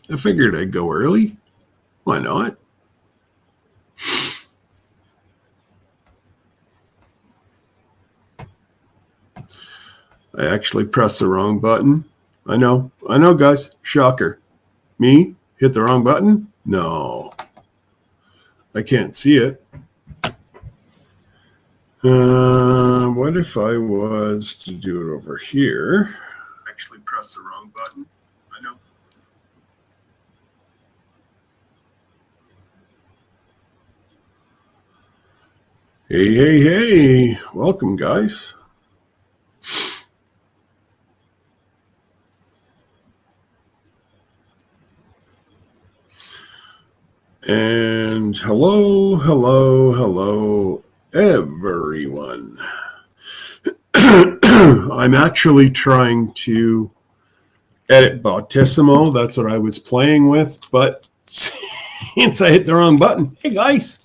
I figured I'd go early. Why not? I actually pressed the wrong button. I know, guys. Shocker. Me? Hit the wrong button? No. I can't see it. What if I was to do it over here? Actually press the wrong button. I know. Hey. Welcome, guys. And hello, everyone. I'm actually trying to edit Bautissimo. That's what I was playing with, but since I hit the wrong button, hey guys.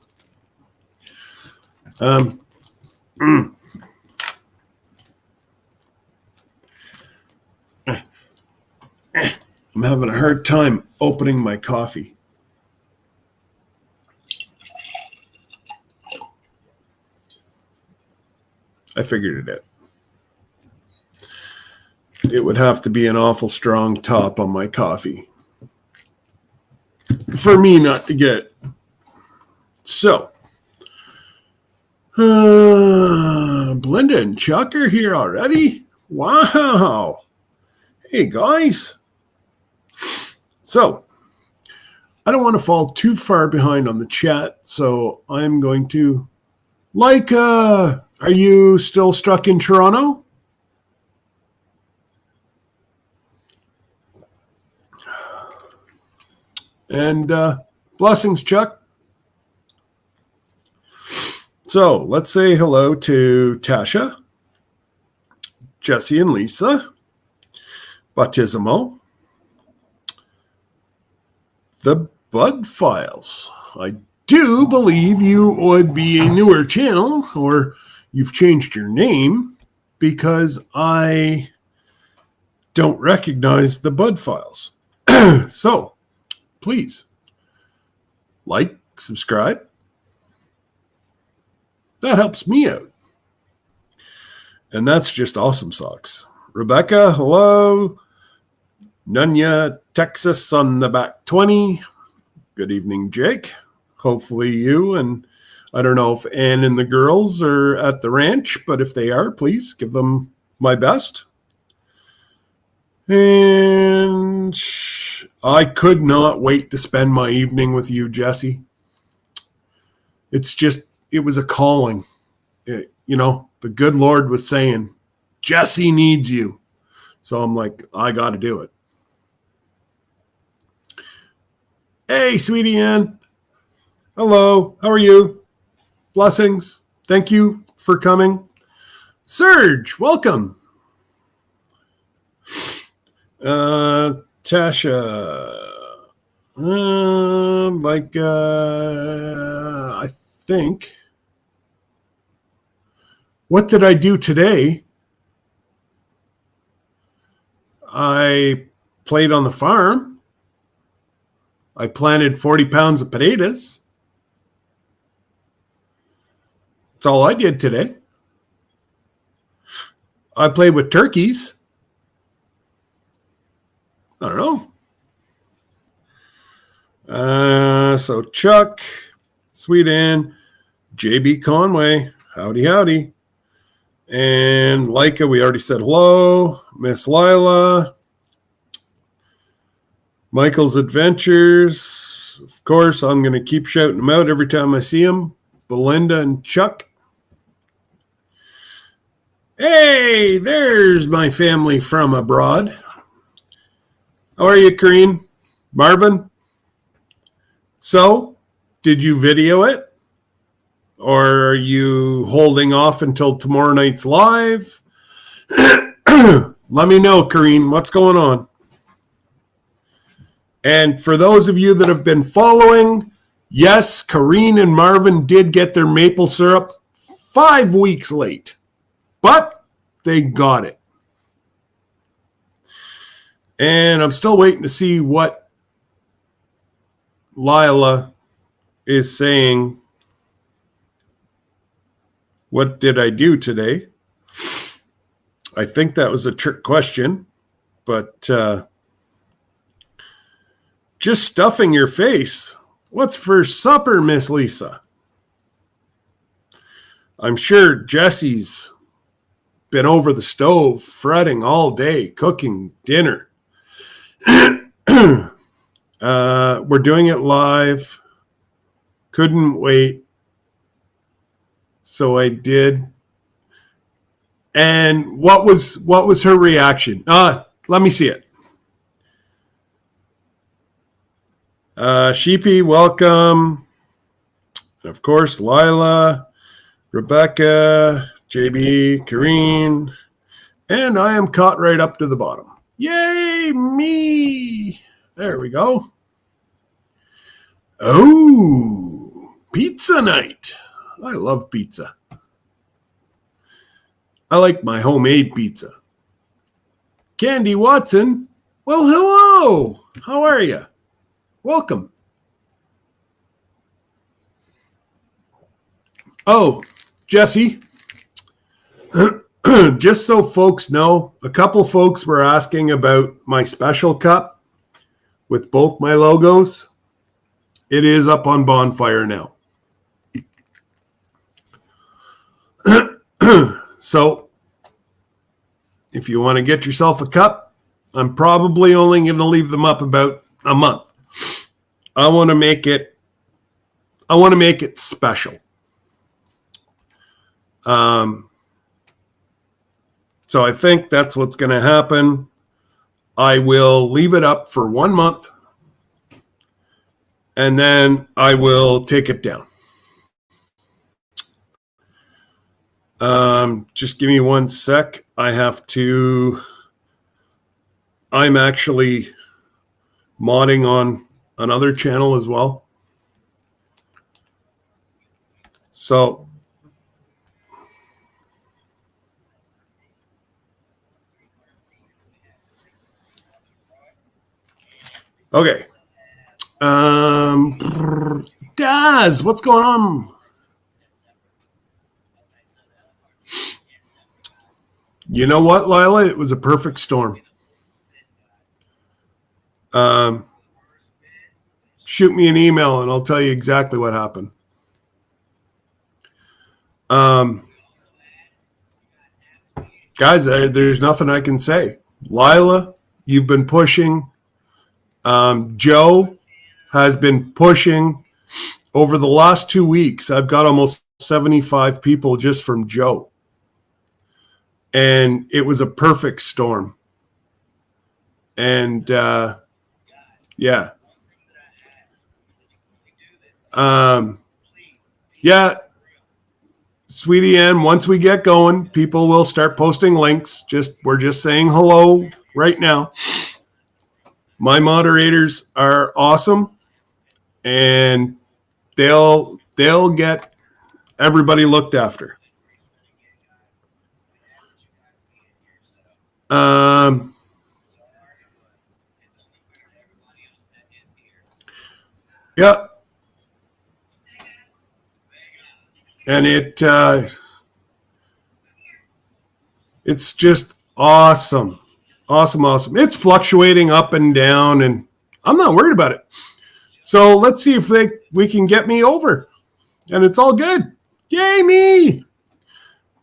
I'm having a hard time opening my coffee. I figured it out. It would have to be an awful strong top on my coffee for me not to get. So, Belinda and Chuck are here already. Wow. Hey, guys. So, I don't want to fall too far behind on the chat, so I'm going to, are you still stuck in Toronto? And blessings, Chuck. So let's say hello to Tasha, Jesse and Lisa, Bautissimo, the Bud Files. I do believe you would be a newer channel, or you've changed your name, because I don't recognize the Bud Files. So please like, subscribe. That helps me out. And that's just awesome socks. Rebecca, hello. Nunya, Texas on the back 20. Good evening, Jake. Hopefully you and I don't know if Ann and the girls are at the ranch, but if they are, please give them my best. And I could not wait to spend my evening with you, Jesse. It was a calling. The good Lord was saying, Jesse needs you. So I'm like, I got to do it. Hey, sweetie Ann. Hello. How are you? Blessings. Thank you for coming. Serge, welcome. Tasha. I think. What did I do today? I played on the farm. I planted 40 pounds of potatoes. That's all I did today. I played with turkeys. I don't know. So Chuck, Sweet Ann, JB Conway, howdy. And Leica, we already said hello. Miss Lila. Michael's Adventures. Of course, I'm going to keep shouting them out every time I see them. Belinda and Chuck. Hey, there's my family from abroad. How are you, Kareen? Marvin? So, did you video it? Or are you holding off until tomorrow night's live? Let me know, Kareen, what's going on? And for those of you that have been following, Yes, Kareen and Marvin did get their maple syrup 5 weeks late, but they got it. And I'm still waiting to see what Lila is saying. What did I do today? I think that was a trick question, but just stuffing your face. What's for supper, Miss Lisa? I'm sure Jesse's been over the stove fretting all day, cooking dinner. We're doing it live. Couldn't wait. So I did. And what was her reaction? Let me see it. Sheepy, welcome. And of course, Lila, Rebecca, JB, Kareen, and I am caught right up to the bottom. Yay, me! There we go. Oh, pizza night. I love pizza. I like my homemade pizza. Candy Watson, well, hello. How are you? Welcome. Oh, Jesse, just so folks know, a couple folks were asking about my special cup with both my logos. It is up on Bonfire now. So if you want to get yourself a cup, I'm probably only going to leave them up about a month. I want to make it special. So I think that's what's going to happen. I will leave it up for 1 month, and then I will take it down. Just give me 1 sec. I'm actually modding on another channel as well. So okay. Daz, what's going on? You know what, Lila? It was a perfect storm. Shoot me an email and I'll tell you exactly what happened. Guys, there's nothing I can say. Lila, you've been pushing. Joe has been pushing. Over the last 2 weeks, I've got almost 75 people just from Joe. And it was a perfect storm. And yeah. Yeah, Sweetie Ann, once we get going, people will start posting links. We're just saying hello right now. My moderators are awesome, and they'll get everybody looked after. Yeah. And it's just awesome. Awesome. It's fluctuating up and down, and I'm not worried about it. So let's see if we can get me over. And it's all good. Yay, me!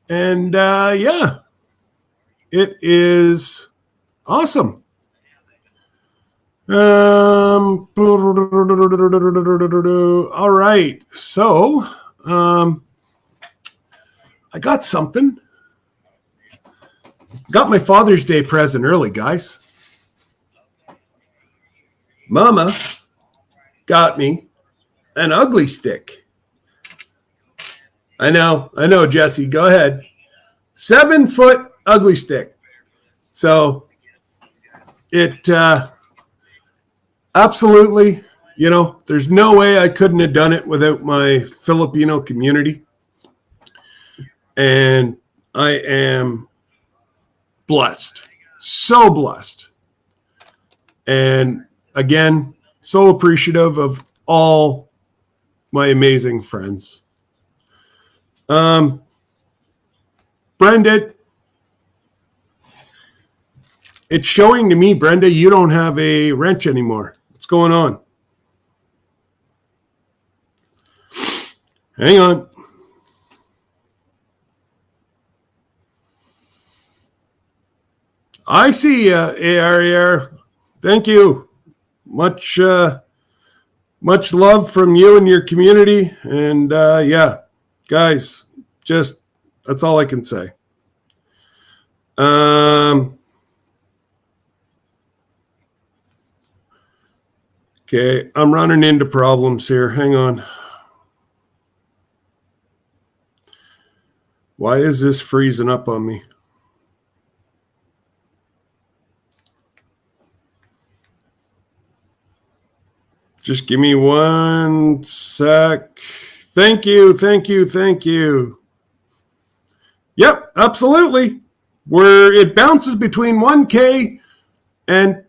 And yeah, it is awesome. All right. So I got something. Got my Father's Day present early, guys. Mama got me an ugly stick. I know, Jesse. Go ahead. 7-foot ugly stick. So it absolutely You know, there's no way I couldn't have done it without my Filipino community. And I am blessed, so blessed. And again, so appreciative of all my amazing friends. Brenda, it's showing to me, Brenda, you don't have a wrench anymore. What's going on? Hang on. I see ARAR. Thank you. Much love from you and your community. And yeah, guys, just that's all I can say. Okay, I'm running into problems here. Hang on. Why is this freezing up on me? Just give me 1 sec. Thank you, thank you, thank you. Yep, absolutely. Where it bounces between 1K and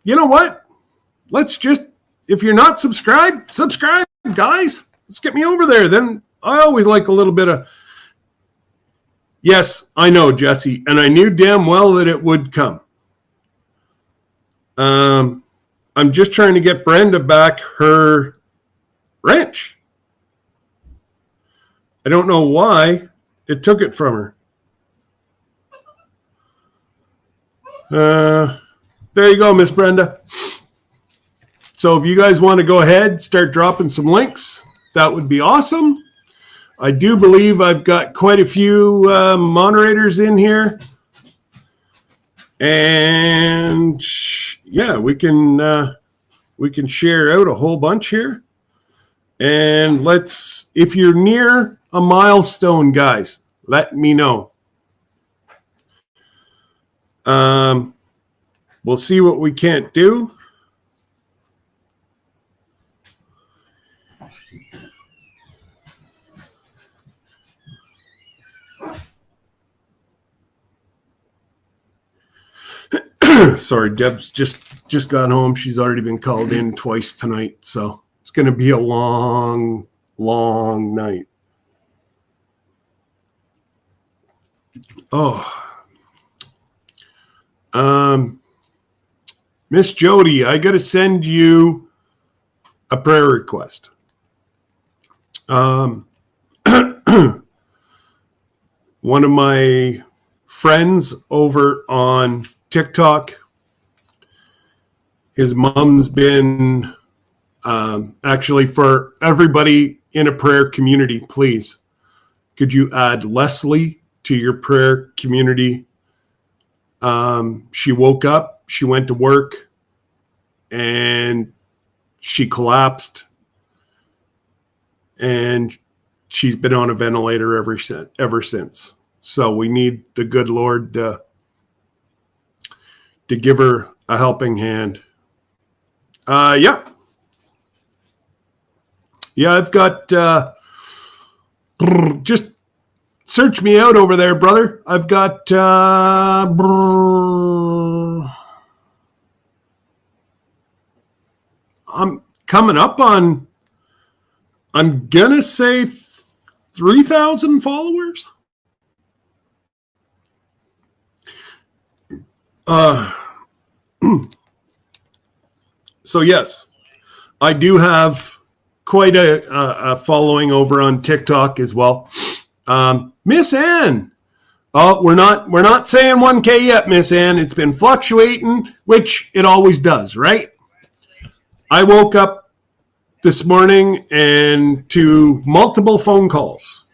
you know what? Let's just, if you're not subscribed, subscribe, guys. Let's get me over there. Then I always like a little bit of, yes, I know, Jesse, and I knew damn well that it would come. I'm just trying to get Brenda back her wrench. I don't know why it took it from her. There you go, Miss Brenda. So if you guys want to go ahead, start dropping some links, that would be awesome. I do believe I've got quite a few moderators in here. And yeah, we can share out a whole bunch here. And let's, if you're near a milestone, guys, let me know. We'll see what we can't do. Sorry, Deb's just got home. She's already been called in twice tonight, so it's going to be a long, long night. Oh, Miss Jody, I got to send you a prayer request. One of my friends over on TikTok, his mom's been actually, for everybody in a prayer community, please, could you add Leslie to your prayer community? She woke up, she went to work, and she collapsed, and she's been on a ventilator ever since. So we need the good Lord to give her a helping hand. Yeah, I've got, just search me out over there, brother. I've got, I'm coming up on, I'm going to say 3,000 followers. So yes, I do have quite a following over on TikTok as well. Miss Ann, oh, we're not saying 1K yet, Miss Ann. It's been fluctuating, which it always does, right? I woke up this morning and to multiple phone calls,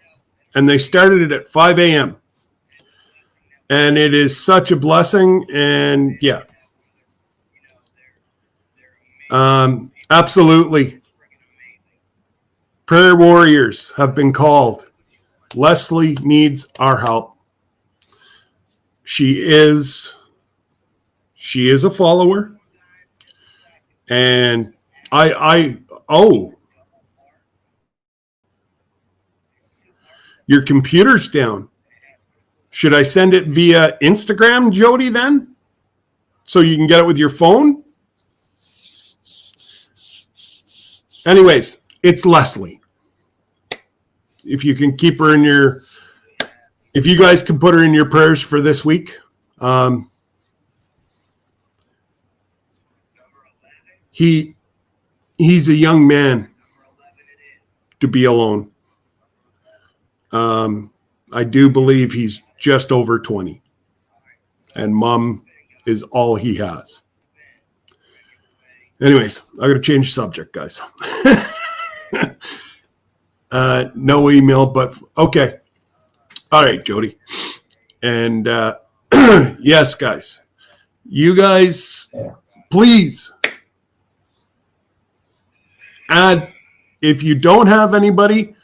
and they started it at 5 a.m. And it is such a blessing. And yeah, absolutely. Prayer warriors have been called. Leslie needs our help. She is a follower. And Oh, your computer's down. Should I send it via Instagram, Jody, then? So you can get it with your phone? Anyways, it's Leslie. If you can keep her in your, if you guys can put her in your prayers for this week. He's a young man to be alone. I do believe he's just over 20. And mom is all he has. Anyways, I got to change the subject, guys. No email, but okay. All right, Jody. And yes, guys, you guys, please add, if you don't have anybody,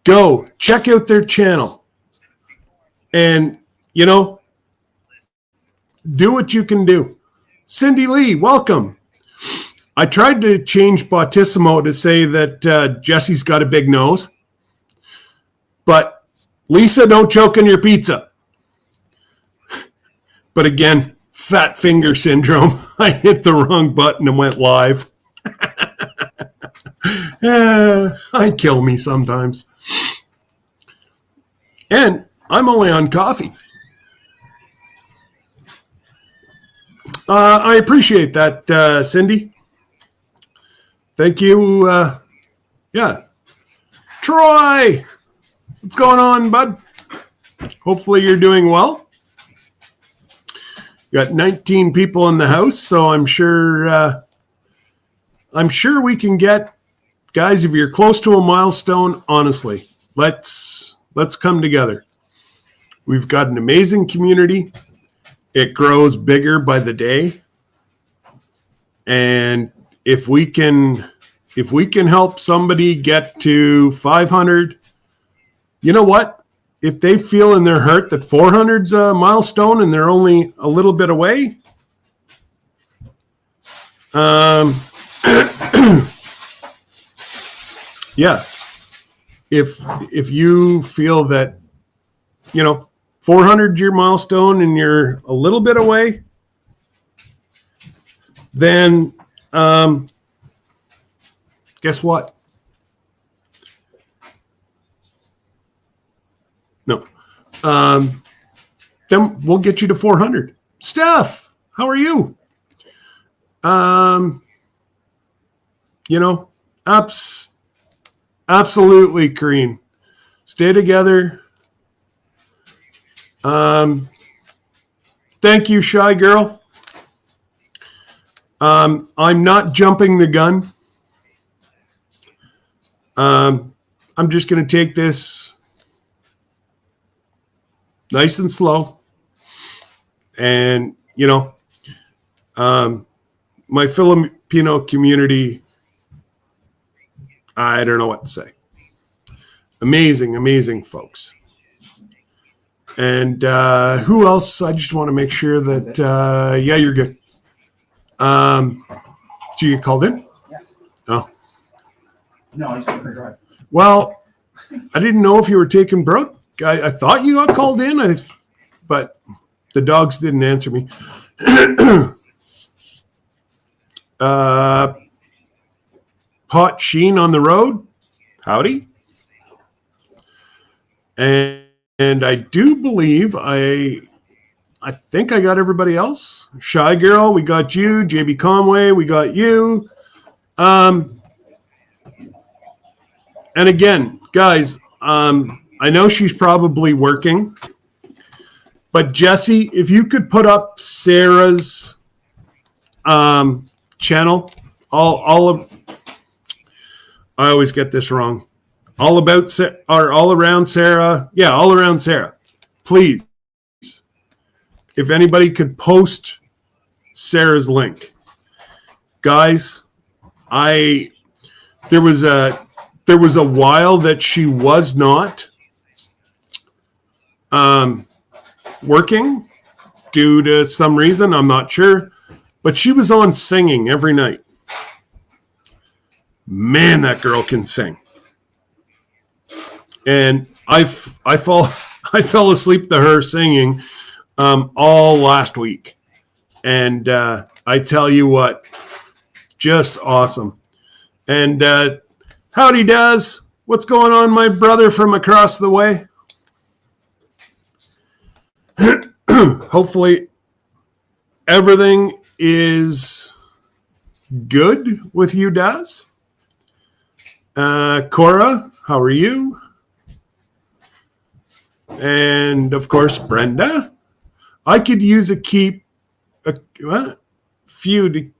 go check out their channel and, you know, do what you can do. Cindy Lee, welcome. I tried to change Bautissimo to say that Jesse's got a big nose. But Lisa, don't choke on your pizza. But again, fat finger syndrome. I hit the wrong button and went live. I kill me sometimes. And I'm only on coffee. I appreciate that, Cindy. Thank you. Yeah. Troy, what's going on, bud? Hopefully you're doing well. Got 19 people in the house, so I'm sure we can get, guys, if you're close to a milestone, honestly, let's come together. We've got an amazing community. It grows bigger by the day. And if we can help somebody get to 500, you know what? If they feel in their heart that 400's a milestone and they're only a little bit away, yeah. If you feel that, you know, 400's your milestone and you're a little bit away, then guess what? No. Then we'll get you to 400. Steph, how are you? You know, absolutely, Kareen. Stay together. Thank you, Shy Girl. I'm not jumping the gun. I'm just going to take this nice and slow. And, you know, my Filipino community, I don't know what to say. Amazing, amazing folks. And who else? I just want to make sure that, yeah, you're good. Did you get called in? Yes. Oh. No, I just went for a drive. Well, I didn't know if you were taking Brooke. I thought you got called in, but the dogs didn't answer me. Pot Sheen on the road. Howdy. And I do believe I think I got everybody else. Shy Girl, we got you. JB Conway, we got you. And again, guys, I know she's probably working, but Jesse, if you could put up Sarah's channel, all of, I always get this wrong. All about or all around Sarah. Yeah, all around Sarah. Please. If anybody could post Sarah's link. Guys, there was a while that she was not working due to some reason, I'm not sure, but she was on singing every night. Man, that girl can sing. And I fell asleep to her singing all last week. And I tell you what, just awesome. And howdy, Daz. What's going on, my brother from across the way? Hopefully everything is good with you, Daz. Cora, how are you? And, of course, Brenda. I could use a few to...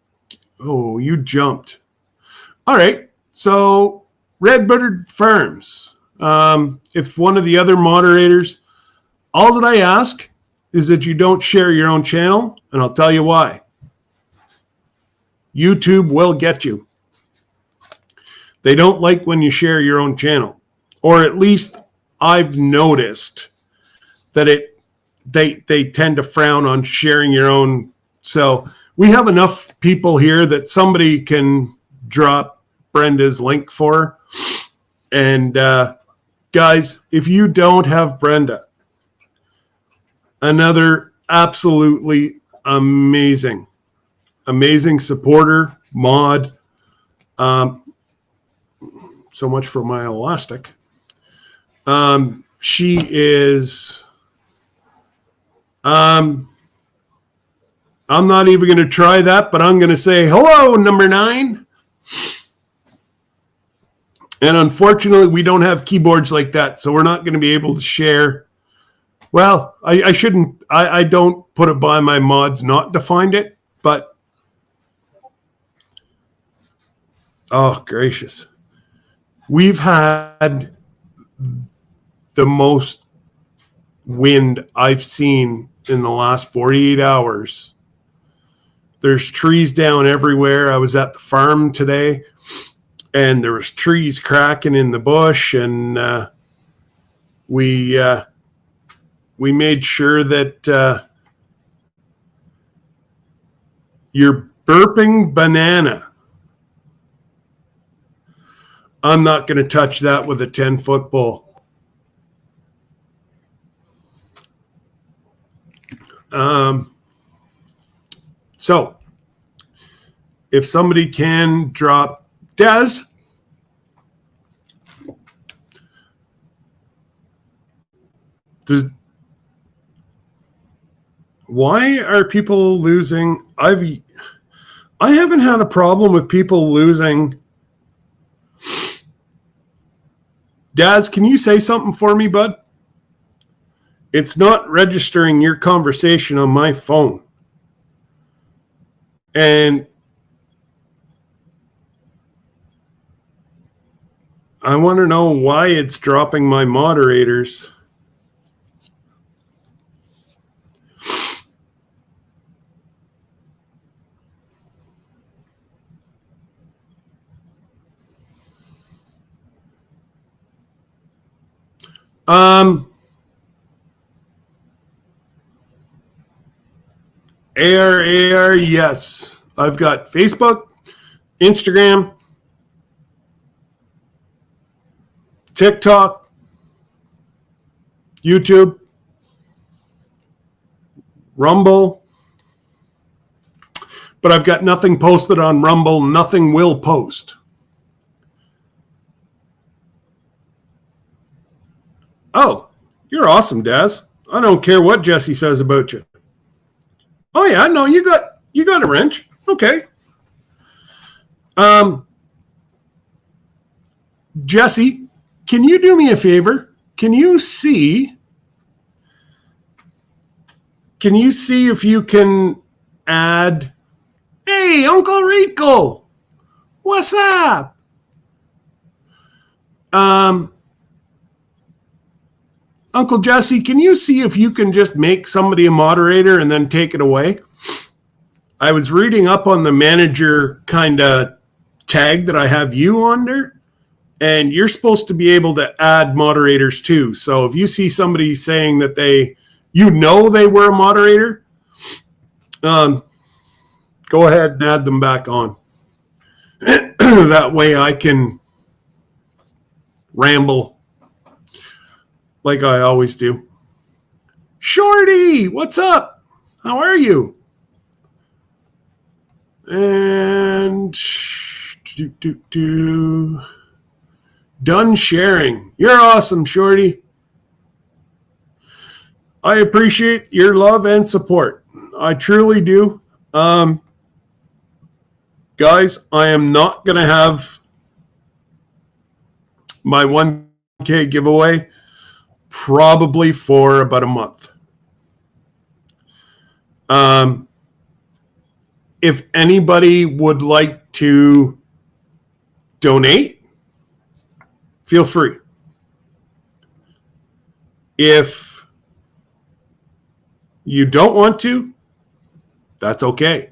Oh, you jumped. All right. So, Redbird Farms. If one of the other moderators... All that I ask is that you don't share your own channel, and I'll tell you why. YouTube will get you. They don't like when you share your own channel. Or at least I've noticed that they tend to frown on sharing your own. So we have enough people here that somebody can drop Brenda's link for her. And guys, if you don't have Brenda, another absolutely amazing supporter, mod. So much for my elastic. She is... I'm not even going to try that, but I'm going to say hello, number 9. And unfortunately, we don't have keyboards like that, so we're not going to be able to share. Well, I shouldn't. I don't put it by my mods not to find it, but oh, gracious. We've had the most wind I've seen in the last 48 hours. There's trees down everywhere. I was at the farm today, and there was trees cracking in the bush, and we made sure that you're burping banana. I'm not going to touch that with a 10-foot pole. So, if somebody can drop Des, why are people losing? I haven't had a problem with people losing. Daz, can you say something for me, bud? It's not registering your conversation on my phone. And I want to know why it's dropping my moderators. AR, yes. I've got Facebook, Instagram, TikTok, YouTube, Rumble. But I've got nothing posted on Rumble. Nothing will post. Oh, you're awesome, Daz. I don't care what Jesse says about you. Oh yeah, no, you got a wrench. Okay. Jesse, can you do me a favor? Can you see if you can add, hey, Uncle Rico, what's up? Uncle Jesse, can you see if you can just make somebody a moderator and then take it away? I was reading up on the manager kind of tag that I have you under, and you're supposed to be able to add moderators too. So if you see somebody saying that they were a moderator, go ahead and add them back on. That way I can ramble like I always do. Shorty, what's up? How are you? And done sharing. You're awesome, Shorty. I appreciate your love and support. I truly do. Guys, I am not going to have my 1K giveaway probably for about a month. If anybody would like to donate, feel free. If you don't want to, that's okay.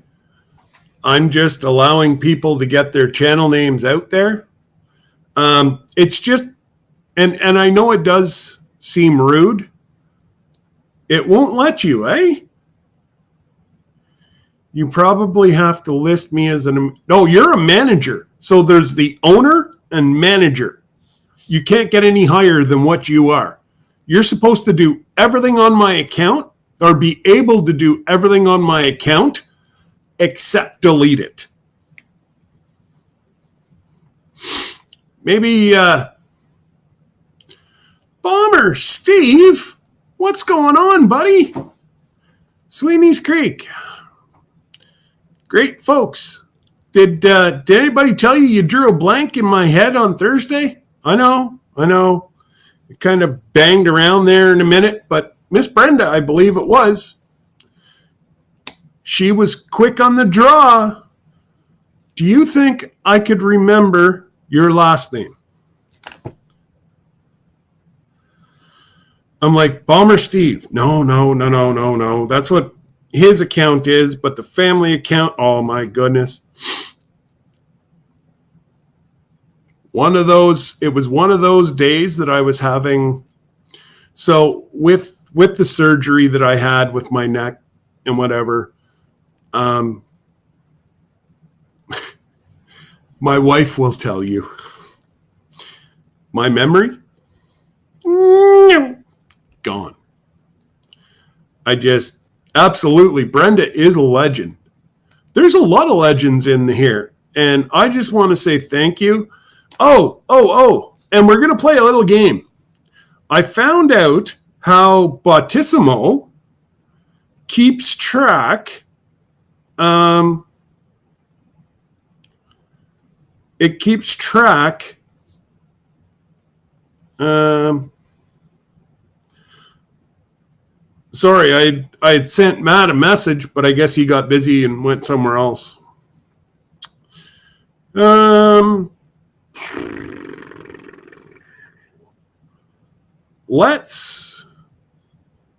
I'm just allowing people to get their channel names out there. It's just, and I know it does seem rude. It won't let you, eh? You probably have to list me as no, you're a manager. So there's the owner and manager. You can't get any higher than what you are. You're supposed to do everything on my account or be able to do everything on my account except delete it. Maybe, Bomber, Steve, what's going on, buddy? Sweeney's Creek. Great folks. Did anybody tell you you drew a blank in my head on Thursday? I know. It kind of banged around there in a minute, but Miss Brenda, I believe it was. She was quick on the draw. Do you think I could remember your last name? I'm like, Bomber Steve. No. That's what his account is, but the family account, oh my goodness. It was one of those days that I was having. So with the surgery that I had with my neck and whatever, my wife will tell you, my memory, gone. Absolutely, Brenda is a legend. There's a lot of legends in here, and I just want to say thank you. Oh, and we're going to play a little game. I found out how Bautissimo keeps track. It keeps track. Sorry, I had sent Matt a message, but I guess he got busy and went somewhere else.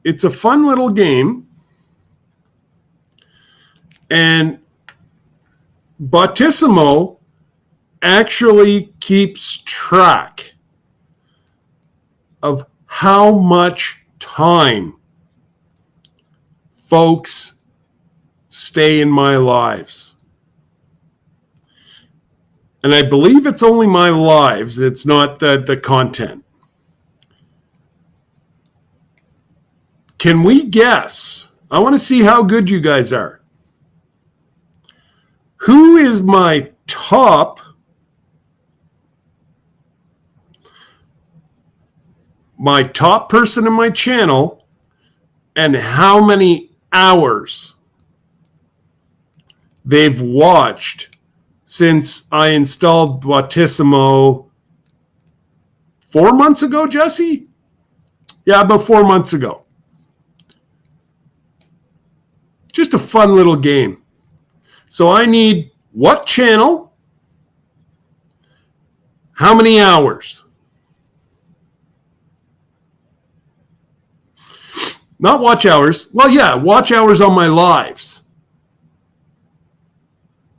It's a fun little game. And Bautissimo actually keeps track of how much time folks stay in my lives. And I believe it's only my lives. It's not the content. Can we guess? I want to see how good you guys are. Who is my top person in my channel, and how many hours they've watched since I installed Bautissimo 4 months ago, Jesse? Yeah, about 4 months ago. Just a fun little game. So I need what channel, how many hours? Not watch hours. Well, yeah, watch hours on my lives.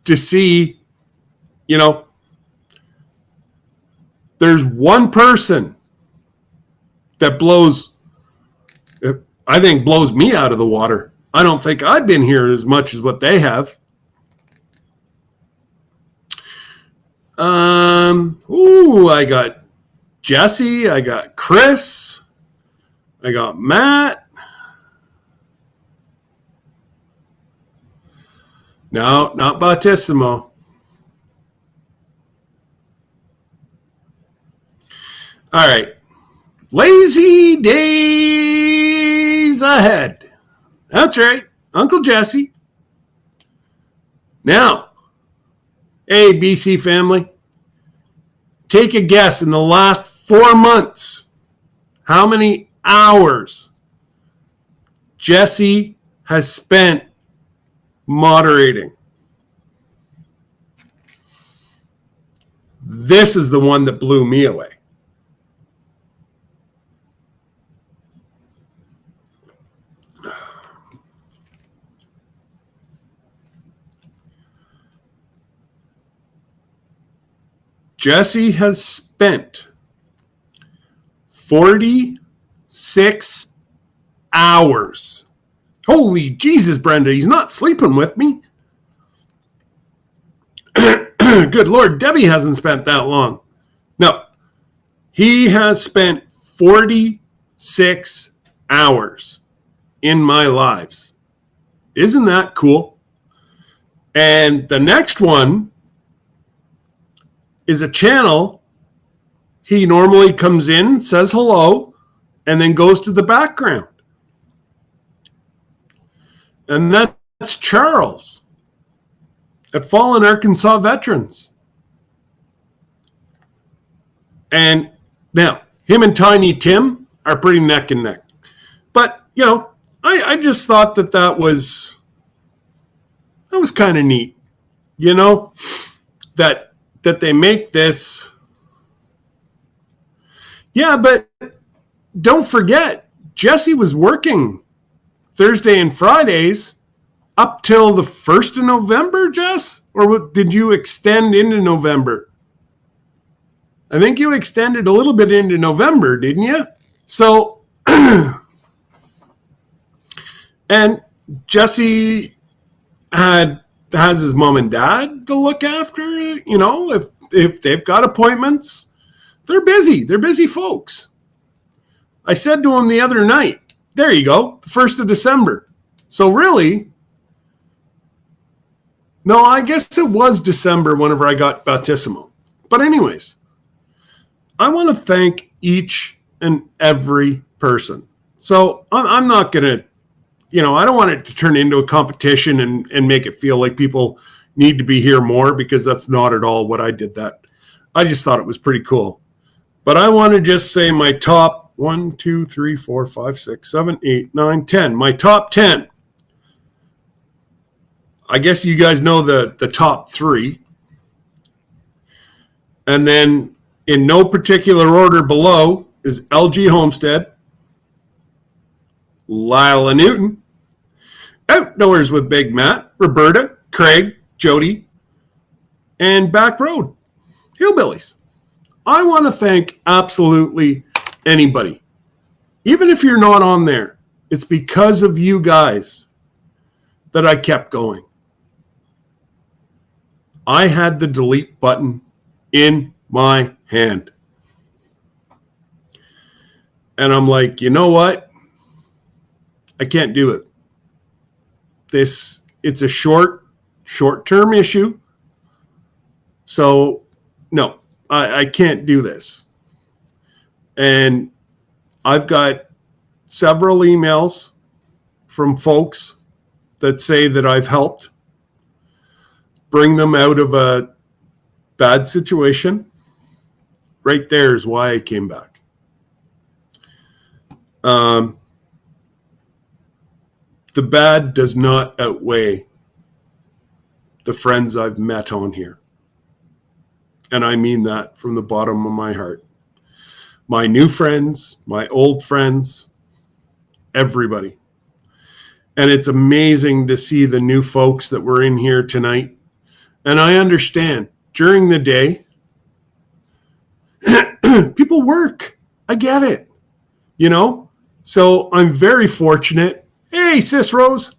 To see, there's one person that blows me out of the water. I don't think I've been here as much as what they have. I got Jesse. I got Chris. I got Matt. No, not Battissimo. All right. Lazy days ahead. That's right. Uncle Jesse. Now, hey, BC family, take a guess in the last 4 months how many hours Jesse has spent moderating. This is the one that blew me away. Jesse has spent 46 hours. Holy Jesus, Brenda, he's not sleeping with me. Good Lord, Debbie hasn't spent that long. No, he has spent 46 hours in my lives. Isn't that cool? And the next one is a channel. He normally comes in, says hello, and then goes to the background. And that's Charles at Fallen Arkansas Veterans. And now, him and Tiny Tim are pretty neck and neck. But, you know, I just thought that was kind of neat, you know, that they make this. Yeah, but don't forget, Jesse was working Thursday and Fridays up till the 1st of November, Jess? Or did you extend into November? I think you extended a little bit into November, didn't you? So, and Jesse has his mom and dad to look after, you know, if they've got appointments. They're busy. They're busy folks. I said to him the other night, there you go, the 1st of December. So really, no, I guess it was December whenever I got Battissimo. But anyways, I want to thank each and every person. So I'm not going to, you know, I don't want it to turn into a competition and make it feel like people need to be here more, because that's not at all what I did that. I just thought it was pretty cool. But I want to just say my top 1, 2, 3, 4, 5, 6, 7, 8, 9, 10. My top 10. I guess you guys know the top 3. And then in no particular order below is LG Homestead, Lila Newton, Outdoors with Big Matt, Roberta, Craig, Jody, and Back Road Hillbillies. I want to thank absolutely anybody. Even if you're not on there, it's because of you guys that I kept going. I had the delete button in my hand. And I'm like, you know what? I can't do it. It's a short-term issue. So, no, I can't do this. And I've got several emails from folks that say that I've helped bring them out of a bad situation. Right there is why I came back. The bad does not outweigh the friends I've met on here. And I mean that from the bottom of my heart. My new friends, my old friends, everybody. And it's amazing to see the new folks that were in here tonight. And I understand during the day, people work. I get it, you know? So I'm very fortunate. Hey, Sis Rose.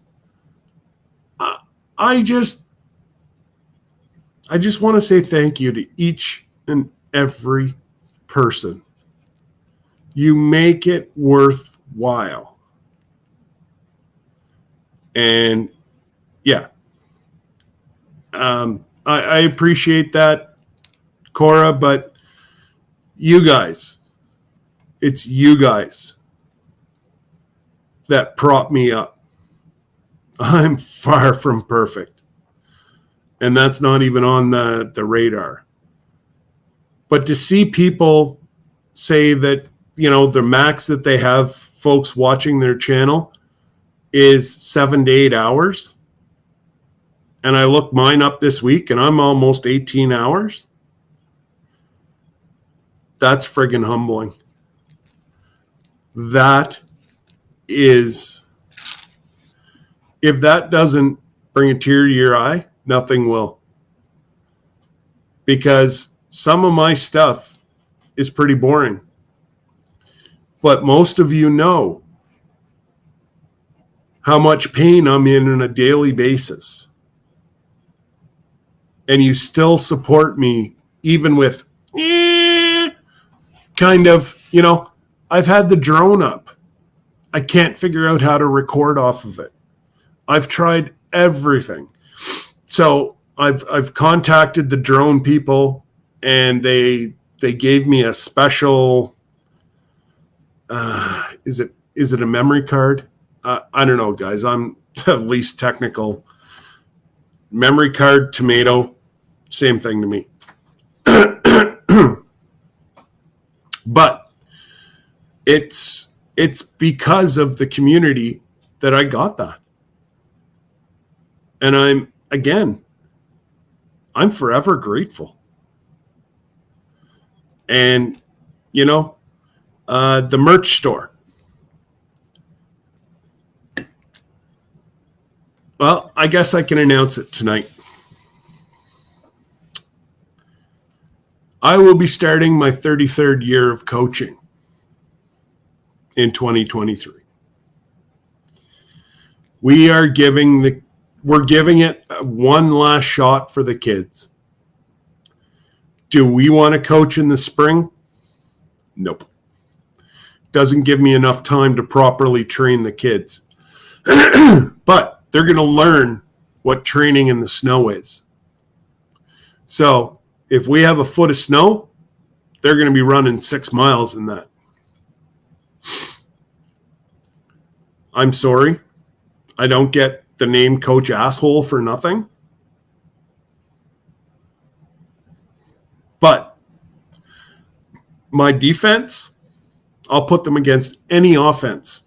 I just want to say thank you to each and every person. You make it worthwhile. And yeah, I appreciate that, Cora, but you guys, it's you guys that prop me up. I'm far from perfect. And that's not even on the radar. But to see people say that, the max that they have folks watching their channel is 7 to 8 hours. And I look mine up this week and I'm almost 18 hours. That's friggin' humbling. That is, if that doesn't bring a tear to your eye, nothing will. Because some of my stuff is pretty boring. But most of you know how much pain I'm in on a daily basis. And you still support me even with kind of, I've had the drone up. I can't figure out how to record off of it. I've tried everything. So I've contacted the drone people and they gave me a special is it a memory card? I don't know, guys. I'm the least technical. Memory card, tomato, same thing to me. But it's because of the community that I got that. And I'm forever grateful. And, the merch store. Well, I guess I can announce it tonight. I will be starting my 33rd year of coaching in 2023. We're giving it one last shot for the kids. Do we want to coach in the spring? Nope. Doesn't give me enough time to properly train the kids. But they're going to learn what training in the snow is. So if we have a foot of snow, they're going to be running 6 miles in that. I'm sorry. I don't get the name Coach Asshole for nothing. But my defense, I'll put them against any offense.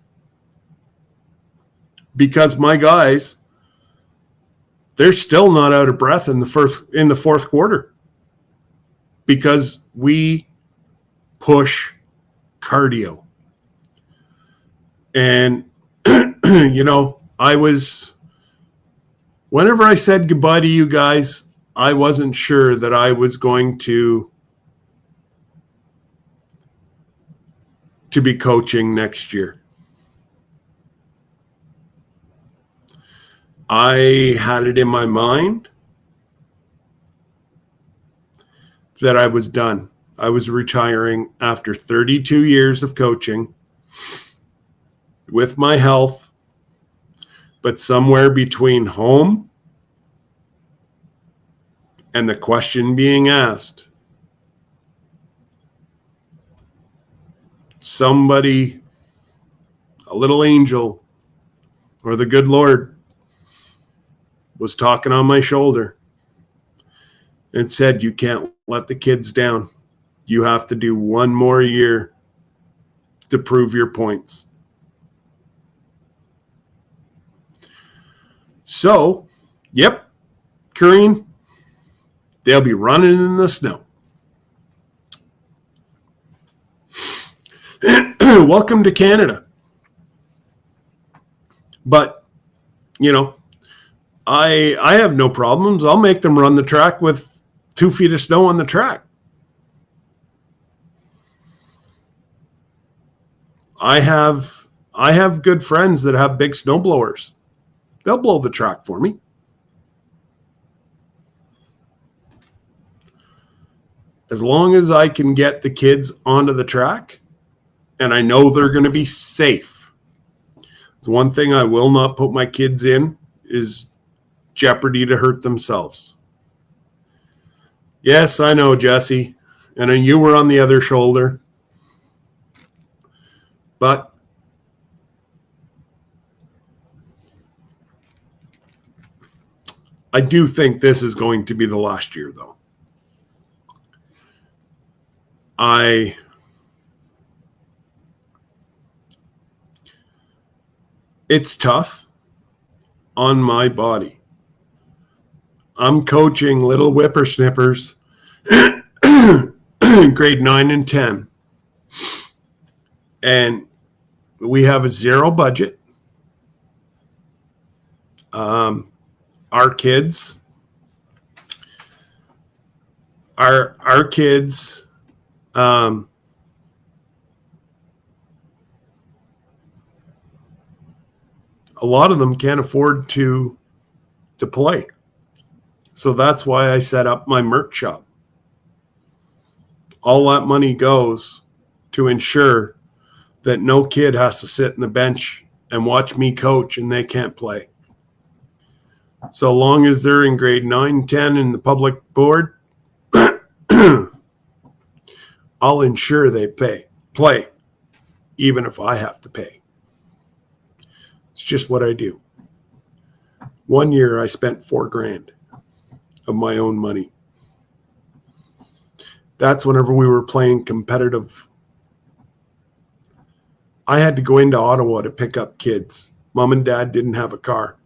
Because my guys, they're still not out of breath in the fourth quarter. Because we push cardio. And, whenever I said goodbye to you guys, I wasn't sure that I was going to be coaching next year. I had it in my mind that I was done. I was retiring after 32 years of coaching with my health, but somewhere between home and the question being asked, somebody, a little angel, or the good Lord was talking on my shoulder and said, you can't let the kids down. You have to do one more year to prove your points. So, yep, Kareen, they'll be running in the snow. Welcome to Canada. But, I have no problems. I'll make them run the track with 2 feet of snow on the track. I have good friends that have big snow blowers. They'll blow the track for me. as long as I can get the kids onto the track and I know they're going to be safe. It's one thing I will not put my kids in is jeopardy to hurt themselves. Yes, I know, Jesse. And then you were on the other shoulder. But I do think this is going to be the last year, though. It's tough on my body. I'm coaching little whippersnippers grade 9 and 10. And we have a zero budget. Our kids, a lot of them can't afford to play. So that's why I set up my merch shop. All that money goes to ensure that no kid has to sit in the bench and watch me coach and they can't play. So long as they're in grade 9, 10 in the public board, I'll ensure they play, even if I have to pay. It's just what I do. One year I spent $4,000 of my own money. That's whenever we were playing competitive. I had to go into Ottawa to pick up kids. Mom and Dad didn't have a car.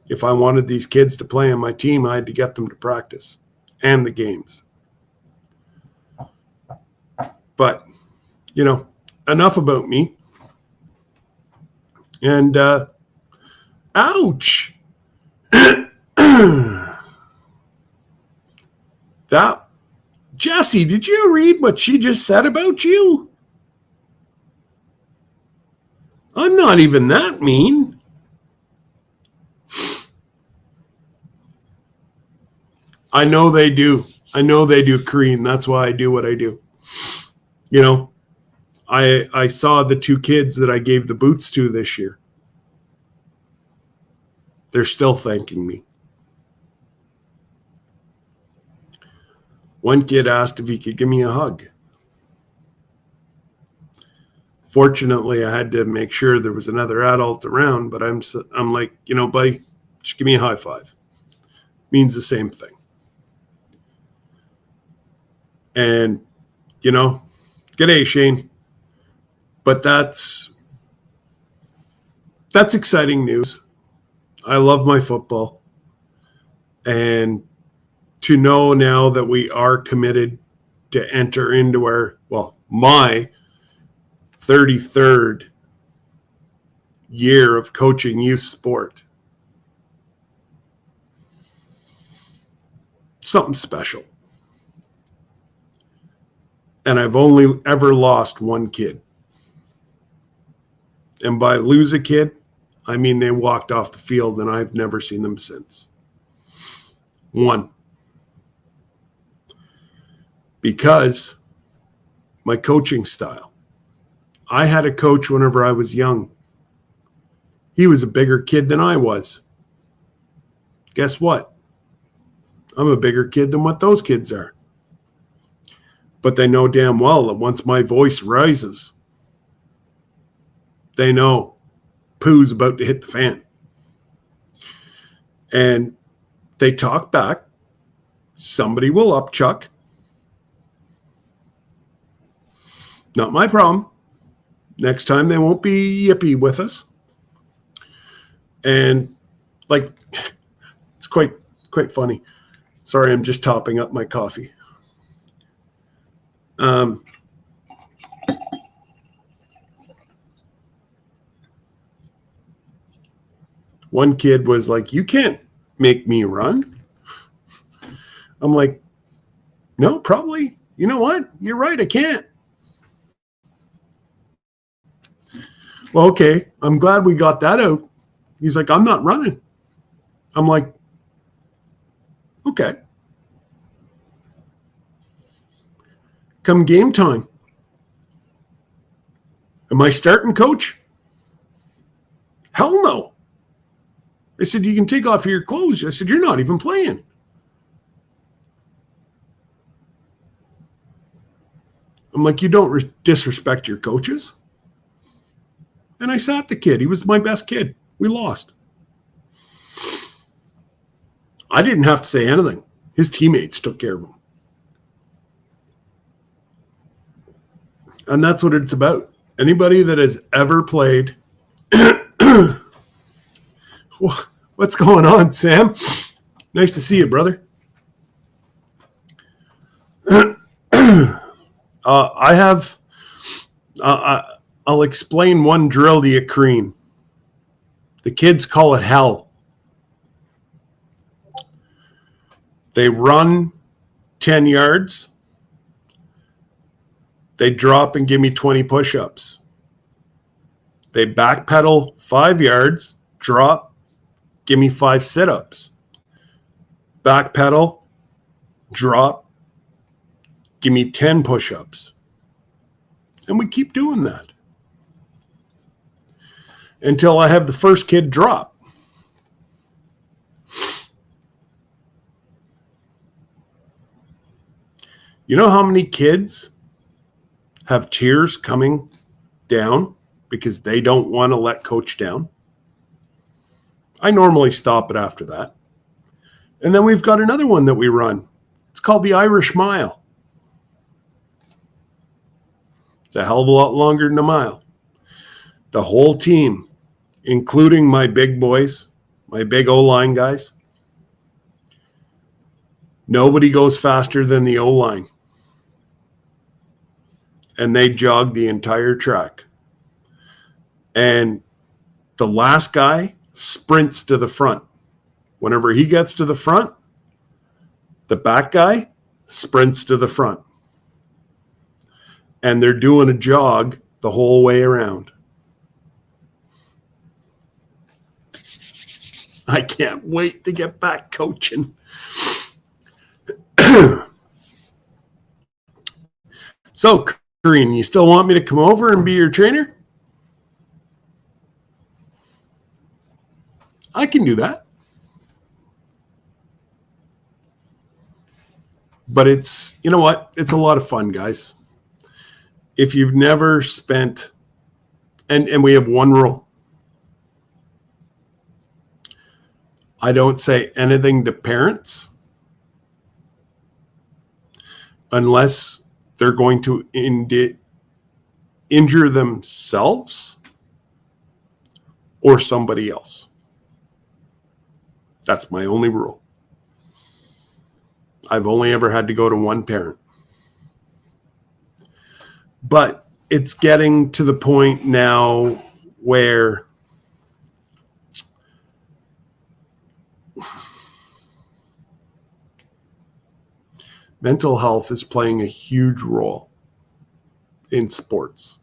If I wanted these kids to play on my team, I had to get them to practice and the games. But, enough about me. And, ouch. Jesse, did you read what she just said about you? I'm not even that mean. I know they do. Kareen. That's why I do what I do. I saw the 2 kids that I gave the boots to this year. They're still thanking me. One kid asked if he could give me a hug. Fortunately, I had to make sure there was another adult around, but I'm like, buddy, just give me a high five. Means the same thing. And, g'day, Shane. But that's exciting news. I love my football. And to know now that we are committed to enter into my 33rd year of coaching youth sport. Something special. And I've only ever lost one kid. And by lose a kid, I mean they walked off the field and I've never seen them since. One. Because my coaching style. I had a coach whenever I was young. He was a bigger kid than I was. Guess what? I'm a bigger kid than what those kids are. But they know damn well that once my voice rises, they know poo's about to hit the fan. And they talk back. Somebody will upchuck. Not my problem. Next time they won't be yippy with us. And it's quite funny. Sorry, I'm just topping up my coffee. One kid was like, "You can't make me run." I'm like, "No, probably. You know what? You're right. I can't." Well, okay. I'm glad we got that out. He's like, "I'm not running." I'm like, "Okay." come game time. Am I starting, coach? Hell no. I said, you can take off your clothes. I said, you're not even playing. I'm like, you don't disrespect your coaches. And I sat the kid. He was my best kid. We lost. I didn't have to say anything. His teammates took care of him. And that's what it's about. Anybody that has ever played. What's going on, Sam? Nice to see you, brother. I'll explain one drill to you, Crean. The kids call it hell. They run 10 yards. They drop and give me 20 push-ups. They backpedal 5 yards, drop, give me 5 sit-ups. Backpedal, drop, give me 10 push-ups. And we keep doing that until I have the first kid drop. You know how many kids have tears coming down because they don't want to let coach down? I normally stop it after that. And then we've got another one that we run. It's called the Irish Mile. It's a hell of a lot longer than a mile. The whole team, including my big boys, my big O-line guys, nobody goes faster than the O-line. And they jog the entire track. And the last guy sprints to the front. Whenever he gets to the front, the back guy sprints to the front. And they're doing a jog the whole way around. I can't wait to get back coaching. So, Corinne, you still want me to come over and be your trainer? I can do that. But it's, you know what? It's a lot of fun, guys. If you've never spent, and we have one rule. I don't say anything to parents unless they're going to injure themselves or somebody else. That's my only rule. I've only ever had to go to one parent. But it's getting to the point now where mental health is playing a huge role in sports.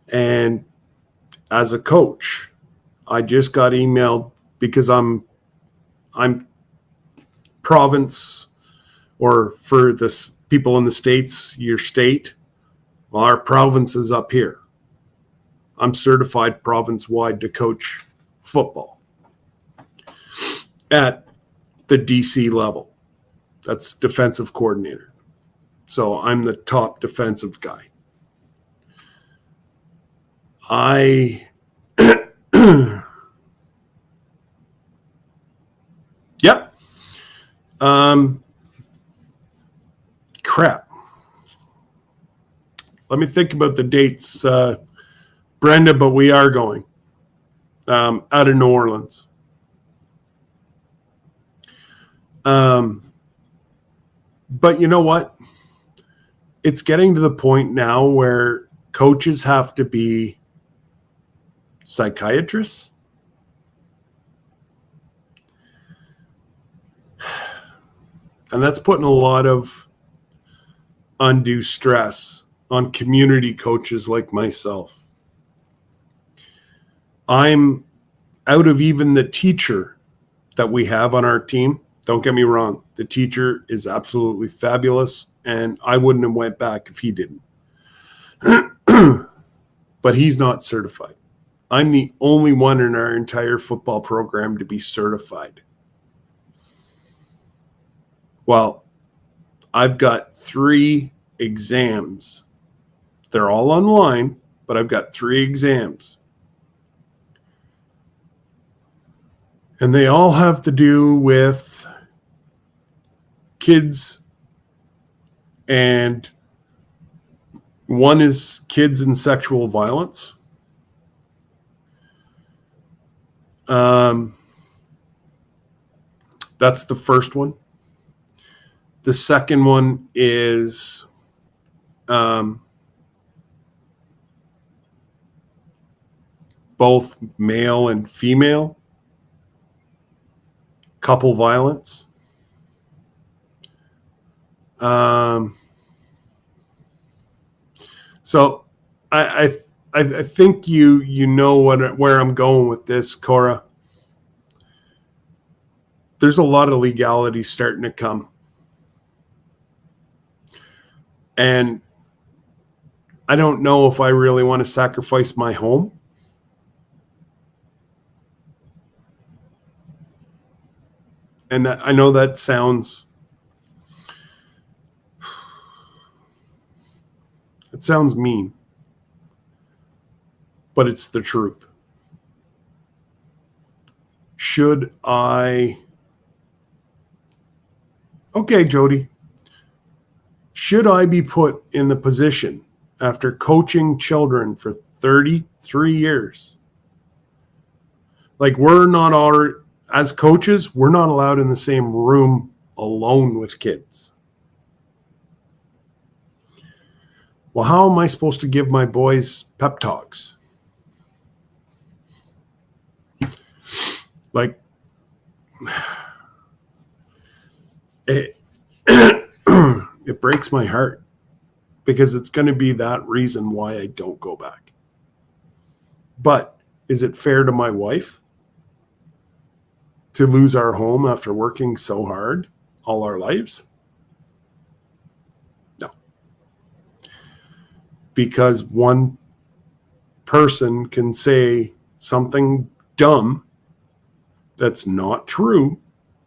And as a coach, I just got emailed because I'm province, or for the people in the States, your state, well, our province is up here. I'm certified province-wide to coach football at the DC level. That's defensive coordinator. So I'm the top defensive guy. Yep. Crap. Let me think about the dates, Brenda, but we are going out of New Orleans. But you know what? It's getting to the point now where coaches have to be psychiatrists. And that's putting a lot of undue stress on community coaches like myself. I'm out of even the teacher that we have on our team, Don't get me wrong. The teacher is absolutely fabulous, and I wouldn't have went back if he didn't. But he's not certified. I'm the only one in our entire football program to be certified. Well, I've got 3 exams. They're all online, but I've got 3 exams. And they all have to do with kids, and one is kids and sexual violence. That's the first one. The second one is both male and female couple violence. So I think you know where I'm going with this, Cora. There's a lot of legality starting to come. And I don't know if I really want to sacrifice my home. And I know that sounds mean, but it's the truth. Should I? Okay, Jody. Should I be put in the position after coaching children for 33 years? Like, we're not all, as coaches, we're not allowed in the same room alone with kids. Well, how am I supposed to give my boys pep talks? Like, it breaks my heart, because it's going to be that reason why I don't go back. But is it fair to my wife to lose our home after working so hard all our lives? No. Because one person can say something dumb that's not true,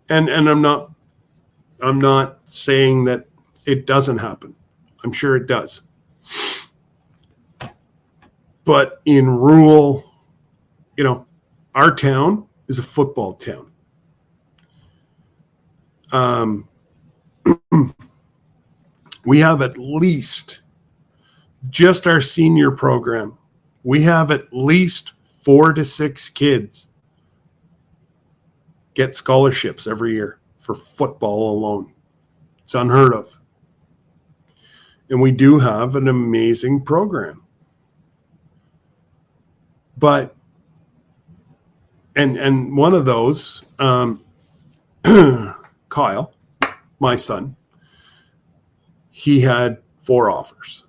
and I'm not saying that it doesn't happen. I'm sure it does. But in rural, our town is a football town. We have at least, just our senior program, we have at least 4 to 6 kids get scholarships every year for football alone. It's unheard of. And we do have an amazing program. But, and one of those, Kyle, my son, he had 4 offers.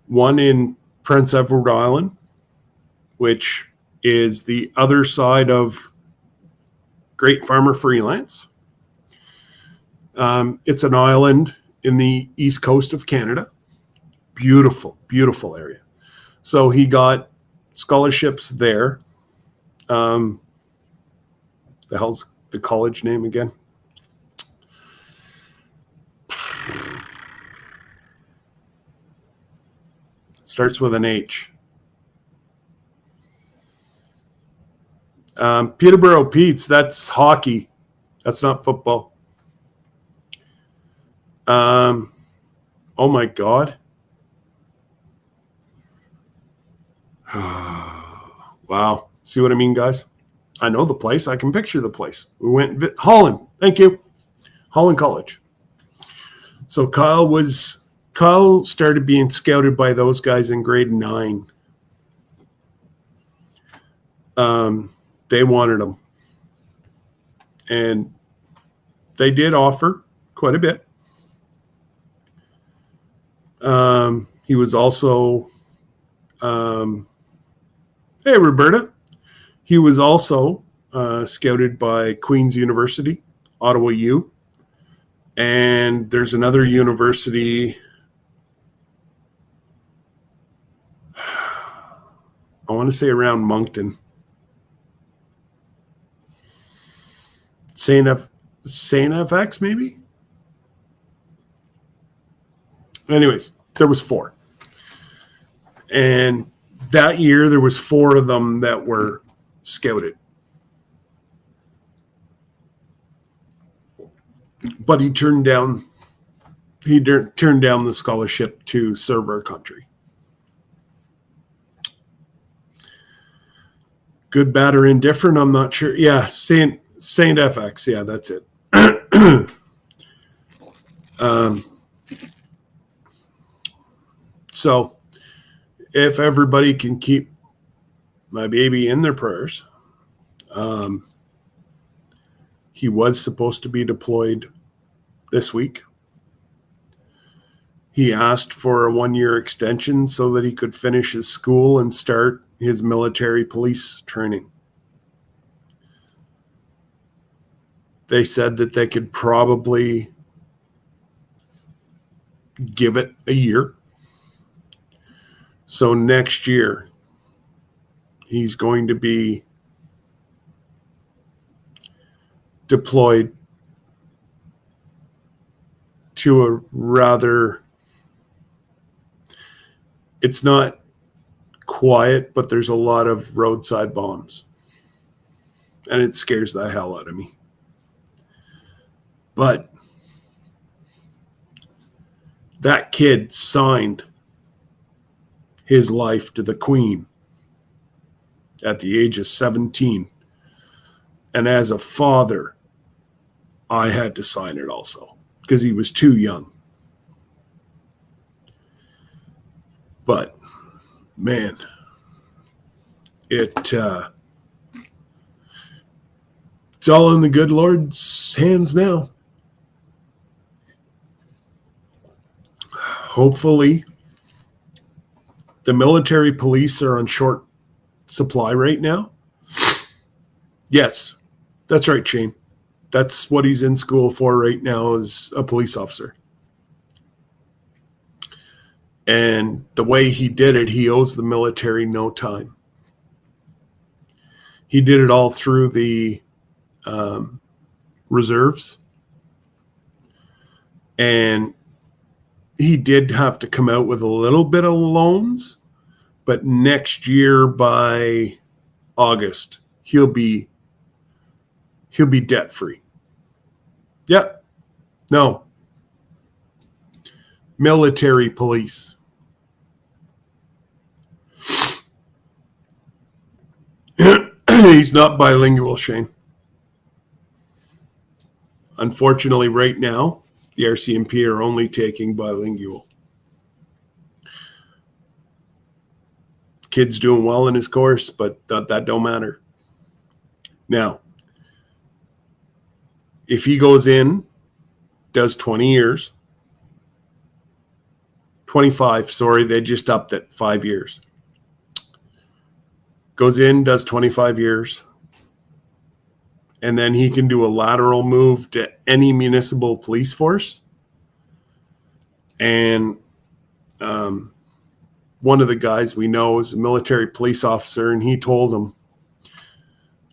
One in Prince Edward Island, which is the other side of Great Farmer Freelance. It's an island in the east coast of Canada. Beautiful, beautiful area. So he got scholarships there. The hell's the college name again? Starts with an H. Peterborough Pete's, that's hockey. That's not football. Oh my God. Wow. See what I mean, guys? I know the place. I can picture the place. We went Holland. Thank you. Holland College. So Kyle started being scouted by those guys in grade 9. They wanted him. And they did offer quite a bit. He was also, hey, Roberta. He was also scouted by Queen's University, Ottawa U. And there's another university, I want to say around Moncton. St. FX, maybe? Anyways, there was 4. And that year, there was 4 of them that were scouted. But he turned down the scholarship to serve our country. Good, bad, or indifferent, I'm not sure. Yeah, Saint FX. Yeah, that's it. So if everybody can keep my baby in their prayers, he was supposed to be deployed this week. He asked for a 1-year extension so that he could finish his school and start his military police training. They said that they could probably give it a year. So next year, he's going to be deployed to a rather, it's not quiet, but there's a lot of roadside bombs. And it scares the hell out of me. But that kid signed his life to the Queen at the age of 17. And as a father, I had to sign it also because he was too young. But man, it's all in the good Lord's hands now. Hopefully, the military police are on short supply right now. Yes, that's right, Shane. That's what he's in school for right now, is a police officer. And the way he did it, he owes the military no time. He did it all through the reserves. And he did have to come out with a little bit of loans, but next year by August, he'll be debt free. Yep. No. Military police. He's not bilingual, Shane. Unfortunately, right now, the RCMP are only taking bilingual. Kid's doing well in his course, but that don't matter. Now, if he goes in, does 20 years, 25, sorry, they just upped it 5 years. Goes in, does 25 years, and then he can do a lateral move to any municipal police force. And one of the guys we know is a military police officer, and he told him,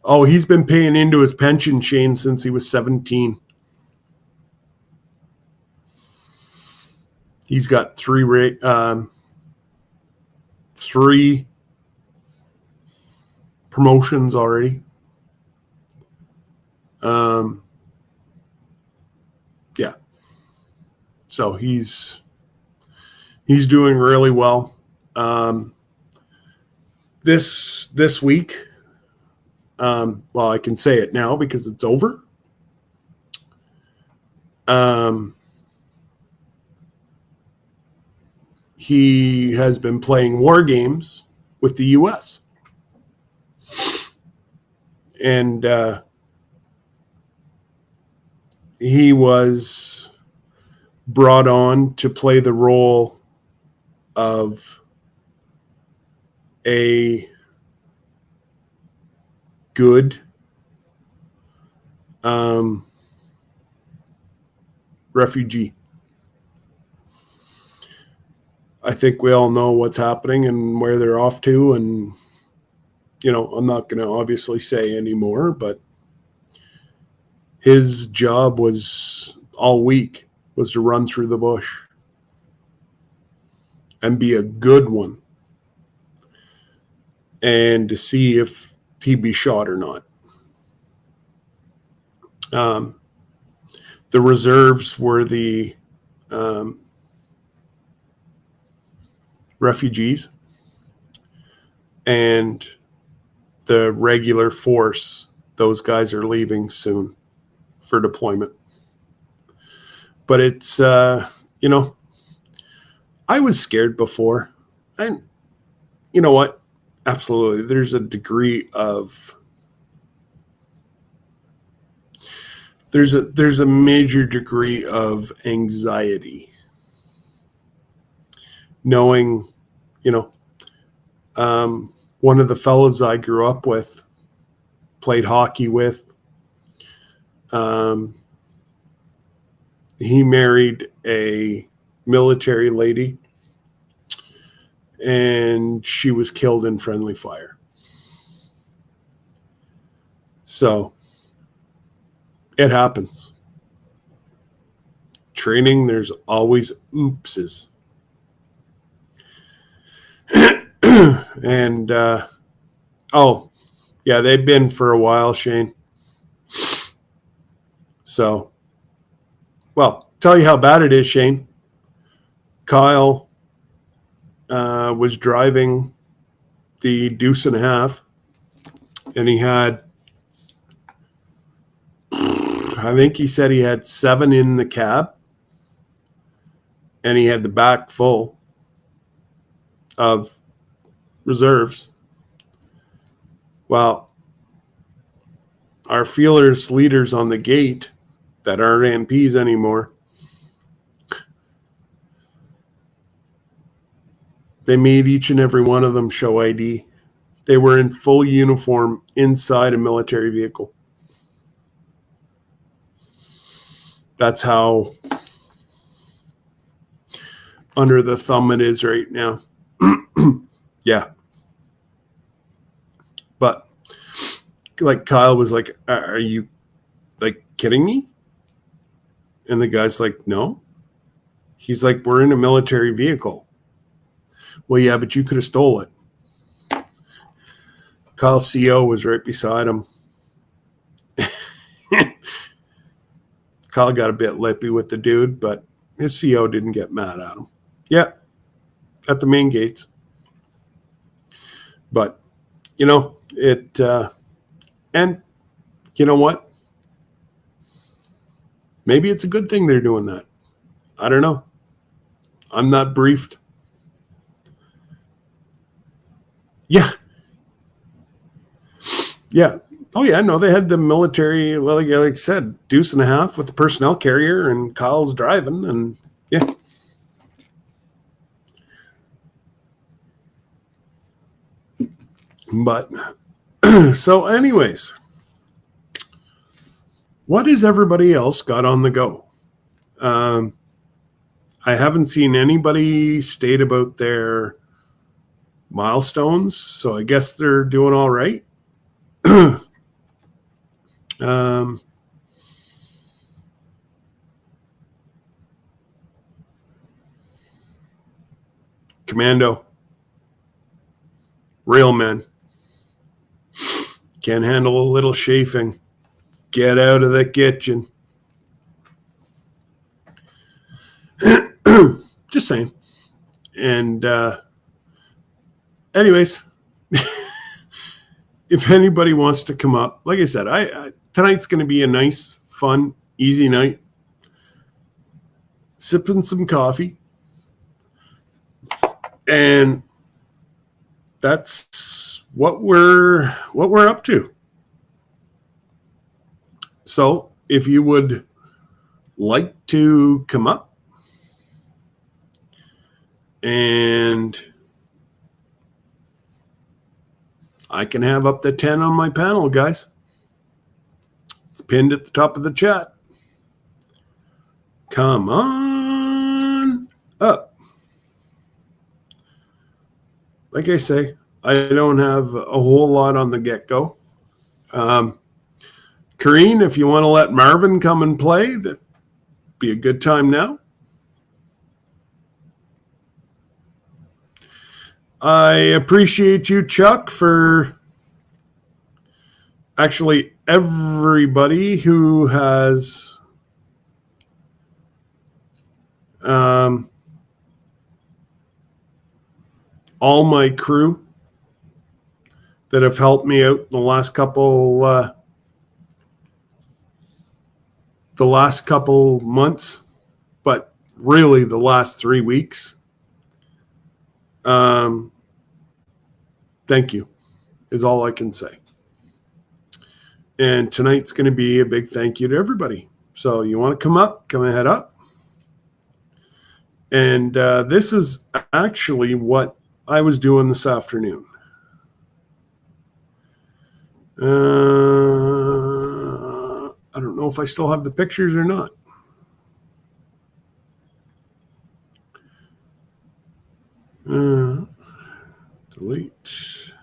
oh, he's been paying into his pension, Shane, since he was 17. He's got three promotions already. Yeah. So he's doing really well. This week, well, I can say it now because it's over. He has been playing war games with the U.S. And he was brought on to play the role of a good refugee. I think we all know what's happening and where they're off to. And, I'm not going to obviously say anymore, but his job was all week was to run through the bush and be a good one and to see if he'd be shot or not. The reserves were the refugees, and the regular force, those guys are leaving soon for deployment. But it's, I was scared before. And you know what? Absolutely. There's a major degree of anxiety knowing, one of the fellows I grew up with, played hockey with, he married a military lady and she was killed in friendly fire. So it happens. Training, there's always oopses. And, yeah, they've been for a while, Shane. So, well, tell you how bad it is, Shane. Kyle was driving the Deuce and a Half, and he had, I think he said he had 7 in the cab, and he had the back full of reserves. Well, our feelers leaders on the gate that aren't MPs anymore, they made each and every one of them show ID. They were in full uniform inside a military vehicle. That's how under the thumb it is right now. Yeah. But like Kyle was like, are you like kidding me? And the guy's like, no. He's like, we're in a military vehicle. Well, yeah, but you could have stole it. Kyle's CO was right beside him. Kyle got a bit lippy with the dude, but his CO didn't get mad at him. Yeah, at the main gates. But, and you know what? Maybe it's a good thing they're doing that. I don't know. I'm not briefed. Yeah. Yeah. Oh, yeah. No, they had the military, like I said, Deuce and a Half with the personnel carrier, and Kyle's driving, and yeah. But, so anyways, what has everybody else got on the go? I haven't seen anybody state about their milestones, so I guess they're doing all right. Commando, real men, can't handle a little chafing. Get out of the kitchen. Just saying. And anyways, if anybody wants to come up, like I said, tonight's going to be a nice, fun, easy night. Sipping some coffee. And that's what we're up to. So if you would like to come up and I can have up to 10 on my panel, guys. It's pinned at the top of the chat. Come on up. Like I say, I don't have a whole lot on the get-go. Kareen, if you want to let Marvin come and play, that'd be a good time now. I appreciate you, Chuck, for actually everybody who has all my crew that have helped me out the last couple months, but really the last 3 weeks. Thank you is all I can say. And tonight's going to be a big thank you to everybody. So you want to come up, come ahead up. And this is actually what I was doing this afternoon. I don't know if I still have the pictures or not. Delete.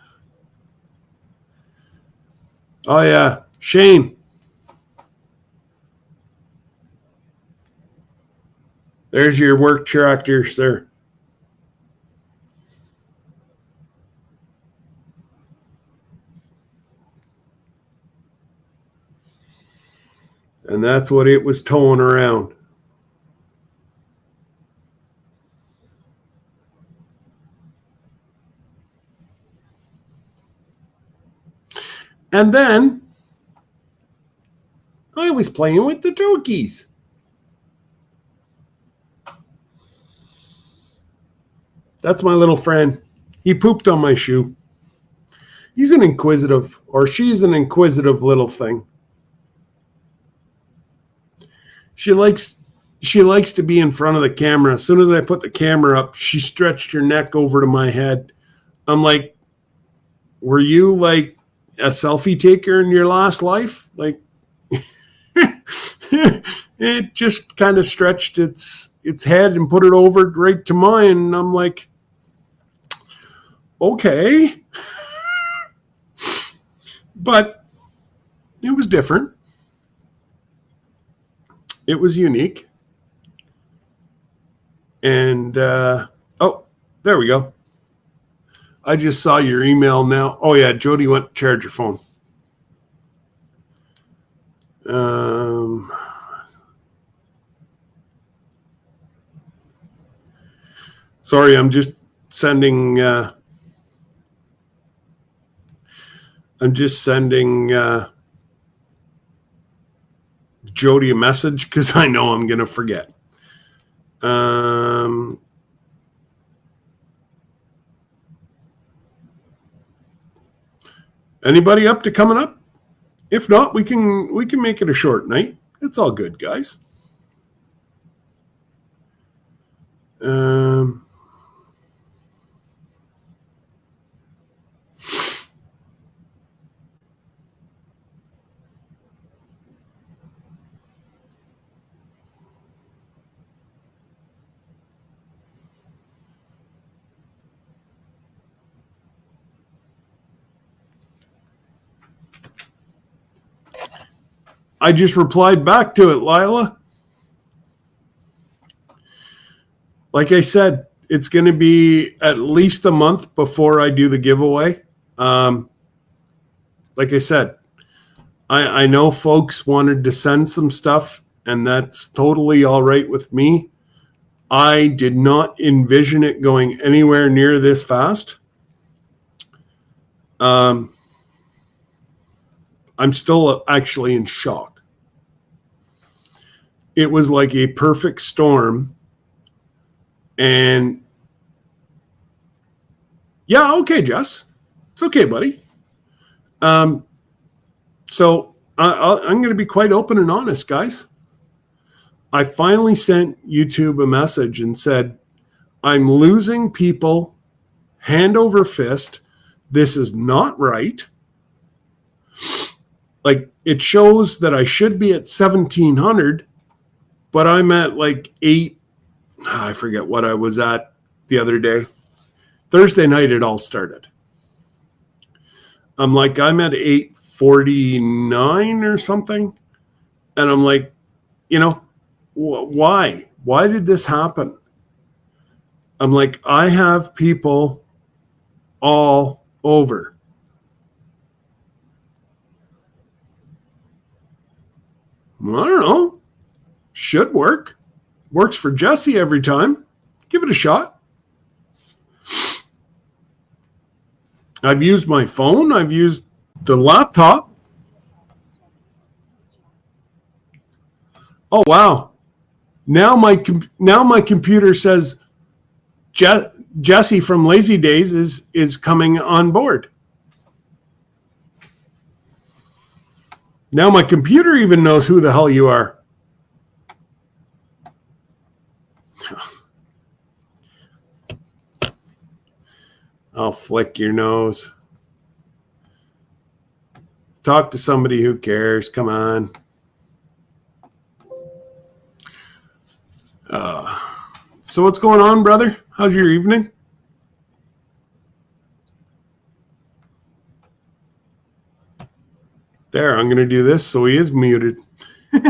Oh, yeah. Shane. There's your work tractor, sir. And that's what it was towing around. And then I was playing with the turkeys. That's my little friend. He pooped on my shoe. He's an inquisitive, or she's an inquisitive little thing. She likes to be in front of the camera. As soon as I put the camera up, she stretched her neck over to my head. I'm like, were you like a selfie taker in your last life? Like, it just kind of stretched its head and put it over right to mine. And I'm like, okay. But it was different. It was unique. And, oh, there we go. I just saw your email now. Oh, yeah, Jody went to charge your phone. Sorry, I'm just sending Jody a message because I know I'm going to forget. Anybody up to coming up? If not, we can make it a short night. It's all good, guys. I just replied back to it, Lila. Like I said, it's going to be at least a month before I do the giveaway. Like I said, I know folks wanted to send some stuff, and that's totally all right with me. I did not envision it going anywhere near this fast. I'm still actually in shock. It was like a perfect storm. And yeah, okay, Jess. It's okay, buddy. So I'm going to be quite open and honest, guys. I finally sent YouTube a message and said, I'm losing people hand over fist. This is not right. Like, it shows that I should be at 1,700, but I'm at like 8. I forget what I was at the other day. Thursday night, it all started. I'm at 849 or something. And I'm like, why? Why did this happen? I'm like, I have people all over. I don't know. Should work. Works for Jesse every time. Give it a shot. I've used my phone. I've used the laptop. Oh, wow. Now my computer says Jesse from Lazy Days is coming on board. Now my computer even knows who the hell you are. I'll flick your nose. Talk to somebody who cares. Come on. So what's going on, brother? How's your evening? There, I'm going to do this so he is muted. We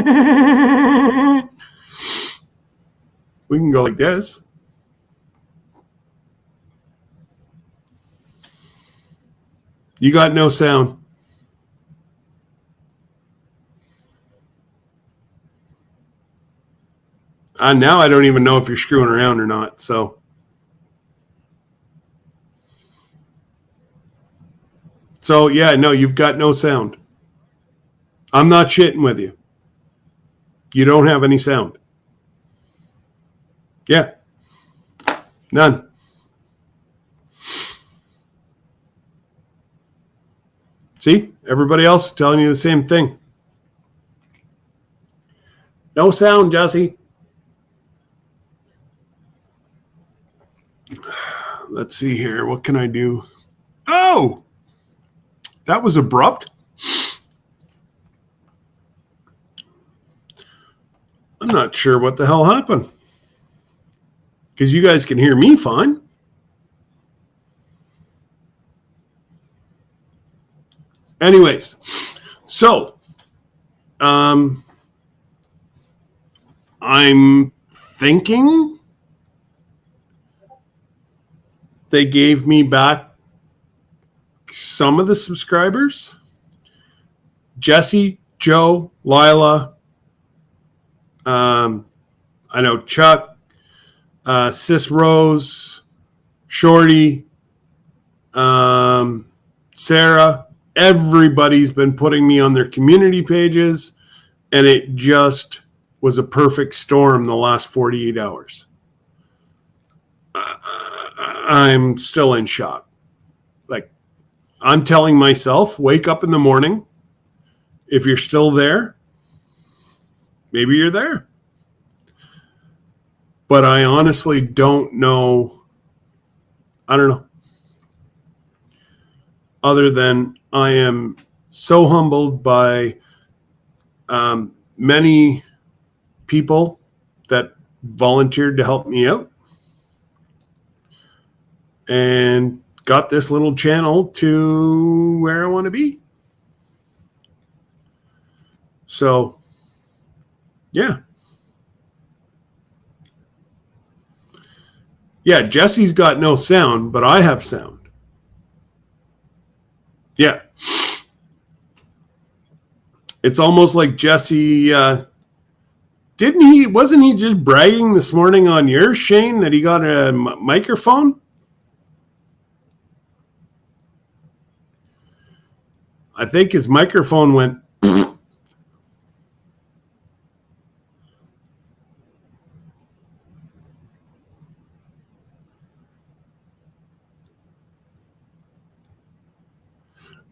can go like this. You got no sound. Now I don't even know if you're screwing around or not. So yeah, no, you've got no sound. I'm not shitting with you. You don't have any sound. Yeah. None. See? Everybody else is telling you the same thing. No sound, Jesse. Let's see here. What can I do? Oh! That was abrupt. I'm not sure what the hell happened. Because you guys can hear me fine. Anyways, so I'm thinking they gave me back some of the subscribers. Jesse, Joe, Lila, I know Chuck, Sis Rose, Shorty, Sarah. Everybody's been putting me on their community pages, and it just was a perfect storm the last 48 hours. I'm still in shock. Like, I'm telling myself, wake up in the morning. If you're still there, maybe you're there. But I honestly don't know. I don't know. Other than I am so humbled by many people that volunteered to help me out and got this little channel to where I want to be. So, yeah. Yeah, Jesse's got no sound, but I have sound. Yeah. It's almost like Jesse, wasn't he just bragging this morning on yours, Shane, that he got a microphone? I think his microphone went.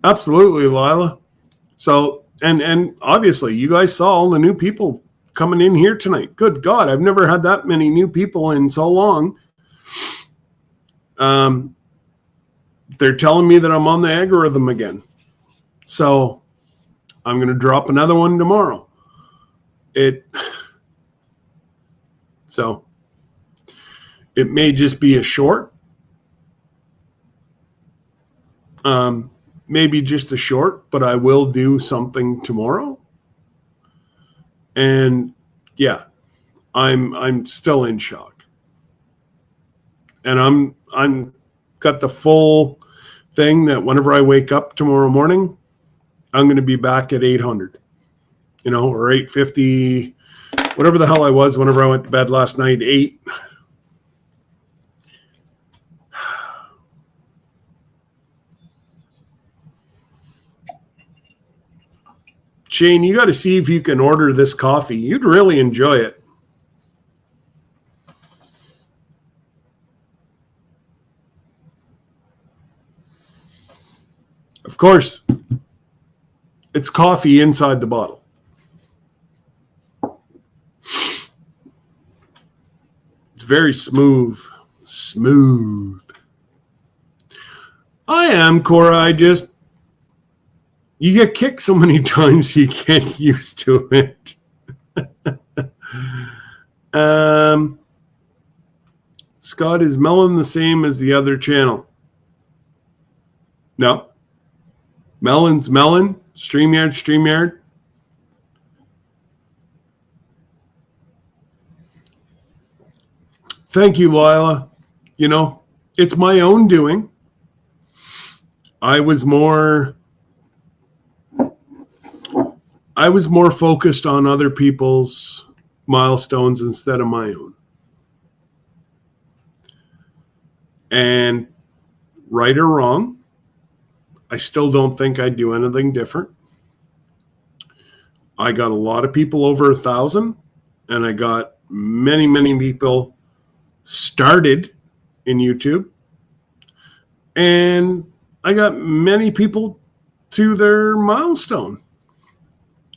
Absolutely, Lila. So, and obviously, you guys saw all the new people coming in here tonight. Good God, I've never had that many new people in so long. They're telling me that I'm on the algorithm again. So, I'm going to drop another one tomorrow. So it may just be a short. Maybe just a short, but I will do something tomorrow. And yeah, I'm still in shock. And I'm got the full thing that whenever I wake up tomorrow morning, I'm going to be back at 800, or 850, whatever the hell I was whenever I went to bed last night, 8. Shane, you got to see if you can order this coffee. You'd really enjoy it. Of course, it's coffee inside the bottle. It's very smooth. Smooth. I am, Cora. You get kicked so many times you get used to it. Scott, is Melon the same as the other channel? No. Melon's Melon. StreamYard. Thank you, Lila. It's my own doing. I was more focused on other people's milestones instead of my own. And right or wrong, I still don't think I'd do anything different. I got a lot of people over 1,000, and I got many, many people started in YouTube. And I got many people to their milestone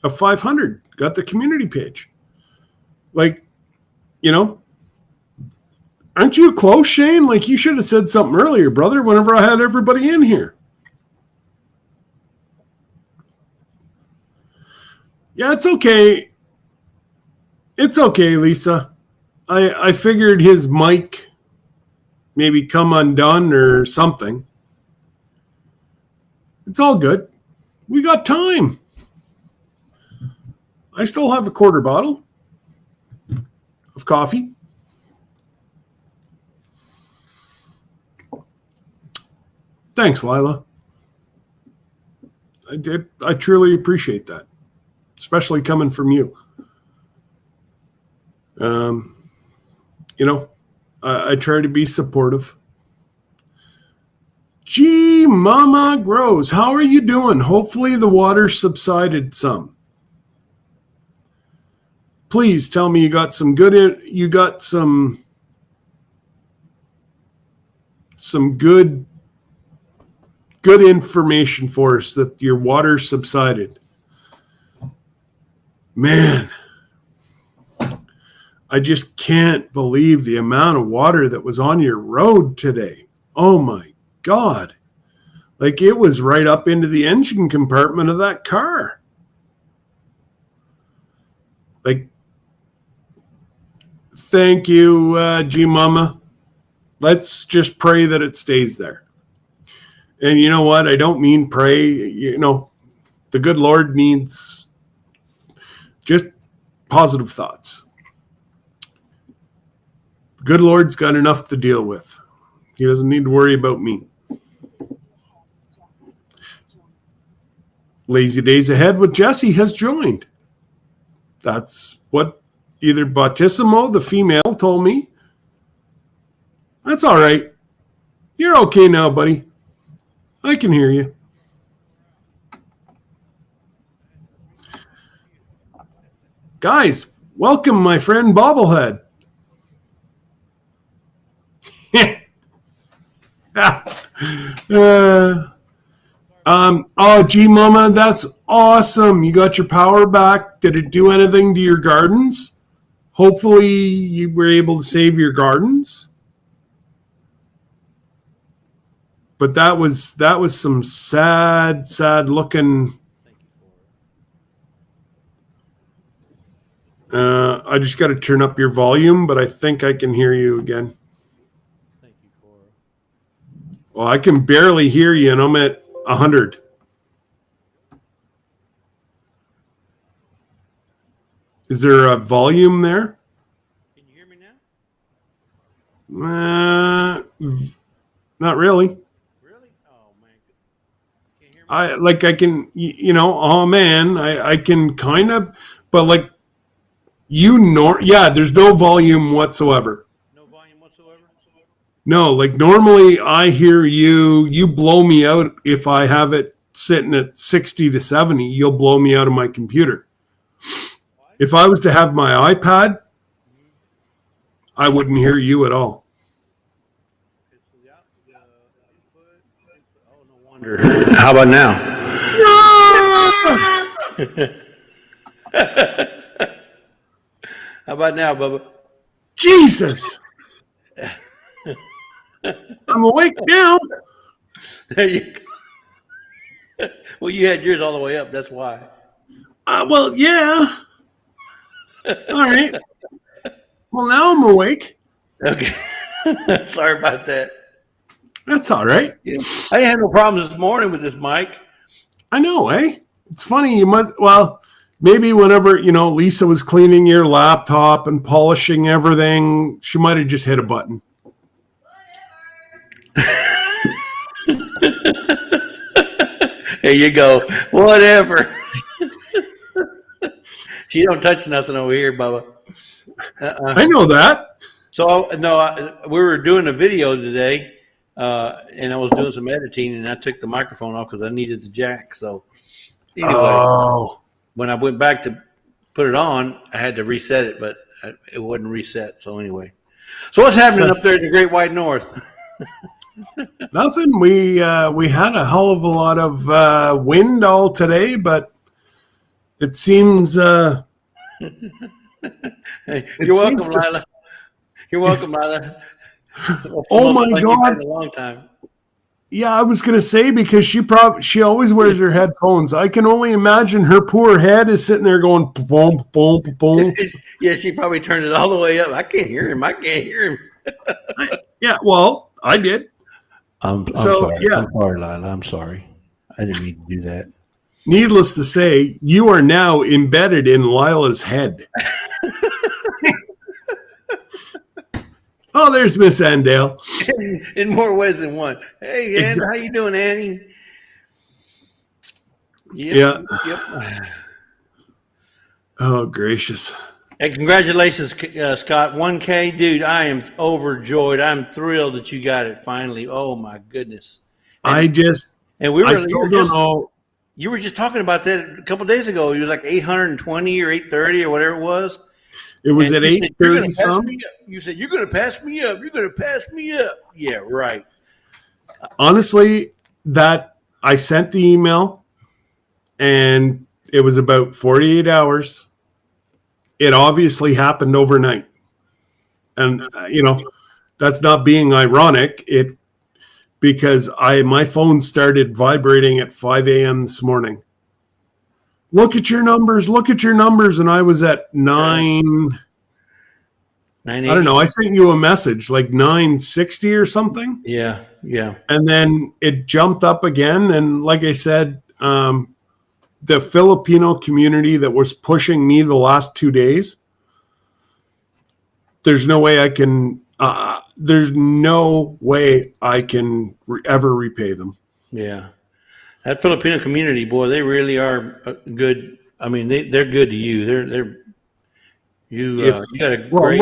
of 500, got the community page. Aren't you close, Shane? You should have said something earlier, brother, whenever I had everybody in here. Yeah, it's okay. It's okay, Lisa. I figured his mic maybe come undone or something. It's all good. We got time. I still have a quarter bottle of coffee. Thanks, Lila. I truly appreciate that, especially coming from you. I try to be supportive. Gee, Mama Grows, how are you doing? Hopefully the water subsided some. Please tell me you got some good information for us that your water subsided. Man, I just can't believe the amount of water that was on your road today. Oh my God. It was right up into the engine compartment of that car. Thank you, G Mama. Let's just pray that it stays there. And you know what? I don't mean pray. The good Lord needs just positive thoughts. The good Lord's got enough to deal with. He doesn't need to worry about me. Lazy Days Ahead with Jesse has joined. That's what either Bautissimo, the female, told me. That's all right. You're okay now, buddy. I can hear you. Guys, welcome my friend Bobblehead. Gee, Mama, that's awesome. You got your power back. Did it do anything to your gardens? Hopefully you were able to save your gardens. But that was some sad looking. I just got to turn up your volume, but I think I can hear you again. Thank you, Cora. Well, I can barely hear you, and I'm at 100. Is there a volume there? Can you hear me now? Not really. Really? Oh man, can't hear me. I can, oh man, I can kind of, but like there's no volume whatsoever. No volume whatsoever. No, like normally I hear you blow me out if I have it sitting at 60 to 70, you'll blow me out of my computer. If I was to have my iPad, I wouldn't hear you at all. Oh, no wonder. How about now? How about now, Bubba? Jesus! I'm awake now. There you go. Well, you had yours all the way up. That's why. Well, yeah. All right. Well, now I'm awake. Okay. Sorry about that. That's all right. Yeah. I had no problems this morning with this mic. I know, eh? It's funny. Maybe whenever, Lisa was cleaning your laptop and polishing everything, she might have just hit a button. There you go. Whatever. She don't touch nothing over here, Bubba. I know that. So, we were doing a video today, and I was doing some editing, and I took the microphone off because I needed the jack. So, anyway, when I went back to put it on, I had to reset it, but it wasn't reset. So, anyway. So, what's happening up there in the Great White North? Nothing. We had a hell of a lot of wind all today, but it seems. You're welcome, Lila. You're welcome, Lila. Oh my God! A long time. Yeah, I was gonna say because she always wears her headphones. I can only imagine her poor head is sitting there going boom, boom, boom. Yeah, she probably turned it all the way up. I can't hear him. Yeah, well, I did. I'm sorry. Yeah. I'm sorry, Lila. I'm sorry. I didn't mean to do that. Needless to say, you are now embedded in Lila's head. Oh, there's Miss Andale. In more ways than one. Hey, Ann, how you doing, Annie? Yep. Oh, gracious. Hey, congratulations, Scott. 1K. Dude, I am overjoyed. I'm thrilled that you got it finally. Oh, my goodness. I still don't know. You were just talking about that a couple of days ago. You was like 820 or 830 or whatever it was. It was at 8:30 something. You said, you're going to pass me up. You're going to pass me up. Yeah, right. Honestly, that I sent the email and it was about 48 hours. It obviously happened overnight. And, that's not being ironic. Because my phone started vibrating at 5 a.m. this morning. Look at your numbers. And I was at 9. I don't know. I sent you a message like 960 or something. Yeah. And then it jumped up again. And like I said, the Filipino community that was pushing me the last 2 days, there's no way I can ever repay them. Yeah. That Filipino community, boy, they really are good. I mean, they're good to you. You got a great.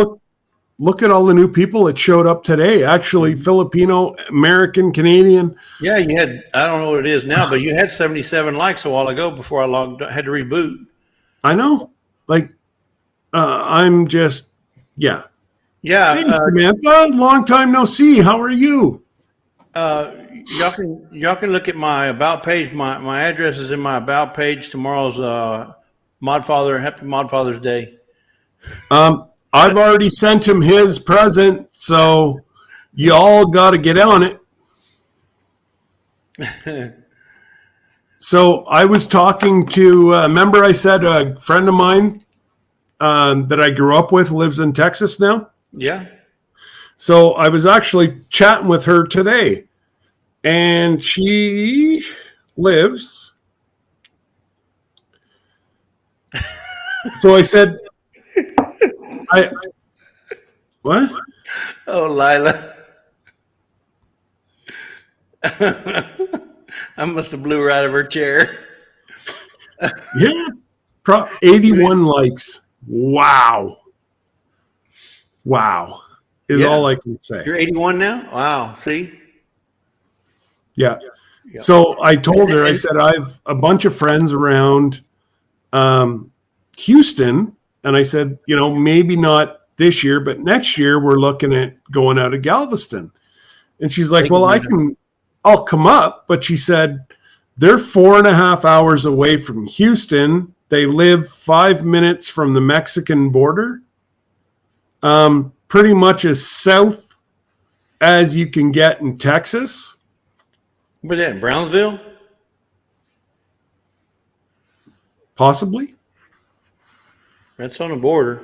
Look at all the new people that showed up today. Actually, Filipino, American, Canadian. Yeah, you had. I don't know what it is now, but you had 77 likes a while ago before I had to reboot. I know. Like, I'm just, yeah. Yeah. Hey, Samantha, long time no see. How are you? Y'all can look at my about page. My address is in my about page. Tomorrow's Happy Mod Father's Day. I've already sent him his present, so y'all got to get on it. So I was talking to, remember I said a friend of mine that I grew up with lives in Texas now. Yeah. So I was actually chatting with her today, and she lives. So I said, what? Oh, Lila. I must have blew her out of her chair. Yeah, 81 likes. Wow. Wow is all I can say. You're 81 now? Wow. See? Yeah. So I told her, I said, I have a bunch of friends around Houston. And I said, maybe not this year, but next year we're looking at going out of Galveston. And she's like, well, I'll come up. But she said, they're 4.5 hours away from Houston. They live 5 minutes from the Mexican border. Pretty much as south as you can get in Texas. Where's that, Brownsville? Possibly. That's on the border.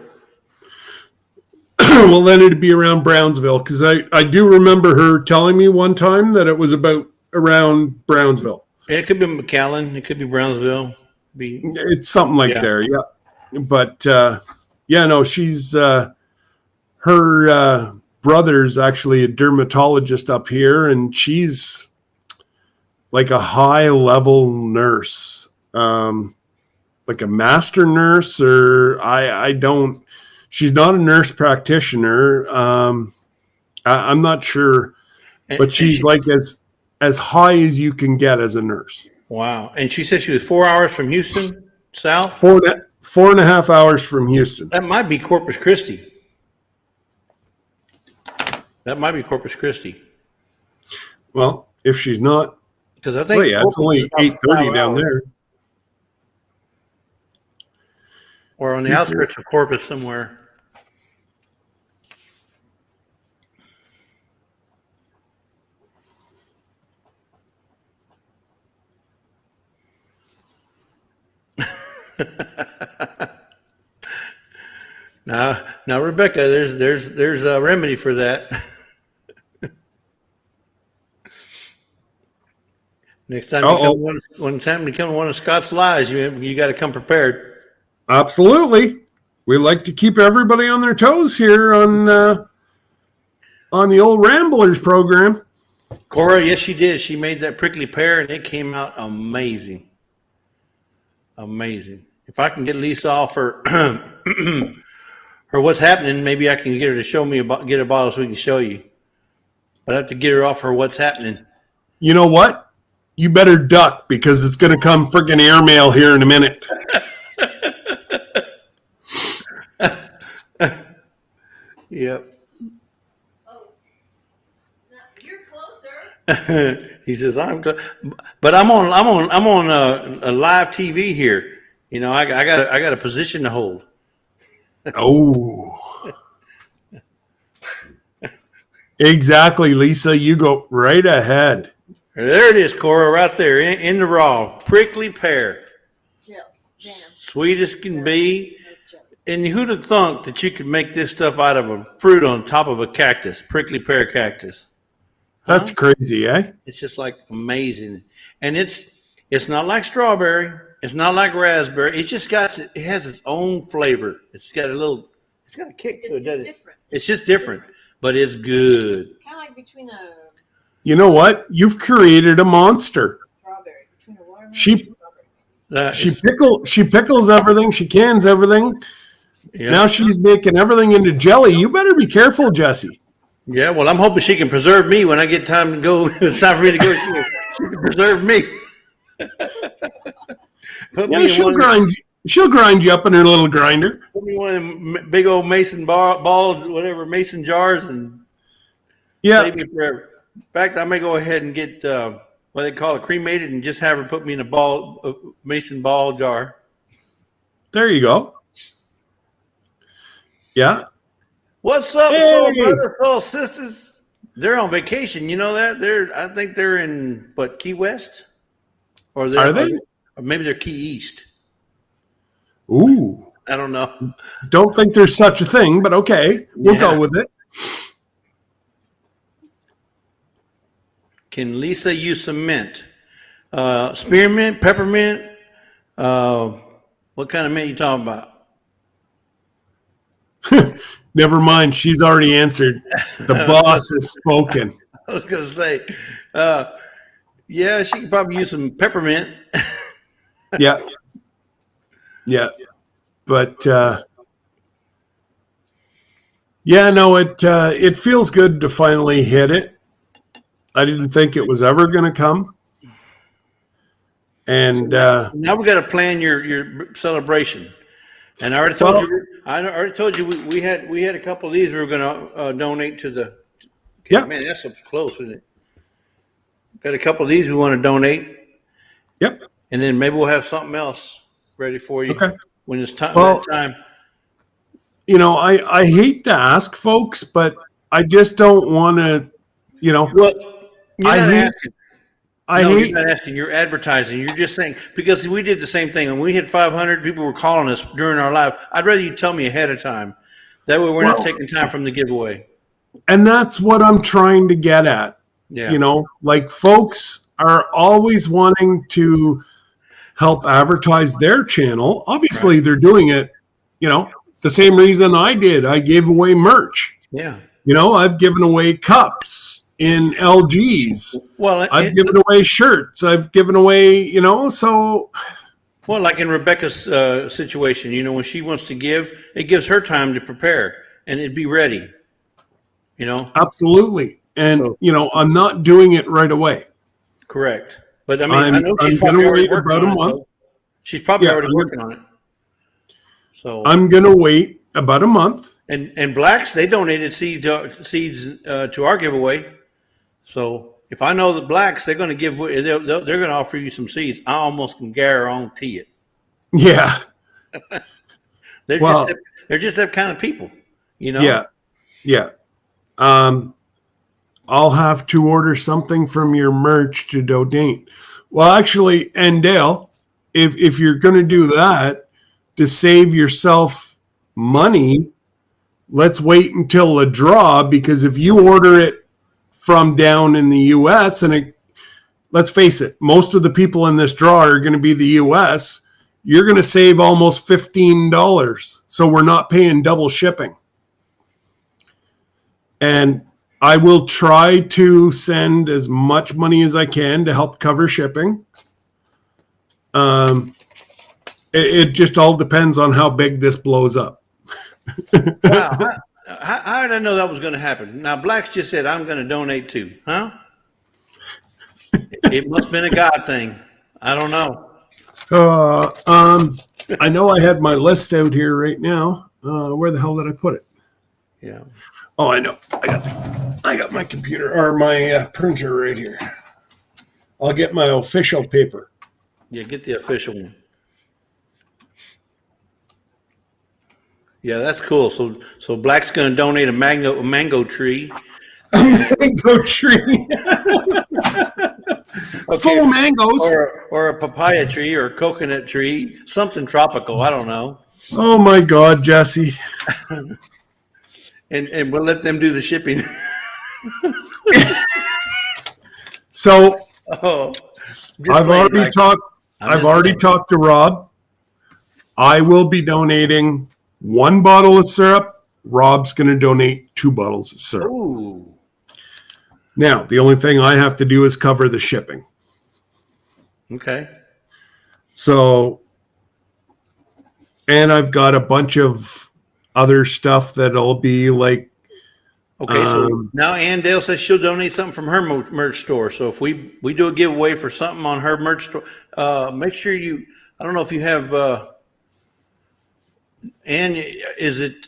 Well, then it'd be around Brownsville, because I do remember her telling me one time that it was about around Brownsville. It could be McAllen. It could be Brownsville. It's something like there, yeah. But, she's her brother's actually a dermatologist up here, and she's like a high-level nurse, like a master nurse, or I don't. She's not a nurse practitioner. I'm not sure, but she's like as high as you can get as a nurse. Wow! And she said she was 4 hours from Houston, south. 4.5 hours from Houston. That might be Corpus Christi. That might be Corpus Christi. Well, if she's not, because I think it's only 8:30 down there, or on the outskirts of Corpus somewhere. Now, Rebecca, there's a remedy for that. Next time you come one of Scott's lies, you got to come prepared. Absolutely. We like to keep everybody on their toes here on the old Ramblers program. Cora, yes, she did. She made that prickly pear, and it came out amazing. Amazing. If I can get Lisa off her what's happening, maybe I can get her to show me get a bottle so we can show you. But I have to get her off her what's happening. You know what? You better duck, because it's going to come freaking airmail here in a minute. Yep. Oh, no, you're closer. He says, but I'm on a live TV here. I got a position to hold. Oh, exactly, Lisa. You go right ahead. There it is, Cora, right there in the raw prickly pear. Sweet as can be. And who'd have thunk that you could make this stuff out of a fruit on top of a cactus, prickly pear cactus? That's crazy, eh? It's just like amazing. And it's not like strawberry. It's not like raspberry. It has its own flavor. It's got a kick to it, doesn't it? It's just different, but it's good. Kind of like between a... You know what? You've created a monster. Strawberry. Between a watermelon she pickles everything. She cans everything. Yeah. Now she's making everything into jelly. You better be careful, Jesse. Yeah, well, I'm hoping she can preserve me when I get time to go. It's time for me to go. She can preserve me. She'll grind you up in her little grinder. Put me one of them big old mason balls, whatever, mason jars, and save me forever. In fact, I may go ahead and get what they call it, cremated, and just have her put me in a mason ball jar. There you go. Yeah. What's up, soul brothers, soul sisters? They're on vacation. You know that? I think they're in Key West, are they? Or maybe they're Key East. Ooh. I don't know. Don't think there's such a thing, but okay, we'll go with it. Can Lisa use some mint? Spearmint, peppermint? What kind of mint you talking about? Never mind. She's already answered. The boss has spoken. I was going to say, yeah, she could probably use some peppermint. Yeah. Yeah. But, yeah, no, it feels good to finally hit it. I didn't think it was ever going to come. And Now we got to plan your celebration. And I already told you. I already told you we had a couple of these we were going to donate to the. Yeah. Man, that's up close, isn't it? Got a couple of these we want to donate. Yep. And then maybe we'll have something else ready for you when it's time. Well, time. You know, I hate to ask folks, but I just don't want to. You know, Well, you're not asking. You're not asking. You're advertising. You're just saying, because we did the same thing. When we hit 500, people were calling us during our live. I'd rather you tell me ahead of time. That way we're not taking time from the giveaway. And that's what I'm trying to get at. Yeah. You know, like folks are always wanting to help advertise their channel. Obviously, they're doing it, you know, the same reason I did. I gave away merch. Yeah. You know, I've given away cups in LGs. Well, I've given away shirts. I've given away, you know, so. Well, like in Rebecca's situation, you know, when she wants to give, it gives her time to prepare and it'd be ready, you know? Absolutely. And, you know, I'm not doing it right away. Correct. But I mean, I know she's going probably to already wait working about a on month. it. She's probably already working on it. So I'm going to wait about a month. And Blacks, they donated seeds to our giveaway. So if I know the Blacks, they're going to give, they're going to offer you some seeds. I almost can guarantee it. Yeah. They're just that kind of people, you know? Yeah. Yeah. I'll have to order something from your merch to donate. Well, actually, and Dale, if you're going to do that to save yourself money, let's wait until the draw, because if you order it from down in the U.S. and let's face it, most of the people in this draw are going to be the U.S., you're going to save almost $15. So we're not paying double shipping. And I will try to send as much money as I can to help cover shipping. It just all depends on how big this blows up. Wow. How did I know that was going to happen? Now, Blacks just said, I'm going to donate too. Huh? It must have been a God thing. I don't know. I know I had my list out here right now. Where the hell did I put it? Yeah. Oh, I know. I got my computer or my printer right here. I'll get my official paper. Yeah, get the official one. Yeah, that's cool. So Black's going to donate a mango tree. Mango tree. Full of mangoes. Or a papaya tree or a coconut tree. Something tropical. I don't know. Oh, my God, Jesse. And we'll let them do the shipping. So I've already talked to Rob. I will be donating 1 bottle of syrup. Rob's going to donate 2 bottles of syrup. Ooh. Now, the only thing I have to do is cover the shipping. Okay. So, and I've got a bunch of other stuff that'll be like. Okay, so now Ann Dale says she'll donate something from her merch store. So if we do a giveaway for something on her merch store, make sure you. I don't know if you have. Ann, is it?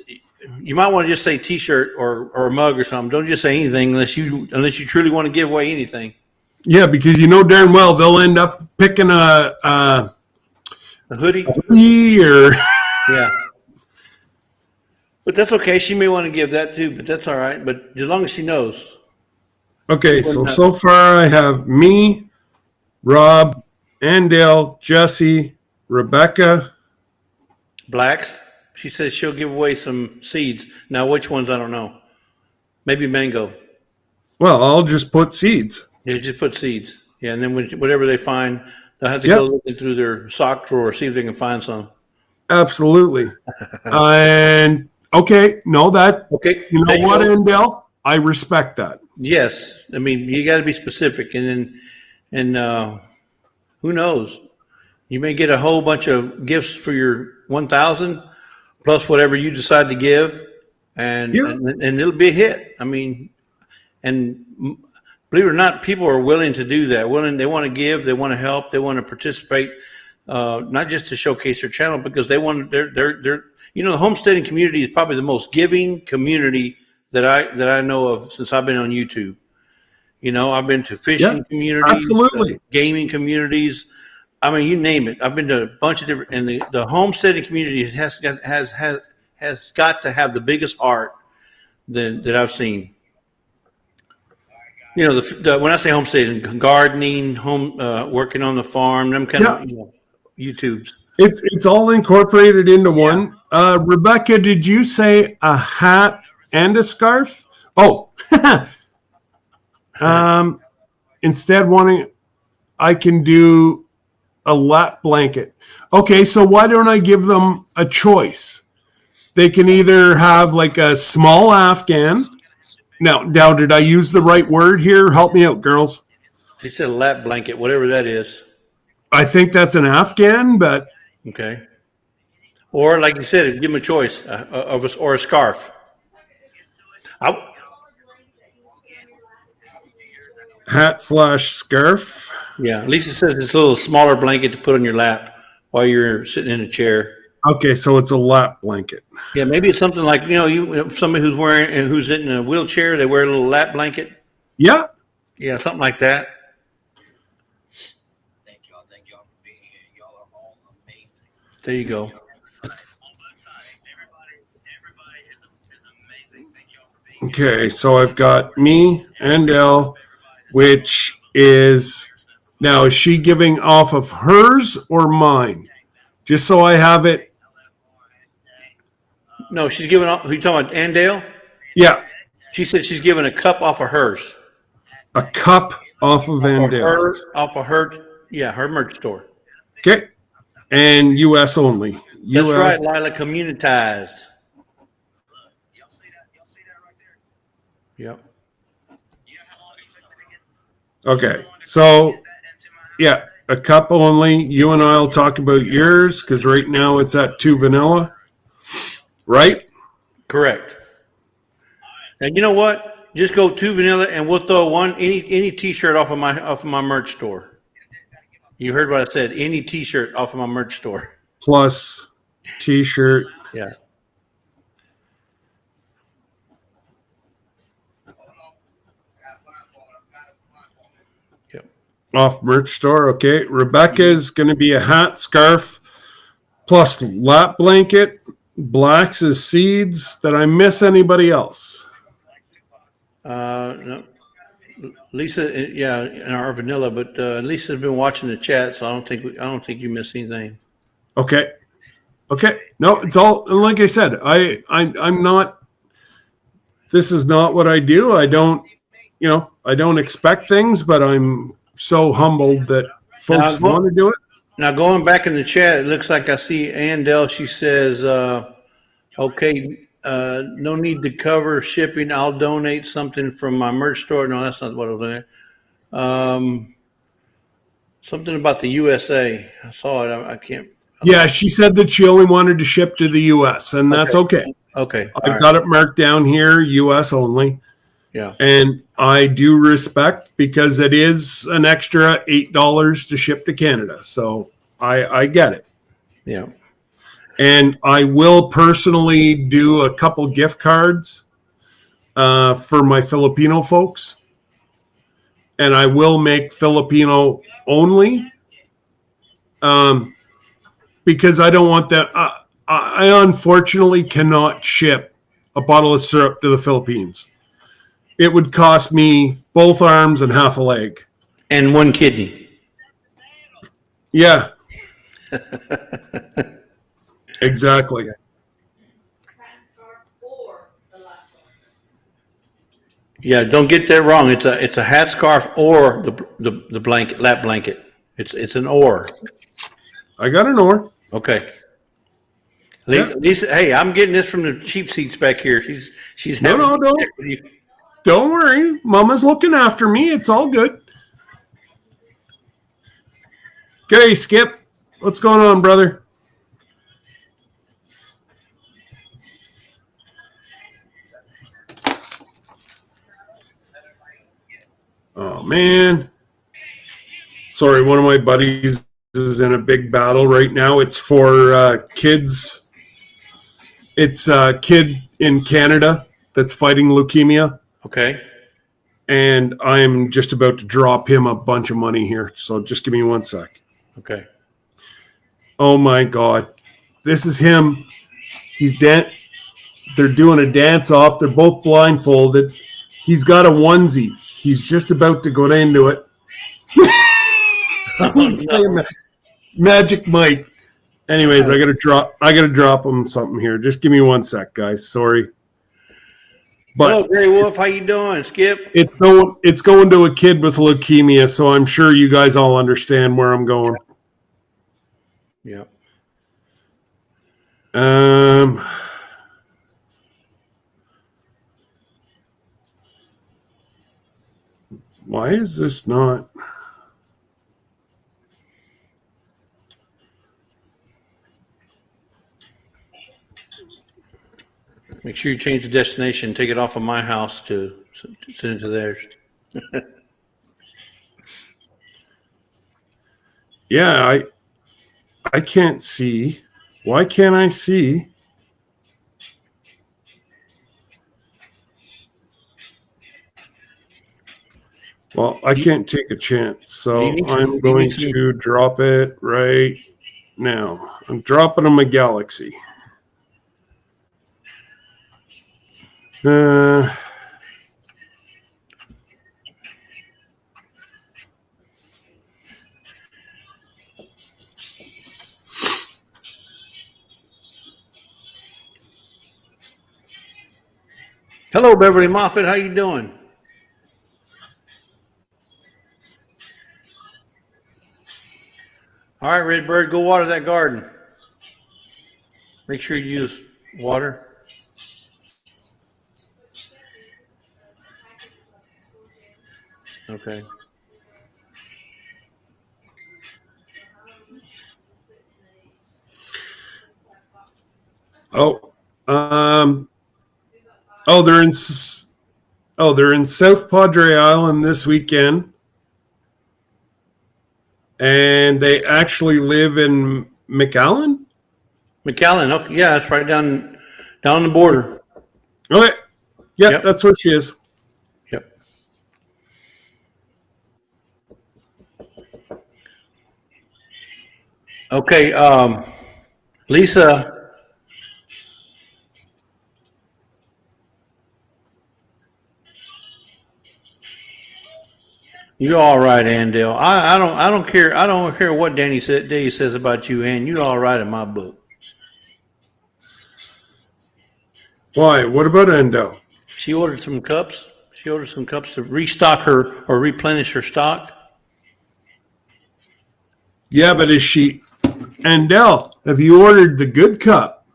You might want to just say T-shirt or a mug or something. Don't just say anything unless you truly want to give away anything. Yeah, because you know darn well they'll end up picking a hoodie. Or Yeah. But that's okay. She may want to give that too, but that's all right. But as long as she knows. Okay, so far I have me, Rob, Andale, Jesse, Rebecca, Blacks. She says she'll give away some seeds. Now, which ones, I don't know. Maybe mango. Well, I'll just put seeds. Yeah, just put seeds. Yeah, and then whatever they find, they'll have to Yep. go looking through their sock drawer, see if they can find some. Absolutely. And okay, no, that Okay. you there know what, go. Endell? I respect that. Yes. I mean, you got to be specific, and who knows? You may get a whole bunch of gifts for your 1,000 plus whatever you decide to give, and Yeah. and it'll be a hit. I mean, and believe it or not, people are willing to do that. They want to give, they want to help, they want to participate, not just to showcase their channel, because they want they're the homesteading community is probably the most giving community that I know of since I've been on YouTube. I've been to fishing communities, absolutely. gaming communities. I mean, you name it. I've been to a bunch of different, and the homesteading community has got to have the biggest heart that I've seen. When I say homesteading, gardening, working on the farm, them kind of YouTubes. It's all incorporated into one. Rebecca, did you say a hat and a scarf? Oh, instead I can do a lap blanket. Okay, so why don't I give them a choice? They can either have like a small Afghan. Now, did I use the right word here? Help me out, girls. She said a lap blanket, whatever that is. I think that's an Afghan, but okay. Or like you said, give them a choice or a scarf. Hat/scarf. Yeah, Lisa says it's a little smaller blanket to put on your lap while you're sitting in a chair. Okay, so it's a lap blanket. Yeah, maybe it's something like somebody who's in a wheelchair, they wear a little lap blanket. Yeah. Yeah, something like that. Thank y'all for being here. Y'all are all amazing. There you go. Okay, so I've got me and Elle, which is now, is she giving off of hers or mine? Just so I have it. No, she's giving off. Who you talking about, Andale? Yeah. She said she's giving a cup off of hers. A cup off of Andale's. Off of her, yeah, her merch store. Okay. And U.S. only. That's US. right, Lila, communitized. Y'all see that right there? Yep. Okay. So, yeah, a cup only. You and I will talk about yours because right now it's at 2 vanilla. Right? Correct. And you know what? Just go 2 vanilla, and we'll throw any T-shirt off of my merch store. You heard what I said. Any T-shirt off of my merch store. Plus T-shirt. Yeah. Yep. Off merch store. Okay. Rebecca's going to be a hat, scarf, plus lap blanket. Blacks is seeds. Did I miss anybody else? No. Lisa, yeah, in our vanilla, but Lisa's been watching the chat, so I don't think you missed anything. Okay. No, it's all like I said. I'm not. This is not what I do. I don't expect things, but I'm so humbled that folks want to do it. Now, going back in the chat, it looks like I see Andell. She says, okay, no need to cover shipping. I'll donate something from my merch store. No, that's not what I was doing. Something about the USA. I saw it. I can't. Yeah, she said that she only wanted to ship to the U.S., and that's okay. Okay. I've got it marked down here, U.S. only. Yeah. And I do respect because it is an extra $8 to ship to Canada. So I get it. Yeah. And I will personally do a couple gift cards for my Filipino folks. And I will make Filipino only because I don't want that. I unfortunately cannot ship a bottle of syrup to the Philippines. It would cost me both arms and half a leg. And one kidney. Yeah. Exactly. Yeah, don't get that wrong. It's a hat scarf or the blanket, lap blanket. It's an or. I got an oar. Okay. Yeah. Lisa, hey, I'm getting this from the cheap seats back here. She's No, having don't. check with you. Don't worry. Mama's looking after me. It's all good. Okay, Skip. What's going on, brother? Oh, man. Sorry, one of my buddies is in a big battle right now. It's for kids. It's a kid in Canada that's fighting leukemia. Okay. And I'm just about to drop him a bunch of money here. So just give me 1 sec. Okay. Oh, my God. This is him. They're doing a dance off. They're both blindfolded. He's got a onesie. He's just about to go into it. He's playing Magic Mike. Anyways, I gotta drop him something here. Just give me 1 sec, guys. Sorry. But hello, Gray Wolf. How you doing, Skip? it's going to a kid with leukemia, so I'm sure you guys all understand where I'm going. Yeah. Why is this not? Make sure you change the destination. Take it off of my house to send it to theirs. Yeah, I can't see. Why can't I see? Well, I can't take a chance, so I'm going to drop it right now. I'm dropping him a galaxy. Hello, Beverly Moffett. How you doing? All right, Redbird, go water that garden. Make sure you use water. Okay. They're in South Padre Island this weekend, and they actually live in McAllen. McAllen, okay, yeah, it's right down the border. Okay, yep. That's where she is. Yep. Okay, Lisa. You're all right, Andale. I don't care. I don't care what Danny says about you, Ann. You're all right in my book. Why? What about Endo? She ordered some cups. She ordered some cups to restock her or replenish her stock. Yeah, but is she? Andel, have you ordered the good cup?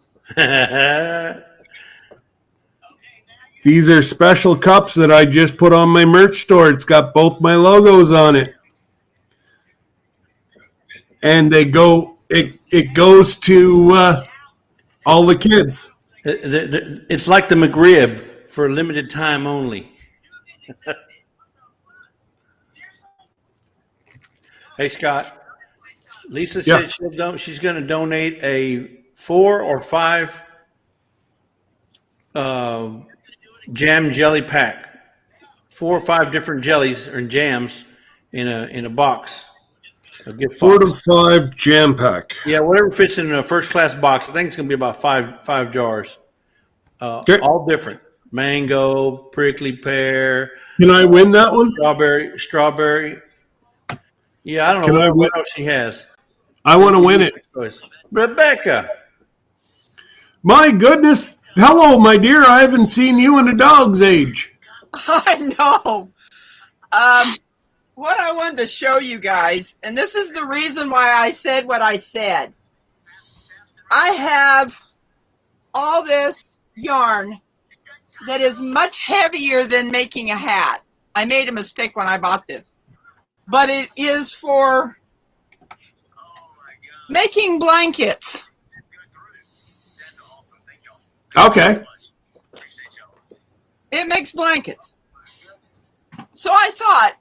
These are special cups that I just put on my merch store. It's got both my logos on it. And they go, it goes to all the kids. It's like the McRib for a limited time only. Hey, Scott. Lisa said she's going to donate a 4 or 5 jam jelly pack, 4 or 5 different jellies or jams in a box, a gift 4 box. to 5 jam pack. Yeah, whatever fits in a first class box. I think it's going to be about five jars, all different. Mango, prickly pear. Can I win that one? Strawberry. Yeah, I don't know what else she has. I want to win it. Rebecca. My goodness. Hello, my dear. I haven't seen you in a dog's age. I know. What I wanted to show you guys, and this is the reason why I said what I said. I have all this yarn that is much heavier than making a hat. I made a mistake when I bought this, but it is for making blankets. Okay. It makes blankets. So I thought,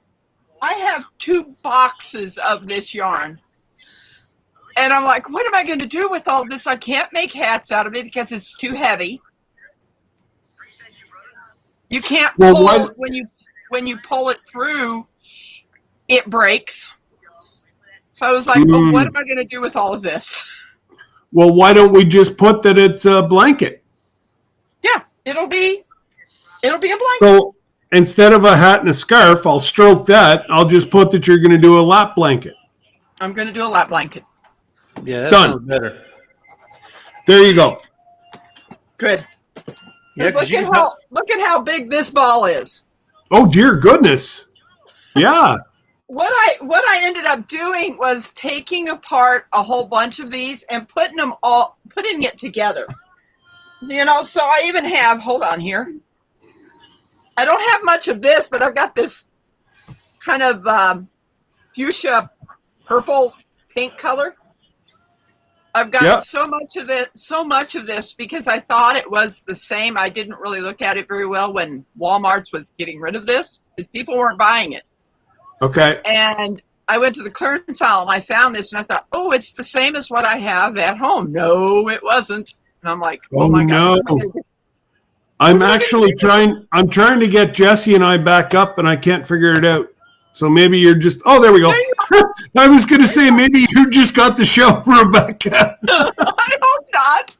I have 2 boxes of this yarn. And I'm like, what am I going to do with all this? I can't make hats out of it because it's too heavy. You can't pull it when you pull it through, it breaks. So I was like, oh, what am I going to do with all of this? Well, why don't we just put that it's a blanket? Yeah, it'll be a blanket. So instead of a hat and a scarf, I'll stroke that. I'll just put that you're going to do a lap blanket. I'm going to do a lap blanket. Yeah, that Done. sounds better. There you go. Good. Yeah, Look at how big this ball is. Oh, dear goodness. Yeah. What I ended up doing was taking apart a whole bunch of these and putting it together. You know, so I even have, hold on here. I don't have much of this, but I've got this kind of fuchsia purple pink color. I've got so much of this because I thought it was the same. I didn't really look at it very well when Walmart's was getting rid of this because people weren't buying it. Okay. And I went to the clearance aisle and I found this and I thought, oh, it's the same as what I have at home. No, it wasn't. And I'm like, oh my God. No. I'm trying to get Jesse and I back up and I can't figure it out. So maybe you're just, oh, there we go. I was going to say, maybe you just got the show, Rebecca. I hope not.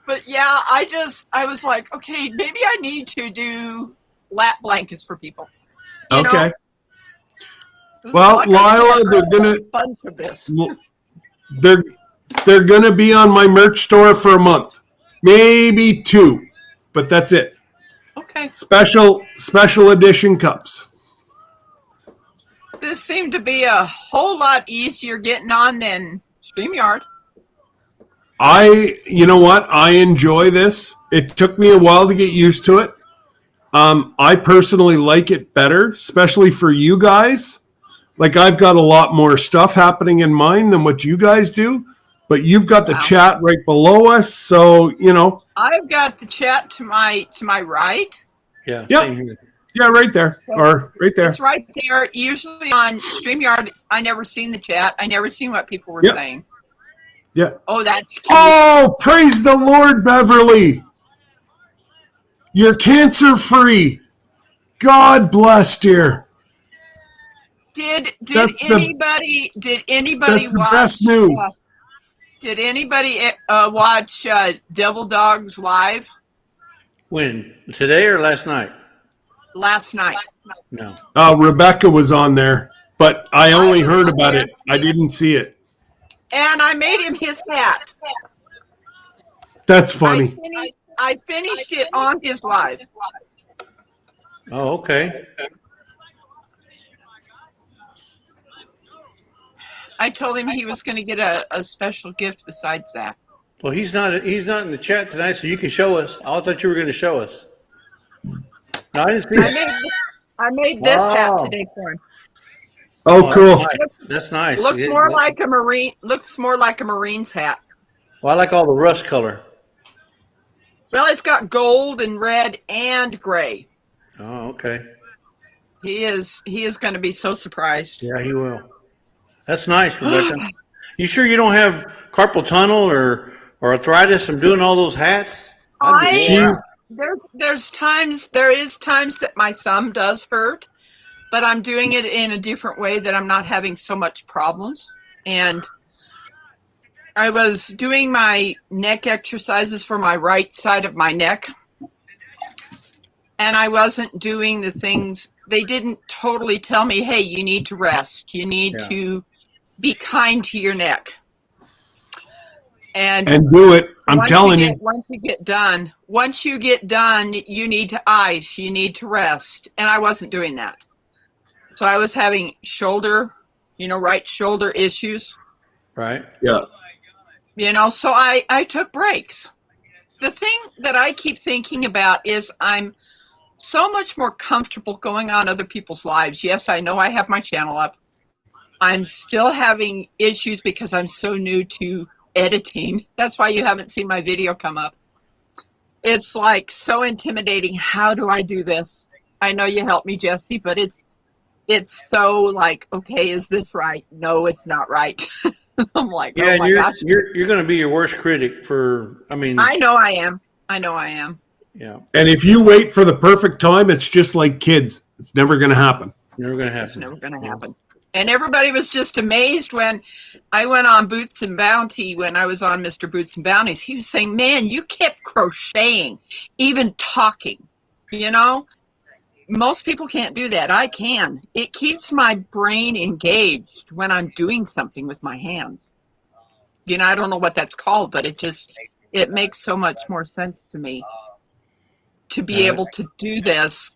But yeah, I was like, okay, maybe I need to do lap blankets for people. You Okay. know? Well, Lila, they're gonna be on my merch store for a month, maybe 2, but that's it. Okay. Special edition cups. This seemed to be a whole lot easier getting on than StreamYard. You know what? I enjoy this. It took me a while to get used to it. I personally like it better, especially for you guys. Like, I've got a lot more stuff happening in mine than what you guys do, but you've got the chat right below us, so, you know. I've got the chat to my right. Yeah. Yeah. Yeah, right there. Or right there. It's right there. Usually on StreamYard, I never seen the chat. I never seen what people were saying. Yeah. Oh, that's cute. Oh, praise the Lord, Beverly. You're cancer-free. God bless, dear. Did That's anybody That's the watch best news. Did anybody watch Devil Dogs live When? Today or last night? last night? No. Rebecca was on there, but I only heard about it. I didn't see it. And I made him his hat. That's funny. I finished it on his live. Oh, okay. I told him he was going to get a special gift besides that. Well, he's not in the chat tonight, so you can show us. I thought you were going to show us. No, I didn't see it. I made this hat today for him. Oh, cool. That's nice. Looks more like a marine. Looks more like a Marine's hat. Well, I like all the rust color. Well, it's got gold and red and gray. Oh, okay. He is going to be so surprised. Yeah, he will. That's nice, Rebecca. You sure you don't have carpal tunnel or arthritis from doing all those hats? There is times that my thumb does hurt, but I'm doing it in a different way that I'm not having so much problems. And I was doing my neck exercises for my right side of my neck, and I wasn't doing the things. They didn't totally tell me, hey, you need to rest. You need to be kind to your neck. And do it. I'm once telling you you. get, once you get done, you need to ice, you need to rest. And I wasn't doing that. So I was having shoulder, right shoulder issues, Right. Yeah. so I took breaks. The thing that I keep thinking about is I'm so much more comfortable going on other people's lives. Yes, I know I have my channel up. I'm still having issues because I'm so new to editing. That's why you haven't seen my video come up. It's like so intimidating. How do I do this? I know you helped me, Jesse, but it's so like, okay, is this right? No, it's not right. I'm like, Yeah, oh my and gosh. you're going to be your worst critic for. I mean, I know I am. I know I am. yeah, And if you wait for the perfect time, it's just like kids. It's never going to happen. never going to It's happen. never going to happen. And everybody was just amazed when I went on Boots and Bounty, when I was on Mr. Boots and Bounties. He was saying, man, you kept crocheting, even talking, Most people can't do that. I can. It keeps my brain engaged when I'm doing something with my hands. I don't know what that's called, but it makes so much more sense to me to be able to do this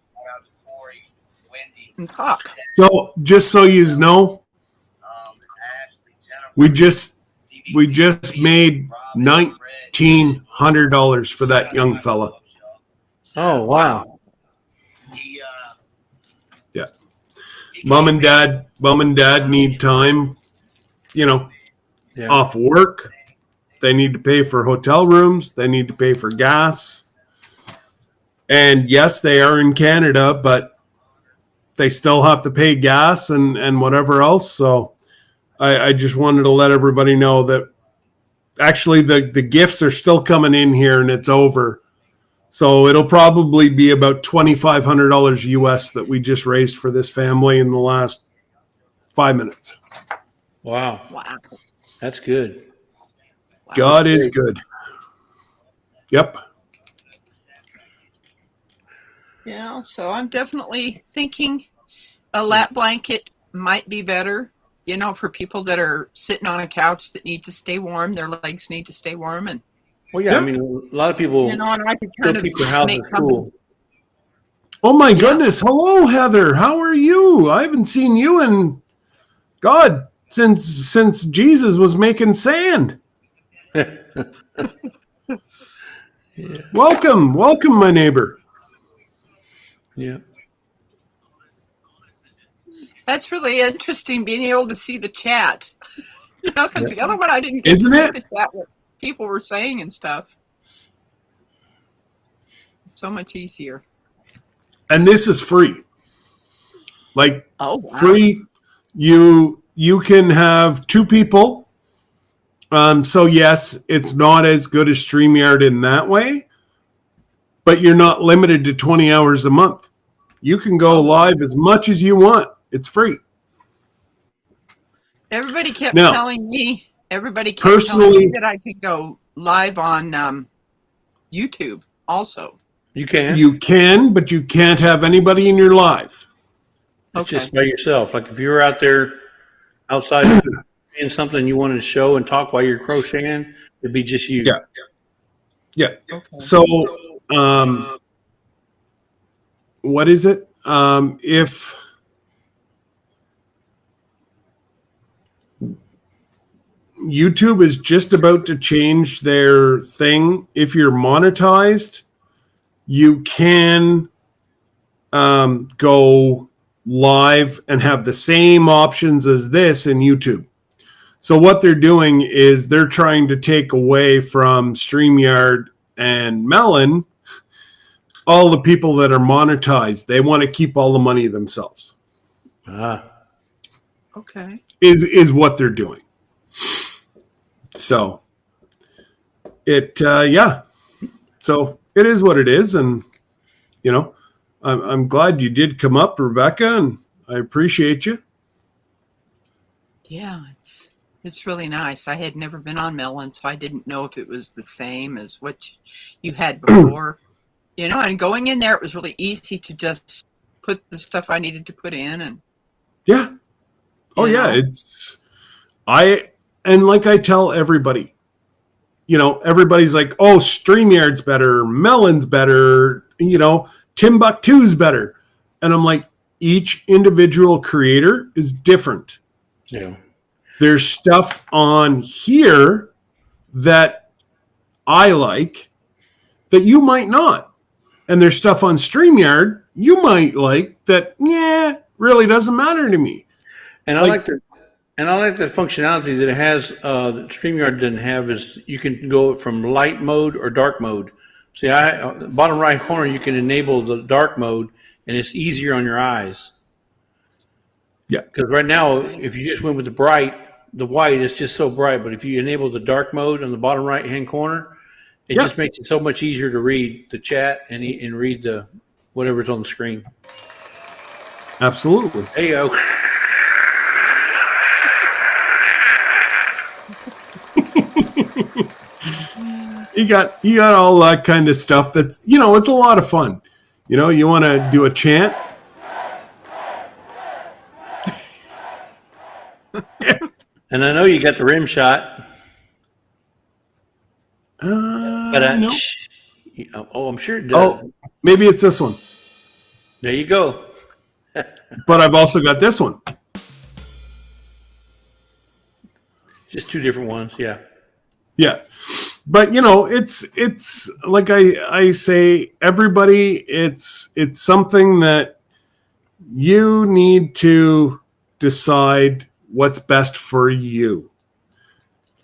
and talk. So just so you know, we just made $1,900 for that young fella. Oh wow! Yeah. Mom and dad need time, Yeah. off work. They need to pay for hotel rooms. They need to pay for gas. And yes, they are in Canada, but they still have to pay gas and whatever else. So I just wanted to let everybody know that actually the gifts are still coming in here and it's over. So it'll probably be about $2,500 US that we just raised for this family in the last 5 minutes. Wow, Wow. that's good. God is good. Yep. So I'm definitely thinking a lap blanket might be better, for people that are sitting on a couch that need to stay warm. Their legs need to stay warm. And, Well, yeah, I mean, a lot of people and I could still kind of keep their houses make something. cool. Oh my goodness. Hello, Heather. How are you? I haven't seen you in God since Jesus was making sand. Yeah. Welcome, my neighbor. Yeah. That's really interesting being able to see the chat. Because the other one I didn't get Isn't to see it? the chat what people were saying and stuff. So much easier. And this is free. Like Oh, wow. free. You can have 2 people. So yes, it's not as good as StreamYard in that way, but you're not limited to 20 hours a month. You can go live as much as you want. It's free. Everybody kept Now, telling me personally, that I could go live on YouTube also. You can. you can, but you can't have anybody in your live. It's just by yourself. Like if you were out there outside doing something you wanted to show and talk while you're crocheting, it'd be just you. Yeah. Okay. So, what is it? If YouTube is just about to change their thing, if you're monetized, you can go live and have the same options as this in YouTube. So what they're doing is they're trying to take away from StreamYard and Melon all the people that are monetized. They want to keep all the money themselves. Okay. Is what they're doing. So so it is what it is, and I'm glad you did come up, Rebecca, and I appreciate you. Yeah, it's really nice. I had never been on Melon, so I didn't know if it was the same as what you had before. And going in there, it was really easy to just put the stuff I needed to put in, and Yeah. Oh yeah, and like I tell everybody, everybody's like, oh, StreamYard's better, Melon's better, Timbuktu's better. And I'm like, each individual creator is different. Yeah. There's stuff on here that I like that you might not. And there's stuff on StreamYard you might like that, really doesn't matter to me. And I like the functionality that it has that StreamYard didn't have is you can go from light mode or dark mode. See, bottom right corner, you can enable the dark mode, and it's easier on your eyes. Yeah. Because right now, if you just went with the white is just so bright. But if you enable the dark mode on the bottom right-hand corner, it just makes it so much easier to read the chat and read the whatever's on the screen. Absolutely. There you go. You got all that kind of stuff that's, it's a lot of fun. You want to do a chant. And I know you got the rim shot. No. Oh, I'm sure it does. Oh, maybe it's this one. There you go. But I've also got this one. Just two different ones, yeah. Yeah. But it's like I say, everybody, it's something that you need to decide what's best for you.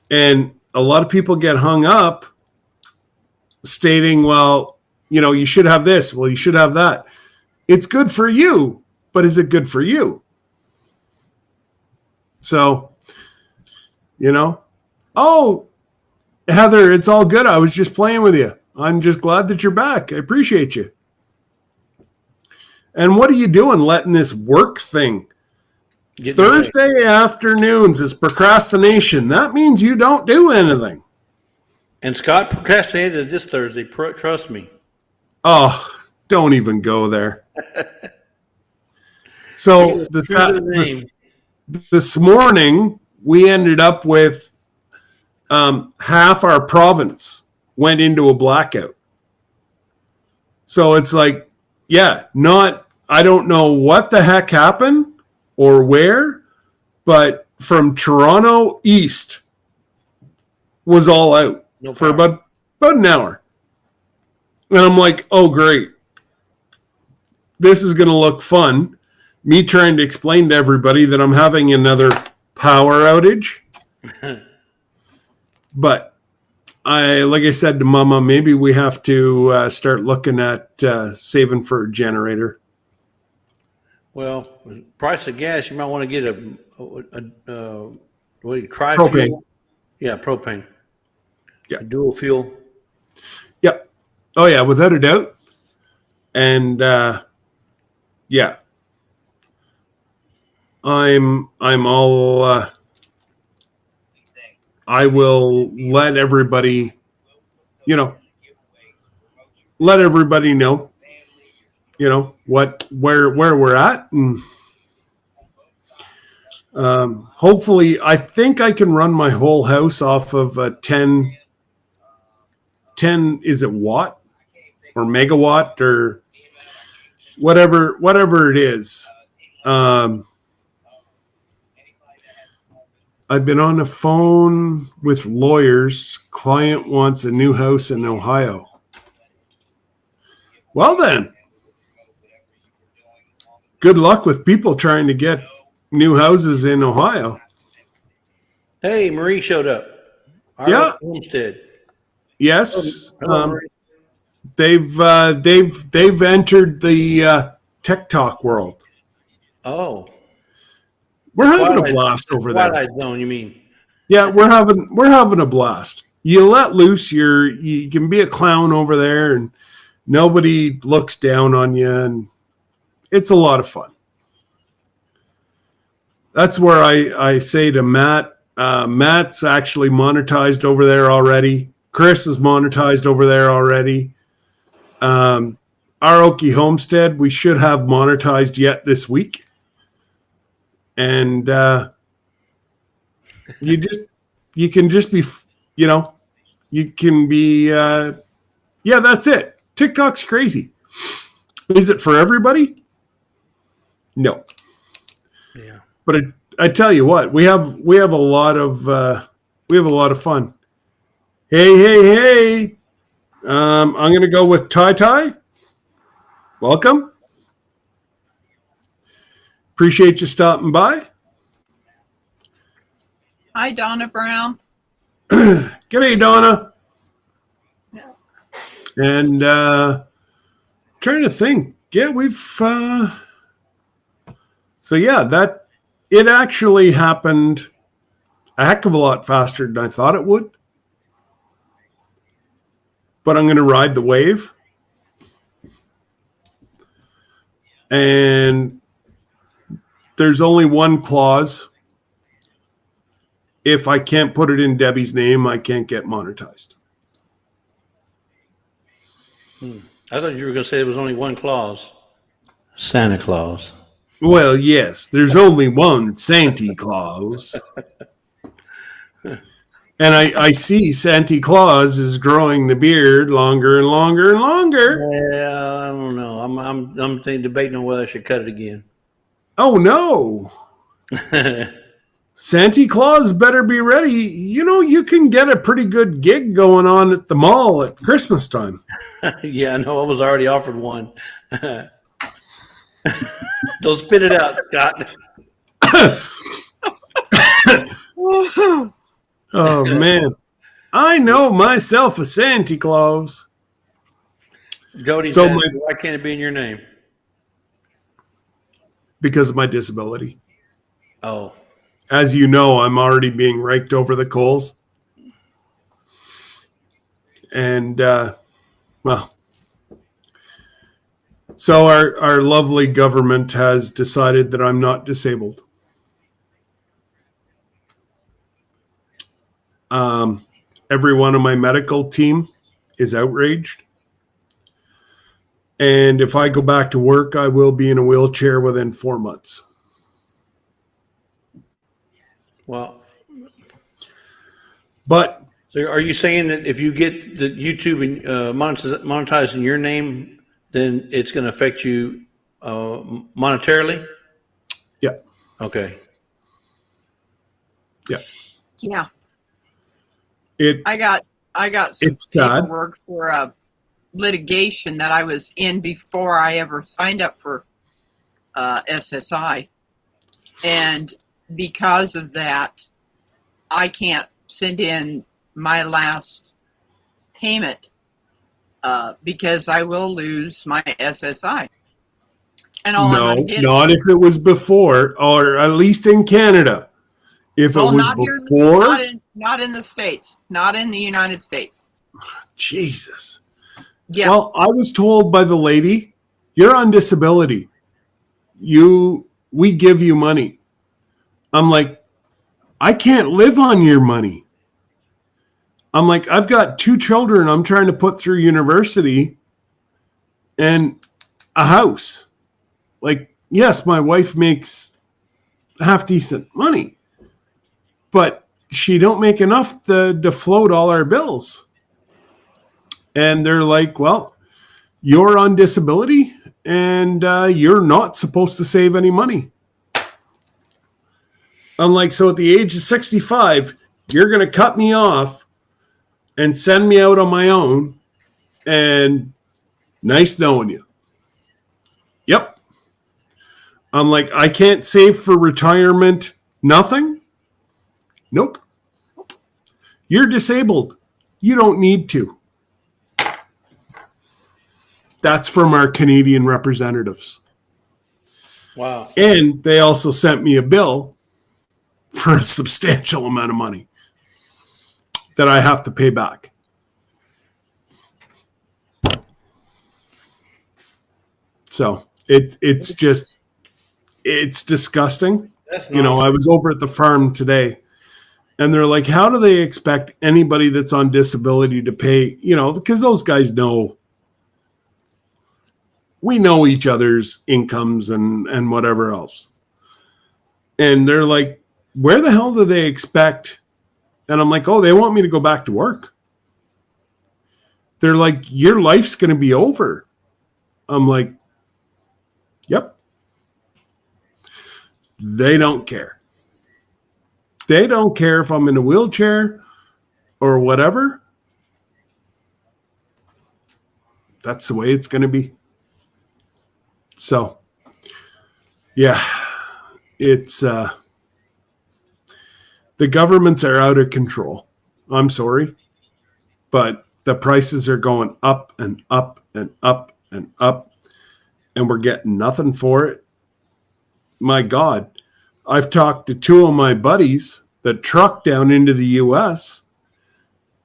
And a lot of people get hung up stating, well, you should have this, well, you should have that. It's good for you, but is it good for you? So, oh, Heather, it's all good. I was just playing with you. I'm just glad that you're back. I appreciate you. And what are you doing letting this work thing? Thursday afternoons is procrastination. That means you don't do anything. And Scott procrastinated this Thursday. Trust me. Oh, don't even go there. So this morning, we ended up with half our province went into a blackout. So it's like, I don't know what the heck happened or where, but from Toronto east was all out for about an hour. And I'm like, oh, great. This is going to look fun. Me trying to explain to everybody that I'm having another power outage. But like I said to Mama, maybe we have to start looking at saving for a generator. Well, with the price of gas, you might want to get a propane. Yeah, propane. Yeah, a dual fuel. Yep. Oh yeah, without a doubt. And I'm all. I will let everybody, know, where we're at, and hopefully, I think I can run my whole house off of a 10. Is it watt or megawatt or whatever it is. I've been on the phone with lawyers. Client wants a new house in Ohio. Well then, good luck with people trying to get new houses in Ohio. Hey, Marie showed up. Yeah. Homestead. Yes. Hello, Marie. They've entered the Tech Talk world. Oh. We're having a blast over there. Twilight Zone, you mean? Yeah, we're having a blast. You let loose, you can be a clown over there, and nobody looks down on you, and it's a lot of fun. That's where I say to Matt, Matt's actually monetized over there already. Chris is monetized over there already. Aoki Homestead, we should have monetized yet this week. And you can just be, You can be, yeah, that's it. TikTok's crazy. Is it for everybody? No. Yeah. But I tell you what, we have a lot of fun. Hey. I'm going to go with Tai. Welcome. Appreciate you stopping by. Hi, Donna Brown. G'day, Donna. Yeah. And trying to think. Yeah, we've so yeah, that it actually happened a heck of a lot faster than I thought it would. But I'm going to ride the wave. And there's only one clause. If I can't put it in Debbie's name, I can't get monetized. I thought you were going to say there was only one clause. Santa Claus. Well, yes, there's only one Santa Claus. And I see Santa Claus is growing the beard longer and longer and longer. Yeah, I don't know. I'm debating on whether I should cut it again. Oh, no. Santa Claus better be ready. You know, you can get a pretty good gig going on at the mall at Christmas time. Yeah, I know. I was already offered one. Don't spit it out, Scott. Oh, man. I know myself a Santa Claus. Jody, So said, my- why can't it be in your name? Because of my disability. Oh, As you know, I'm already being raked over the coals. And, well, so our lovely government has decided that I'm not disabled. Everyone on my medical team is outraged. And if I go back to work, I will be in a wheelchair within 4 months. well. But So are you saying that if you get the YouTube and monetized in your name, then it's going to affect you monetarily? yeah, Okay. Yeah, it I got some It's sad. paperwork for a litigation that I was in before I ever signed up for SSI, and because of that, I can't send in my last payment because I will lose my SSI. And all no, I'm gonna get not if it was before, or at least in Canada. If it was not before, here, not in the States, not in the United States. Jesus. Yeah. Well, I was told by the lady, you're on disability. We give you money. I'm like, I can't live on your money. I'm like, I've got 2 children I'm trying to put through university and a house. Like, yes, my wife makes half decent money, but she don't make enough to float all our bills. And they're like, well, you're on disability and you're not supposed to save any money. I'm like, so at the age of 65, you're going to cut me off and send me out on my own, and nice knowing you. Yep. I'm like, I can't save for retirement. Nothing? Nope. You're disabled. You don't need to. That's from our Canadian representatives. Wow. And they also sent me a bill for a substantial amount of money that I have to pay back. So it's disgusting. That's You know, I was over at the farm today and they're like, how do they expect anybody that's on disability to pay, you know, because those guys know, we know each other's incomes and whatever else. And they're like, where the hell do they expect? And I'm like, oh, they want me to go back to work. They're like, your life's going to be over. I'm like, yep. They don't care. They don't care if I'm in a wheelchair or whatever. That's the way it's going to be. So, yeah, it's the governments are out of control. I'm sorry, but the prices are going up and up and up and up, and we're getting nothing for it. My God, I've talked to two of my buddies that truck down into the U.S.,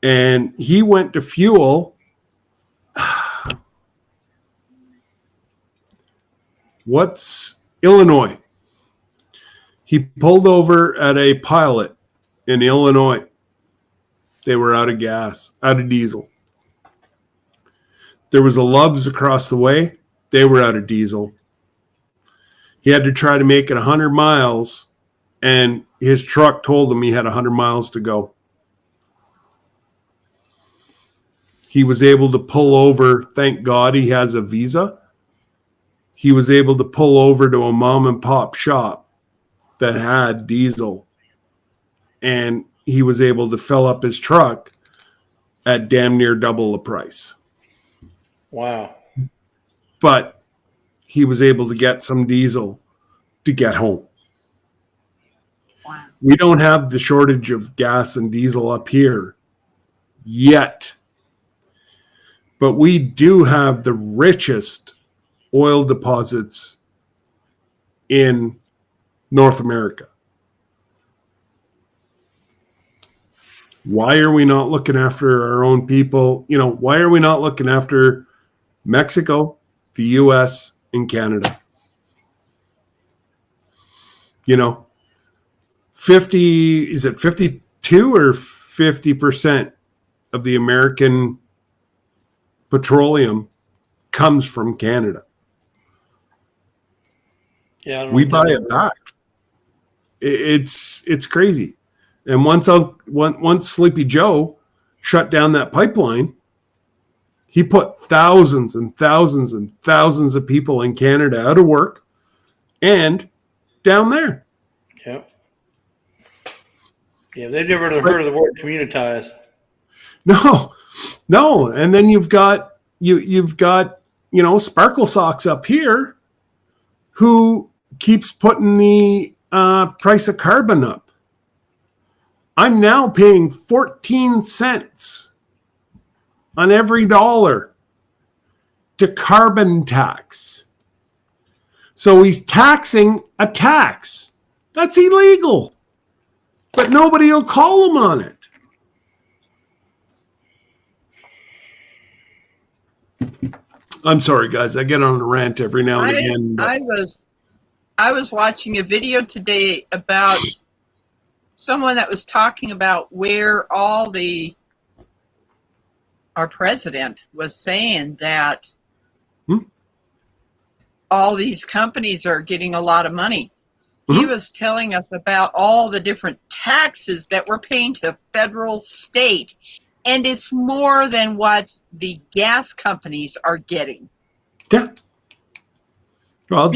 and he went to fuel. What's Illinois? He pulled over at a Pilot in Illinois. They were out of gas, out of diesel. There was a Love's across the way. They were out of diesel. He had to try to make it 100 miles, and his truck told him he had 100 miles to go. He was able to pull over. Thank God he has a visa. He was able to pull over to a mom and pop shop that had diesel, and he was able to fill up his truck at damn near double the price. Wow. But he was able to get some diesel to get home. Wow. We don't have the shortage of gas and diesel up here yet, but we do have the richest oil deposits in North America. Why are we not looking after our own people? You know, why are we not looking after Mexico, the US, and Canada? You know, 52 or 50% of the American petroleum comes from Canada. Yeah, I don't know We what buy that it is. back. It's crazy. And once Sleepy Joe shut down that pipeline, he put thousands and thousands and thousands of people in Canada out of work and down there. Yep. Yeah, they've never heard of the word communitized. No. And then you've got Sparkle Socks up here who keeps putting the price of carbon up. I'm now paying 14 cents on every dollar to carbon tax. So he's taxing a tax. That's illegal. But nobody will call him on it. I'm sorry, guys. I get on a rant every now and again. But I was watching a video today about someone that was talking about where our president was saying that all these companies are getting a lot of money. He was telling us about all the different taxes that we're paying to federal, state, and it's more than what the gas companies are getting. Yeah. Well,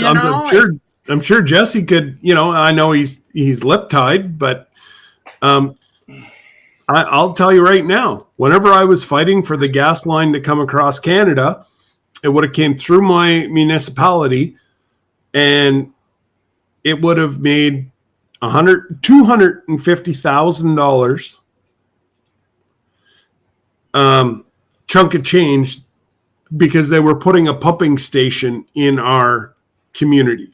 I'm sure Jesse could, I know he's lip-tied, but I'll tell you right now, whenever I was fighting for the gas line to come across Canada, it would have came through my municipality, and it would have made $250,000 chunk of change because they were putting a pumping station in our community.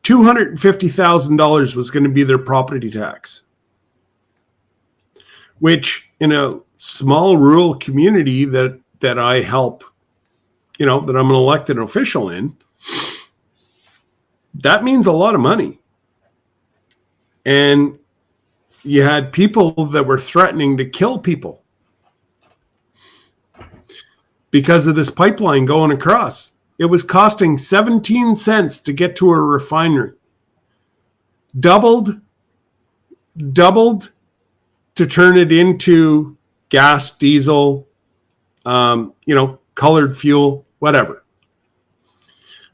$250,000 was going to be their property tax, which in a small rural community that I help, that I'm an elected official in, that means a lot of money. And you had people that were threatening to kill people because of this pipeline going across. It was costing 17 cents to get to a refinery. Doubled to turn it into gas, diesel, colored fuel, whatever.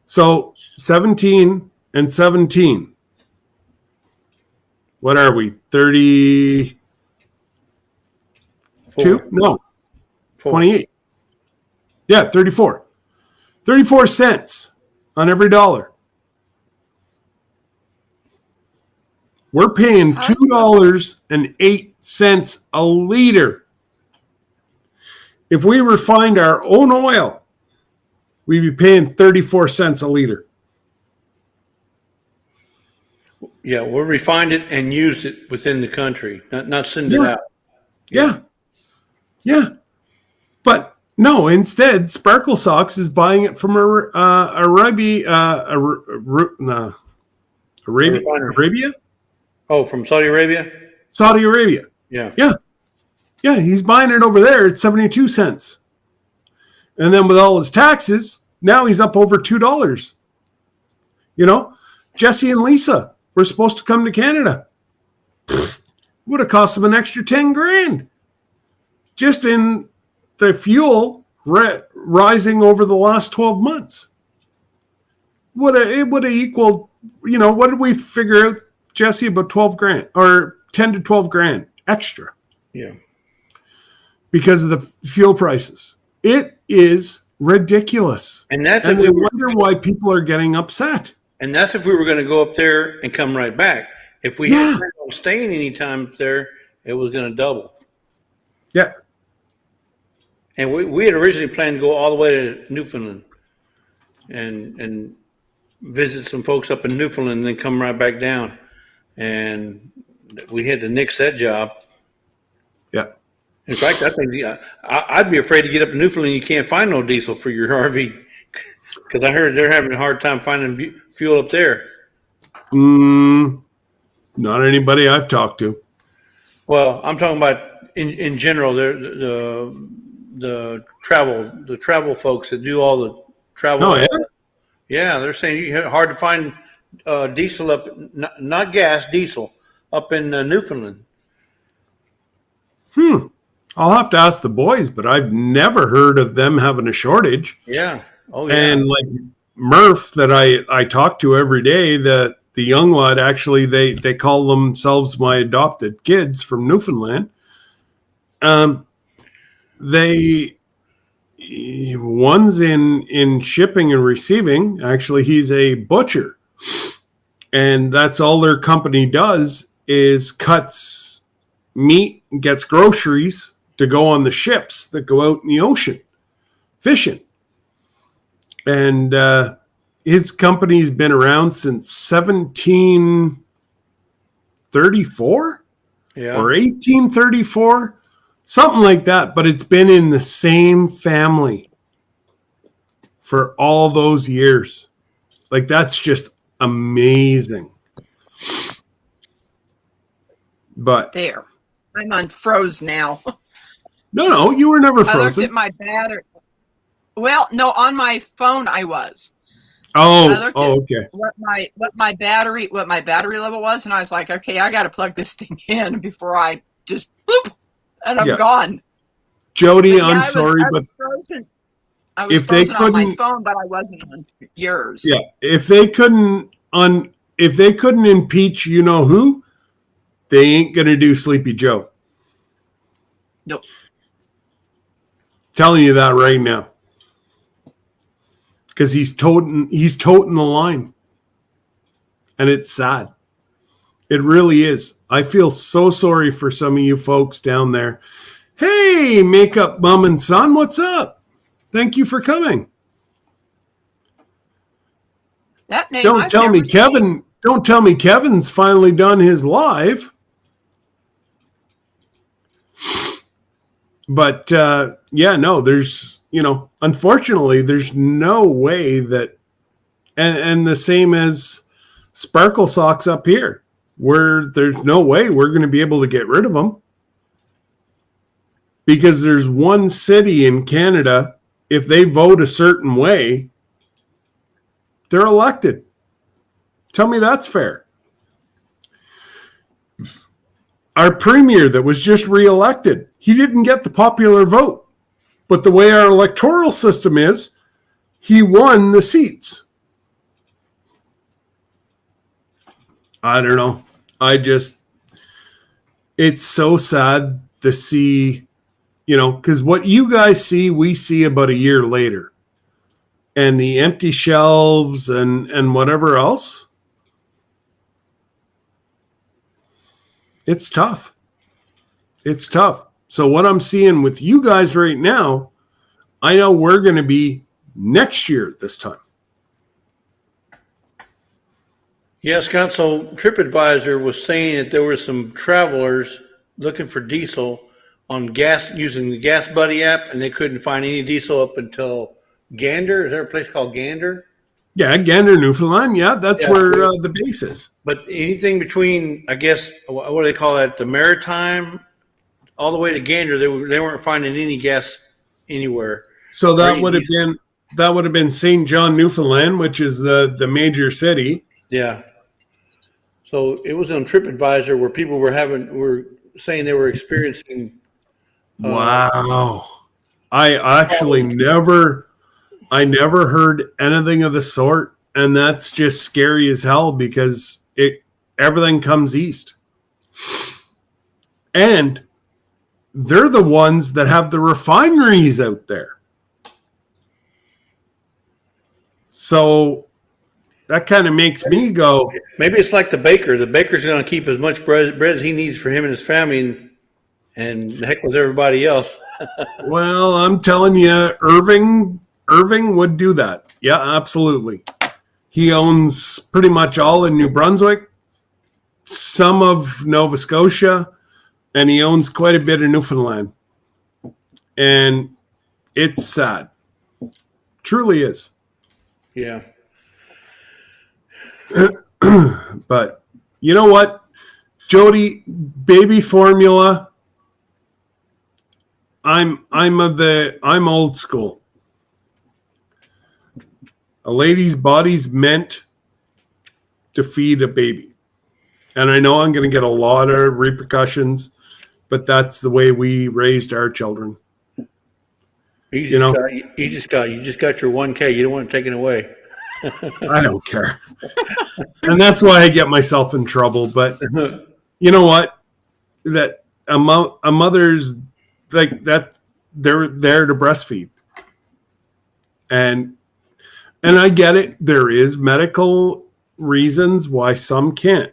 So 17 and 17. What are we? 32? No, 28. Yeah, 34. 34 cents on every dollar. We're paying $2.08 a liter. If we refined our own oil, we'd be paying 34 cents a liter. Yeah, we'll refine it and use it within the country, not send it out. Yeah. But no, instead, Sparkle Socks is buying it from Arabia. Oh, from Saudi Arabia? Saudi Arabia. Yeah. Yeah, he's buying it over there at 72 cents. And then with all his taxes, now he's up over $2. Jesse and Lisa were supposed to come to Canada. Would have cost them an extra 10 grand. Just in the fuel rising over the last 12 months. It would have equaled, what did we figure out, Jesse, about 12 grand or 10 to 12 grand extra. Yeah. Because of the fuel prices. It is ridiculous. And that's I wonder why people are getting upset. And that's if we were going to go up there and come right back. If we had planned on staying any time there, it was going to double. Yeah. And we had originally planned to go all the way to Newfoundland and visit some folks up in Newfoundland and then come right back down. And we had to nix that job. Yeah. In fact, I think I'd be afraid to get up in Newfoundland. You can't find no diesel for your RV because I heard they're having a hard time finding fuel up there. Not anybody I've talked to. Well, I'm talking about in general. The travel folks that do all the travel. Oh, yeah? Yeah, they're saying it's hard to find diesel up, not gas, diesel up in Newfoundland. I'll have to ask the boys, but I've never heard of them having a shortage. Yeah. Oh, yeah. And like Murph that I talk to every day, the young lad, actually, they call themselves my adopted kids from Newfoundland. One's in shipping and receiving. Actually, he's a butcher. And that's all their company does is cuts meat, gets groceries to go on the ships that go out in the ocean fishing. And his company's been around since 1734 or 1834, something like that. But it's been in the same family for all those years. Like, that's just amazing. But there, I'm unfroze now. No, you were never I looked frozen. at my battery. Well, no, on my phone I was. Okay. What my battery level was, and I was like, okay, I got to plug this thing in before I just bloop, and I'm gone. Jody, But yeah, I'm sorry, but frozen. I was if they frozen on my couldn't- phone, but I wasn't on yours. yeah, if they couldn't impeach, you know who, they ain't gonna do Sleepy Joe. Nope. Telling you that right now, because he's toting the line, and it's sad. It really is. I feel so sorry for some of you folks down there. Hey, Makeup Mom and Son, what's up? Thank you for coming. That name Don't I've tell me never seen. Kevin's finally done his live. But there's, unfortunately, there's no way that, and the same as Sparkle Socks up here, where there's no way we're going to be able to get rid of them. Because there's one city in Canada, if they vote a certain way, they're elected. Tell me that's fair. Our premier that was just reelected, he didn't get the popular vote, But the way our electoral system is, he won the seats. I don't know. It's so sad to see, because what you guys see, we see about a year later. And the empty shelves and whatever else. It's tough. It's tough. So what I'm seeing with you guys right now, I know we're going to be next year at this time. Yeah, Scott. So TripAdvisor was saying that there were some travelers looking for diesel on gas using the Gas Buddy app, and they couldn't find any diesel up until Gander. Is there a place called Gander? Yeah, Gander, Newfoundland. Yeah, that's where the base is. But anything between, I guess, what do they call that? The Maritime, all the way to Gander, they weren't finding any gas anywhere. So that would have been St. John, Newfoundland, which is the major city. Yeah. So it was on TripAdvisor where people were saying they were experiencing. Wow. I actually never heard anything of the sort, and that's just scary as hell because everything comes east. And they're the ones that have the refineries out there. So that kind of makes me go, maybe it's like the baker. The baker's going to keep as much bread as he needs for him and his family, and the heck with everybody else. well, I'm telling you, Irving would do that. Yeah, absolutely. He owns pretty much all in New Brunswick, some of Nova Scotia, and he owns quite a bit of Newfoundland. And it's sad. Truly is. Yeah. But you know what, Jody, baby formula, I'm old school. A lady's body's meant to feed a baby. And I know I'm going to get a lot of repercussions, but that's the way we raised our children. You just got your 1K. You don't want it taken away. I don't care. And that's why I get myself in trouble. But you know what? That a mother's like that, they're there to breastfeed. And I get it. There is medical reasons why some can't.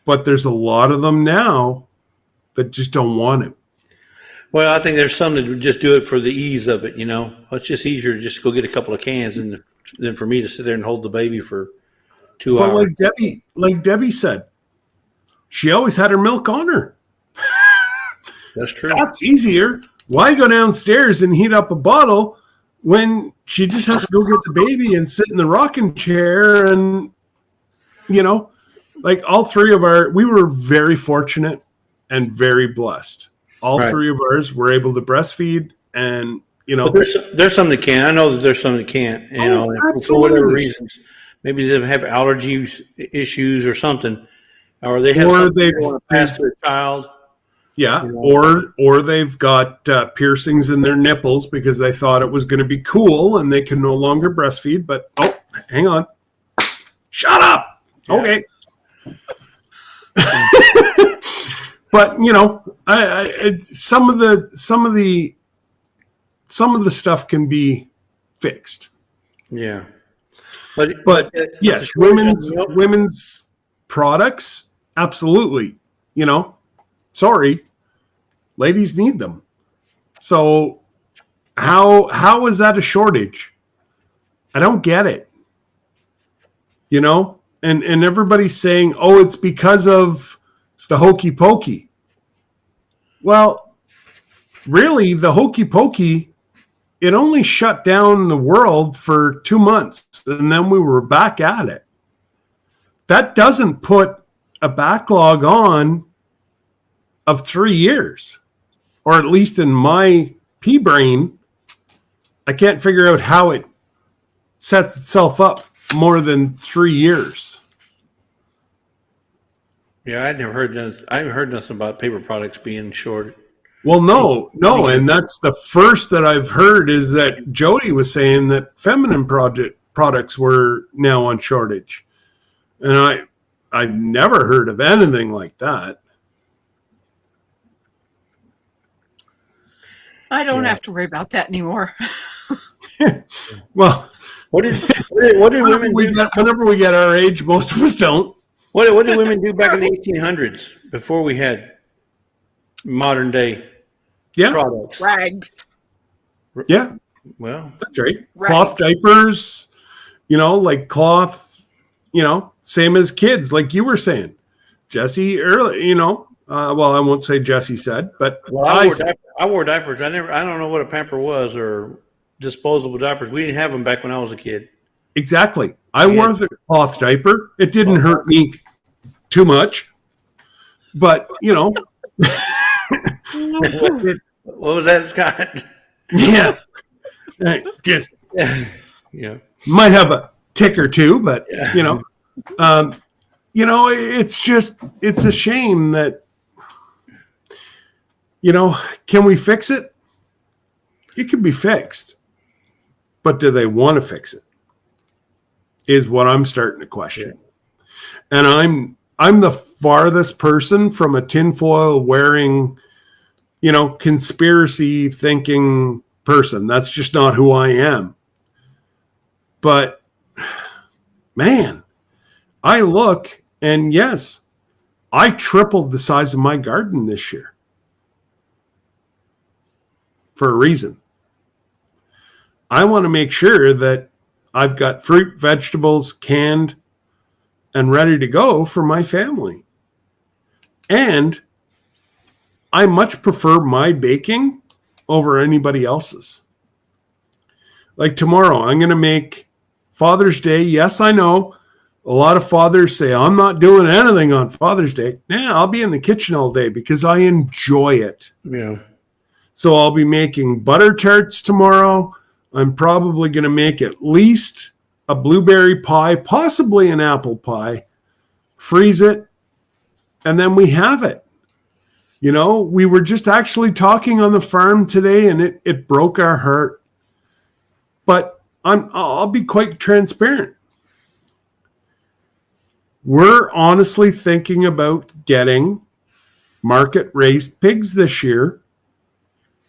But there's a lot of them now that just don't want it. Well, I think there's some that would just do it for the ease of it, It's just easier to just go get a couple of cans than for me to sit there and hold the baby for 2 hours. But like Debbie said, she always had her milk on her. That's true. That's easier. Why go downstairs and heat up a bottle when she just has to go get the baby and sit in the rocking chair? And, like all three of we were very fortunate and very blessed. All three of ours were able to breastfeed, and But there's some that can. I know that there's some that can't. For whatever reasons, maybe they have allergy issues or something, or they have something they want to pass to a child. Yeah, or they've got piercings in their nipples because they thought it was going to be cool and they can no longer breastfeed. But hang on, shut up. Yeah. Okay. But some of the stuff can be fixed. Yeah, but yes, women's products, absolutely. Sorry, ladies need them. So how is that a shortage? I don't get it. And everybody's saying, it's because of the hokey pokey. Well, really, the hokey pokey, it only shut down the world for 2 months, and then we were back at it. That doesn't put a backlog on of 3 years, or at least in my pea brain, I can't figure out how it sets itself up more than 3 years. Yeah, I haven't heard nothing about paper products being short. Well, no, and that's the first that I've heard is that Jody was saying that feminine products were now on shortage, and I've never heard of anything like that. I don't have to worry about that anymore. Well, What did women do? whenever we get our age, most of us don't. What did women do back in the 1800s before we had modern day Yeah, products? Rags. yeah, Well, that's right. Right. Cloth diapers, like cloth, same as kids, like you were saying, Jesse early. Well, I won't say Jesse said, but I wore diapers. I don't know what a pamper was or disposable diapers. We didn't have them back when I was a kid. exactly. I wore the cloth diaper. It didn't hurt me too much, but What was that, Scott? yeah, just Yeah. might have a tick or two, but Yeah. it's a shame that can we fix it? It can be fixed, but do they want to fix it? Is what I'm starting to question. And I'm the farthest person from a tinfoil wearing, conspiracy thinking person. That's just not who I am. But man, I look and yes, I tripled the size of my garden this year for a reason. I want to make sure that I've got fruit, vegetables canned and ready to go for my family. And I much prefer my baking over anybody else's. Like tomorrow, I'm going to make Father's Day. Yes, I know a lot of fathers say, I'm not doing anything on Father's Day. Nah, I'll be in the kitchen all day because I enjoy it. Yeah. So I'll be making butter tarts tomorrow. I'm probably going to make at least a blueberry pie, possibly an apple pie, freeze it, and then we have it. We were just actually talking on the farm today and it broke our heart. But I'll be quite transparent. We're honestly thinking about getting market raised pigs this year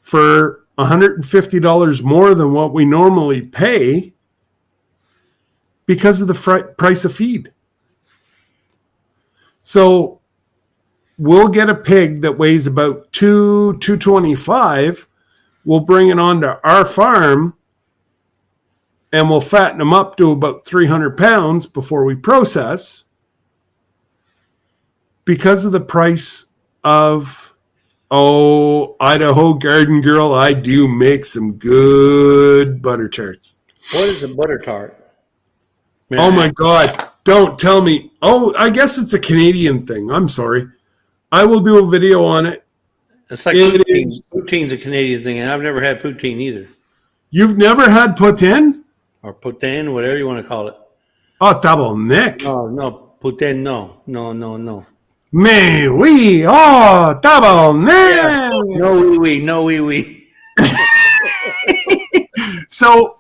for $150 more than what we normally pay because of the price of feed. So we'll get a pig that weighs about 225. We'll bring it onto our farm and we'll fatten them up to about 300 pounds before we process because of the price of Idaho Garden Girl, I do make some good butter tarts. What is a butter tart? Oh my God. Don't tell me. Oh, I guess it's a Canadian thing. I'm sorry. I will do a video on it. It's like poutine. Poutine's a Canadian thing, and I've never had poutine either. You've never had poutine? Or poutine, whatever you want to call it. Oh, tabarnak. No, poutine, no. Mais oui, oh, tabarnak. No, oui. So,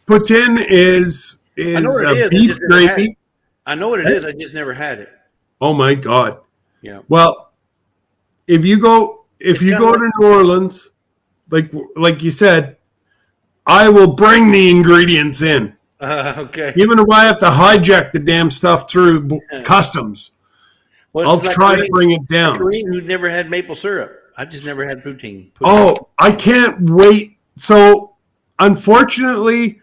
poutine is I know what it is. beef gravy. I know what it is. I just never had it. Oh my God. Yeah. Well, if you go to New Orleans, like you said, I will bring the ingredients in. Okay. Even if I have to hijack the damn stuff through customs, I'll try to bring it down. Korean who never had maple syrup. I just never had poutine. Oh, I can't wait. So, unfortunately,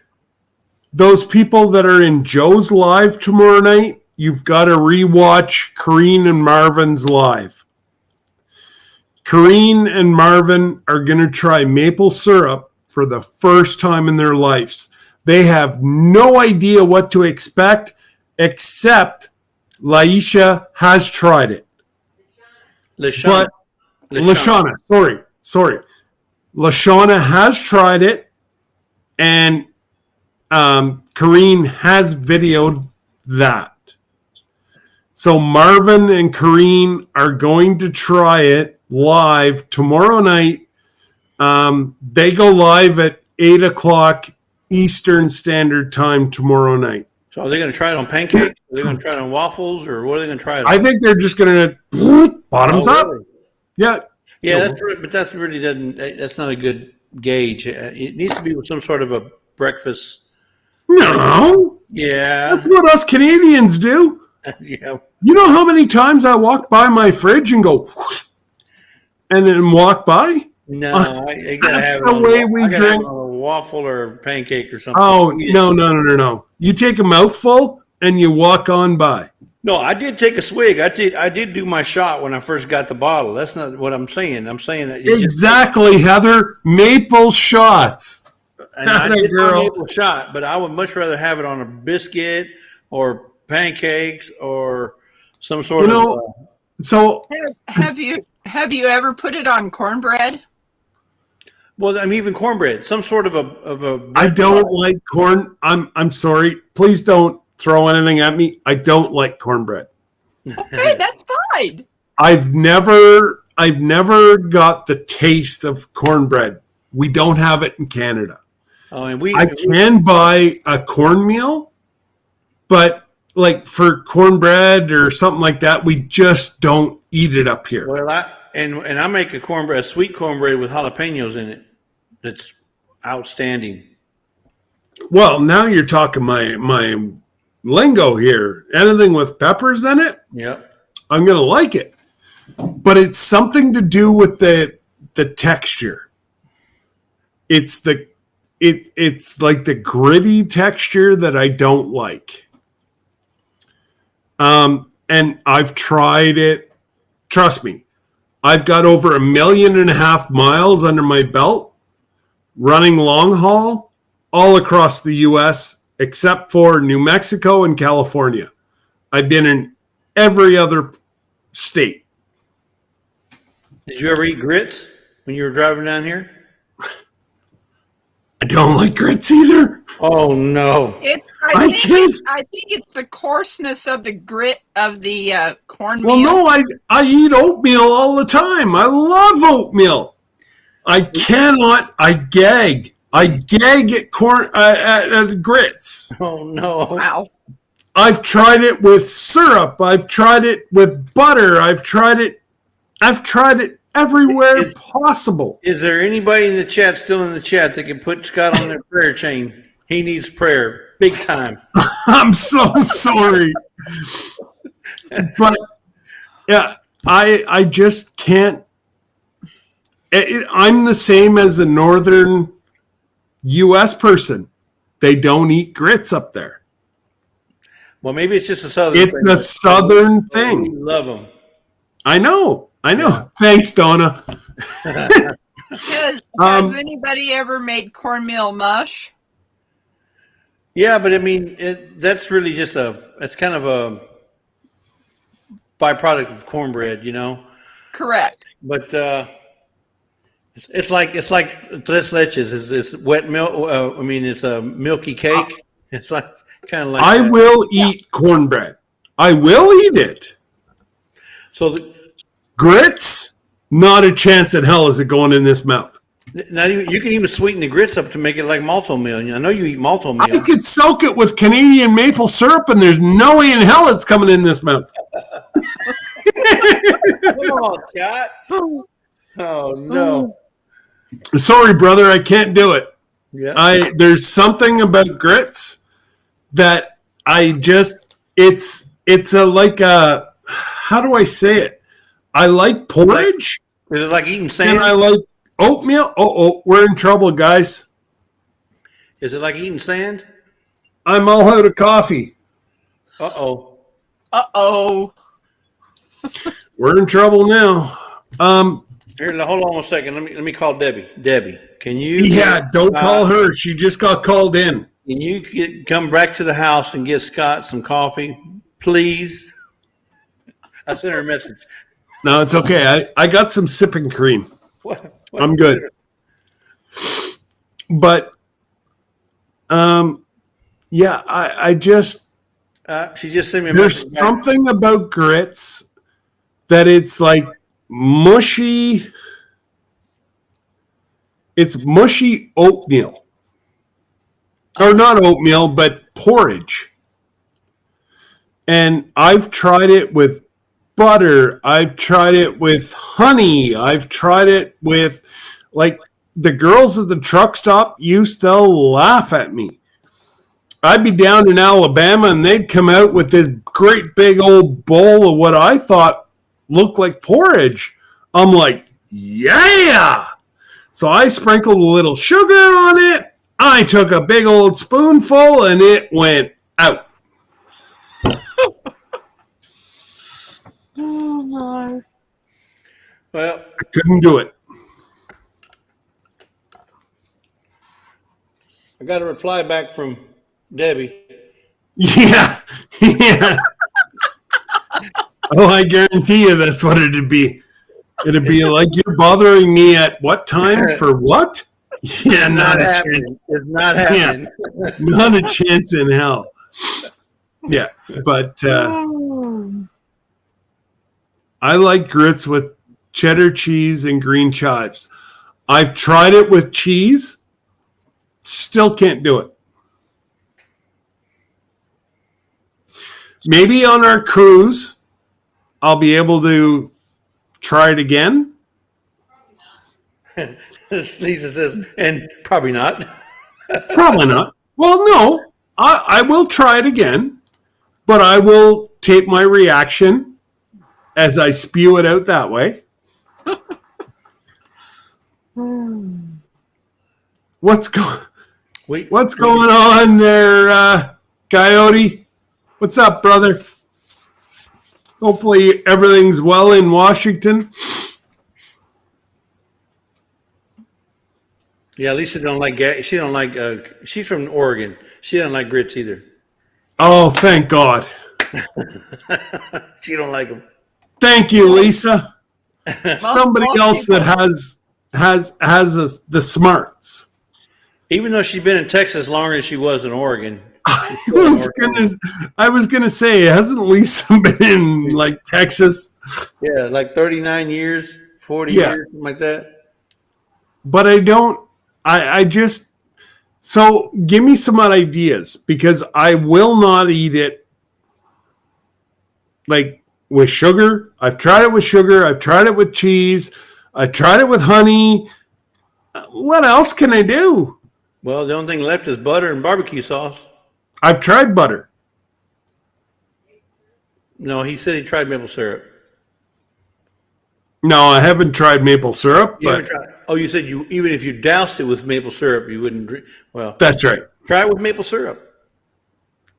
those people that are in Joe's live tomorrow night, you've got to rewatch Corrine and Marvin's live. Corrine and Marvin are going to try maple syrup for the first time in their lives. They have no idea what to expect, except Laisha has tried it. Lashana. Sorry. Lashana has tried it, and Corrine has videoed that. So Marvin and Corrine are going to try it live tomorrow night. They go live at 8 o'clock Eastern Standard Time tomorrow night. So are they going to try it on pancakes? Are they going to try it on waffles, or what are they going to try it on? I think they're just going to bottoms up. Really? Yeah. Yeah, that's really doesn't. That's not a good gauge. It needs to be with some sort of a breakfast. No. Yeah. That's what us Canadians do. Yeah. You know how many times I walk by my fridge and go, and then walk by? No, I gotta That's have it the on, way we I gotta drink. have it on a waffle or a pancake or something. Oh, no. You take a mouthful and you walk on by. No, I did take a swig. I did do my shot when I first got the bottle. That's not what I'm saying. I'm saying that Exactly, Heather. Maple shots. and I Atta did my girl. maple shot, but I would much rather have it on a biscuit or pancakes or some sort of. So Have you ever put it on cornbread? Well, I mean, even cornbread, some sort of a. I don't like corn. I'm sorry. Please don't throw anything at me. I don't like cornbread. Okay, that's fine. I've never got the taste of cornbread. We don't have it in Canada. Oh, and I can buy a cornmeal, but like for cornbread or something like that, we just don't eat it up here. Well, I make a sweet cornbread with jalapenos in it. That's outstanding. Well, now you're talking my lingo here. Anything with peppers in it, Yep. I'm gonna like it. But it's something to do with the texture. It's like the gritty texture that I don't like. And I've tried it. Trust me, I've got over 1.5 million miles under my belt running long haul all across the U.S. except for New Mexico and California. I've been in every other state. Did you ever eat grits when you were driving down here? I don't like grits either. Oh no! I can't. I think it's the coarseness of the grit of the cornmeal. Well, no, I eat oatmeal all the time. I love oatmeal. I cannot. I gag. I gag at at grits. Oh no! Wow. I've tried it with syrup. I've tried it with butter. I've tried it everywhere possible. Is there anybody in the chat still in the chat that can put Scott on their prayer chain? He needs prayer, big time. I'm so sorry, but yeah, I just can't. I'm the same as a northern U.S. person. They don't eat grits up there. Well, maybe it's just a southern. It's thing. a southern We thing. love them. I know. Yeah. Thanks, Donna. Has anybody ever made cornmeal mush? Yeah, but I mean, that's really just it's kind of a byproduct of cornbread, you know. Correct. But it's like tres leches. It's wet milk. It's a milky cake. It's like kind of like. I will eat cornbread. I will eat it. So Grits, not a chance in hell is it going in this mouth. now you can even sweeten the grits up to make it like malto meal. I know you eat malto I meal. could soak it with Canadian maple syrup, and there's no way in hell it's coming in this mouth. Come on, Scott. Oh no. Sorry, brother, I can't do it. Yeah. There's something about grits that it's like a, how do I say it? I like porridge Is it like eating and sand? I like oatmeal. Oh, we're in trouble, guys. Is it like eating sand? I'm all out of coffee. Uh-oh. Uh-oh. We're in trouble now. Here, hold on 1 second. Let me call Debbie. Debbie, can you? Yeah, don't call her. She just got called in. Can you come back to the house and get Scott some coffee, please? I sent her a message. No, it's okay. I got some sipping cream. What? I'm good. But, yeah, I just, She just sent me a there's message. something about grits that it's like mushy. It's mushy oatmeal. Or not oatmeal, but porridge. And I've tried it with butter. I've tried it with honey. I've tried it with, like, the girls at the truck stop used to laugh at me. I'd be down in Alabama and they'd come out with this great big old bowl of what I thought looked like porridge. I'm like, yeah. So I sprinkled a little sugar on it. I took a big old spoonful and it went out. Oh my. Well, I couldn't do it. I got a reply back from Debbie. Yeah. Yeah. Oh, I guarantee you that's what it'd be. It'd be like, you're bothering me at what time for what? Yeah, not a chance. It's not happening. Yeah, not a chance in hell. Yeah, but I like grits with cheddar cheese and green chives. I've tried it with cheese. Still can't do it. Maybe on our cruise, I'll be able to try it again. Lisa says, and probably not. Probably not. Well, no, I will try it again, but I will tape my reaction as I spew it out that way. What's going on there, Coyote? What's up, brother? Hopefully everything's well in Washington. Yeah, Lisa don't like. She don't like. She's from Oregon. She don't like grits either. Oh, thank God. She don't like them. Thank you, Lisa. Somebody else that has the smarts. Even though she's been in Texas longer than she was in Oregon. I was gonna say, hasn't Lisa been in like Texas? Yeah, like 39 years, 40 years, something like that. But I just, so give me some ideas, because I will not eat it like with sugar. I've tried it with sugar. I've tried it with cheese. I tried it with honey. What else can I do? Well, the only thing left is butter and barbecue sauce. I've tried butter. No, he said he tried maple syrup. No, I haven't tried maple syrup. You said even if you doused it with maple syrup, you wouldn't drink. Well, that's right. Try it with maple syrup.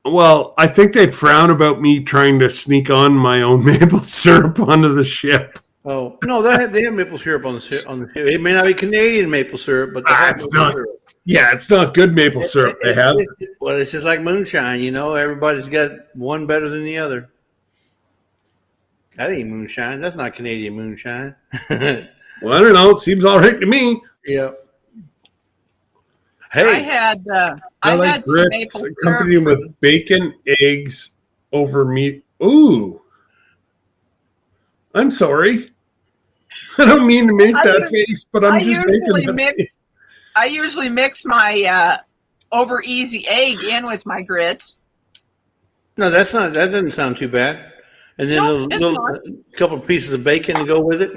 Well, I think they frown about me trying to sneak on my own maple syrup onto the ship. Oh no, they have maple syrup on the ship. It may not be Canadian maple syrup, but it's not. Syrup. Yeah, it's not good maple syrup they have. Well, it's just like moonshine, you know. Everybody's got one better than the other. That ain't moonshine. That's not Canadian moonshine. Well, I don't know. It seems all right to me. Yeah. Hey, I like had some grits maple accompanied syrup. with bacon, eggs over meat. Ooh. I'm sorry. I don't mean to make that face, but I'm just making that face. I usually mix my over easy egg in with my grits. No, that doesn't sound too bad. And then a couple of pieces of bacon to go with it.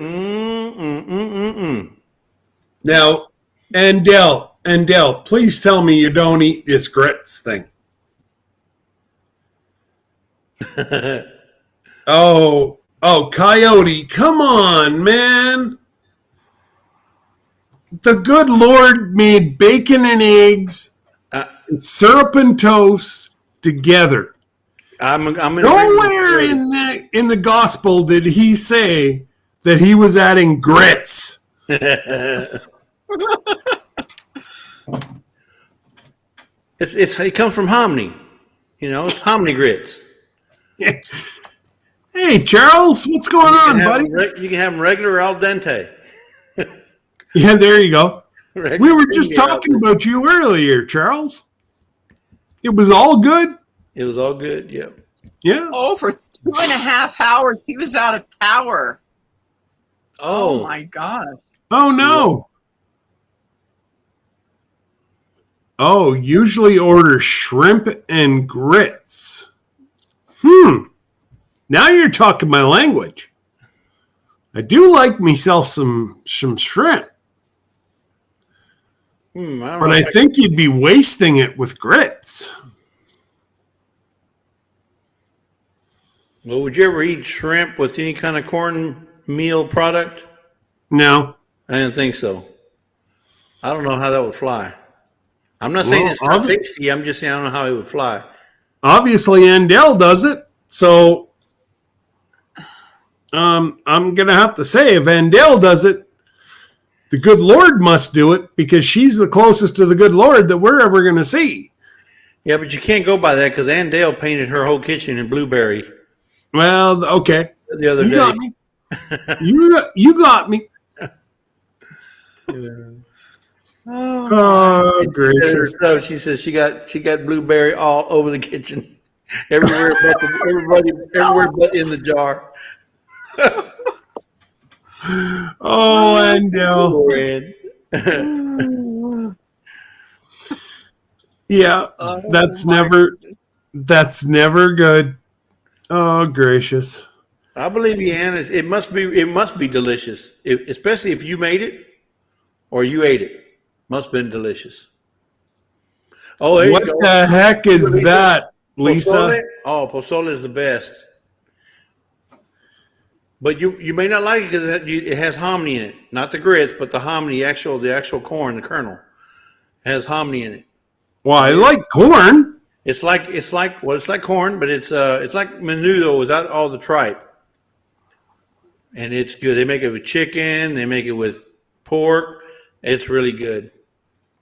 Now, Andell, please tell me you don't eat this grits thing. Oh, Coyote, come on, man. The good Lord made bacon and eggs and syrup and toast together. Nowhere in the gospel did he say that he was adding grits. It comes from hominy. You know, it's hominy grits. Hey, Charles, what's going on, buddy? You can have them regular or al dente. Yeah, there you go. We were just talking about you earlier, Charles. It was all good. It was all good, yeah. Yeah. Oh, for 2.5 hours, he was out of power. Oh my God. Oh no. Oh, usually order shrimp and grits. Now you're talking my language. I do like myself some shrimp, I don't but know I if think you'd be wasting it with grits. Well, would you ever eat shrimp with any kind of cornmeal product? No. I didn't think so. I don't know how that would fly. I'm not saying Well, it's not tasty. I'm just saying I don't know how it would fly. obviously Andel does it, so I'm gonna have to say if Andel does it, the good Lord must do it because she's the closest to the good Lord that we're ever gonna see. Yeah, but you can't go by that because Ann Dale painted her whole kitchen in blueberry Well, okay, the other you day. got me. You got me. Oh, gracious! So she says she got blueberry all over the kitchen, everywhere but in the jar. Oh, Andel. Yeah, that's never good. Oh, gracious. I believe you, Ann. It must be delicious, especially if you made it or you ate it. Must have been delicious. Oh, there What you go. the heck is that, Lisa? Pozole? Oh, pozole is the best. But you may not like it because it has hominy in it, not the grits, but the hominy, the actual corn, the kernel, has hominy in it. Well, I like corn. It's like corn, but it's like menudo without all the tripe, and it's good. They make it with chicken, they make it with pork. It's really good.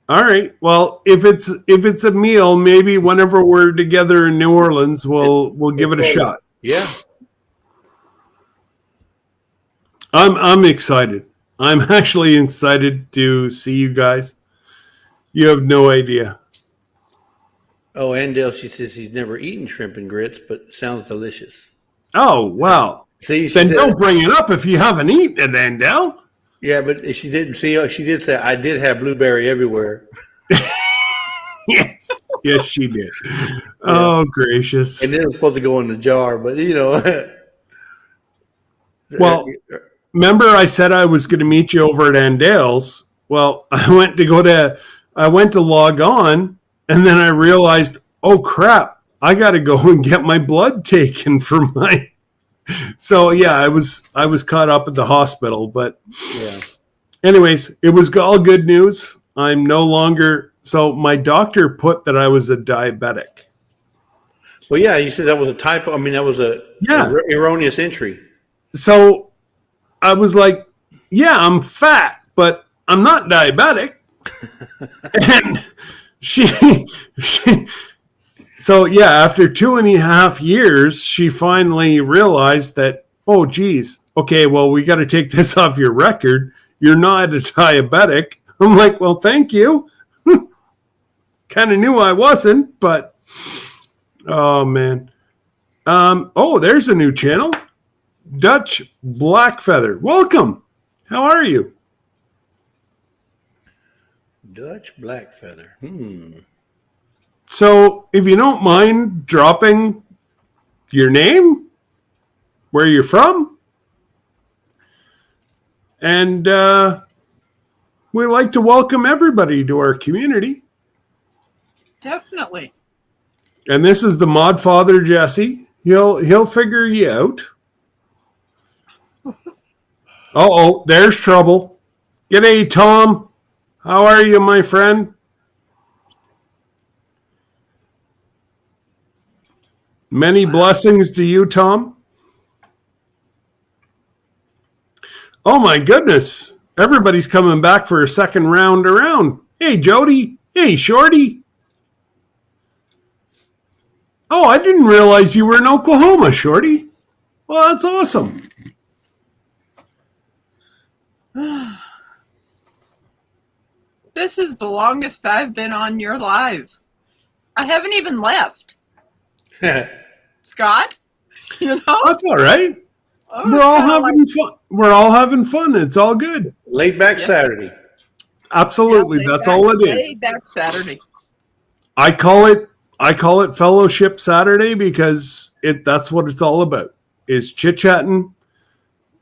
All right. Well, if it's a meal, maybe whenever we're together in New Orleans, we'll give it a shot. Yeah. I'm excited. I'm actually excited to see you guys. You have no idea. Oh, Andale, she says she's never eaten shrimp and grits, but sounds delicious. Oh, well. See, then don't bring it up if you haven't eaten it, Andale. Yeah, but she didn't see. She did say I did have blueberry everywhere. Yes, she did. Yeah. Oh, gracious! And it was supposed to go in the jar, but you know. Well, remember I said I was going to meet you over at Andale's. Well, I went to log on, and then I realized, oh crap! I got to go and get my blood taken for my. So yeah, I was caught up at the hospital, but yeah. Anyways, it was all good news. I'm no longer. So my doctor put that I was a diabetic. Well, yeah, you said that was a typo. I mean, that was a erroneous entry. So I was like, yeah, I'm fat, but I'm not diabetic. And she so yeah, after 2.5 years, she finally realized that, oh, geez, okay, well, we got to take this off your record. You're not a diabetic. I'm like, well, thank you. Kind of knew I wasn't, but oh man. There's a new channel, Dutch Blackfeather. Welcome. How are you? Dutch Blackfeather. So, if you don't mind dropping your name, where you're from, and we like to welcome everybody to our community. Definitely. And this is the mod father, Jesse. He'll figure you out. Uh-oh, there's trouble. G'day, Tom. How are you, my friend? Many blessings to you, Tom. Oh, my goodness. Everybody's coming back for a second round around. Hey, Jody. Hey, Shorty. Oh, I didn't realize you were in Oklahoma, Shorty. Well, that's awesome. This is the longest I've been on your live. I haven't even left. Scott, you know? That's all right. Oh, We're all it's kinda having fun. We're all having fun. It's all good. Laid back Yep. Saturday. Absolutely. laid That's back- all it is. laid back Saturday. I call it Fellowship Saturday because that's what it's all about. Is chit-chatting.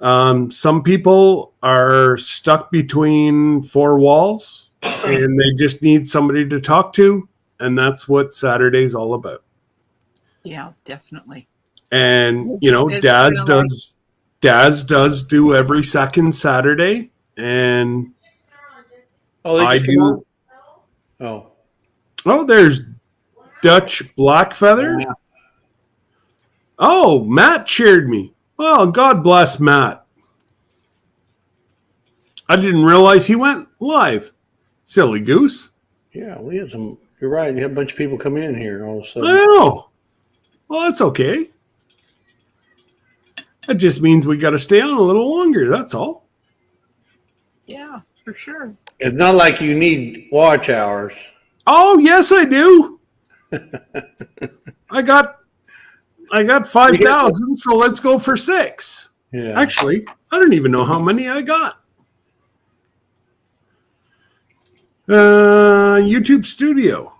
Some people are stuck between four walls and they just need somebody to talk to, and that's what Saturday's all about. Yeah, definitely. And It's Daz kinda does do every second Saturday, and Oh, they I just come do. on? Oh. Oh, there's Dutch Black Feather. Yeah. Oh, Matt cheered me. Well, God bless Matt. I didn't realize he went live. Silly goose. Yeah, we had some. You're right. You had a bunch of people come in here all of a I sudden. know. Well, that's okay. That just means we got to stay on a little longer. That's all. Yeah, for sure. It's not like you need watch hours. Oh, yes, I do. I got 5,000, so let's go for 6. Yeah. Actually, I don't even know how many I got. YouTube Studio.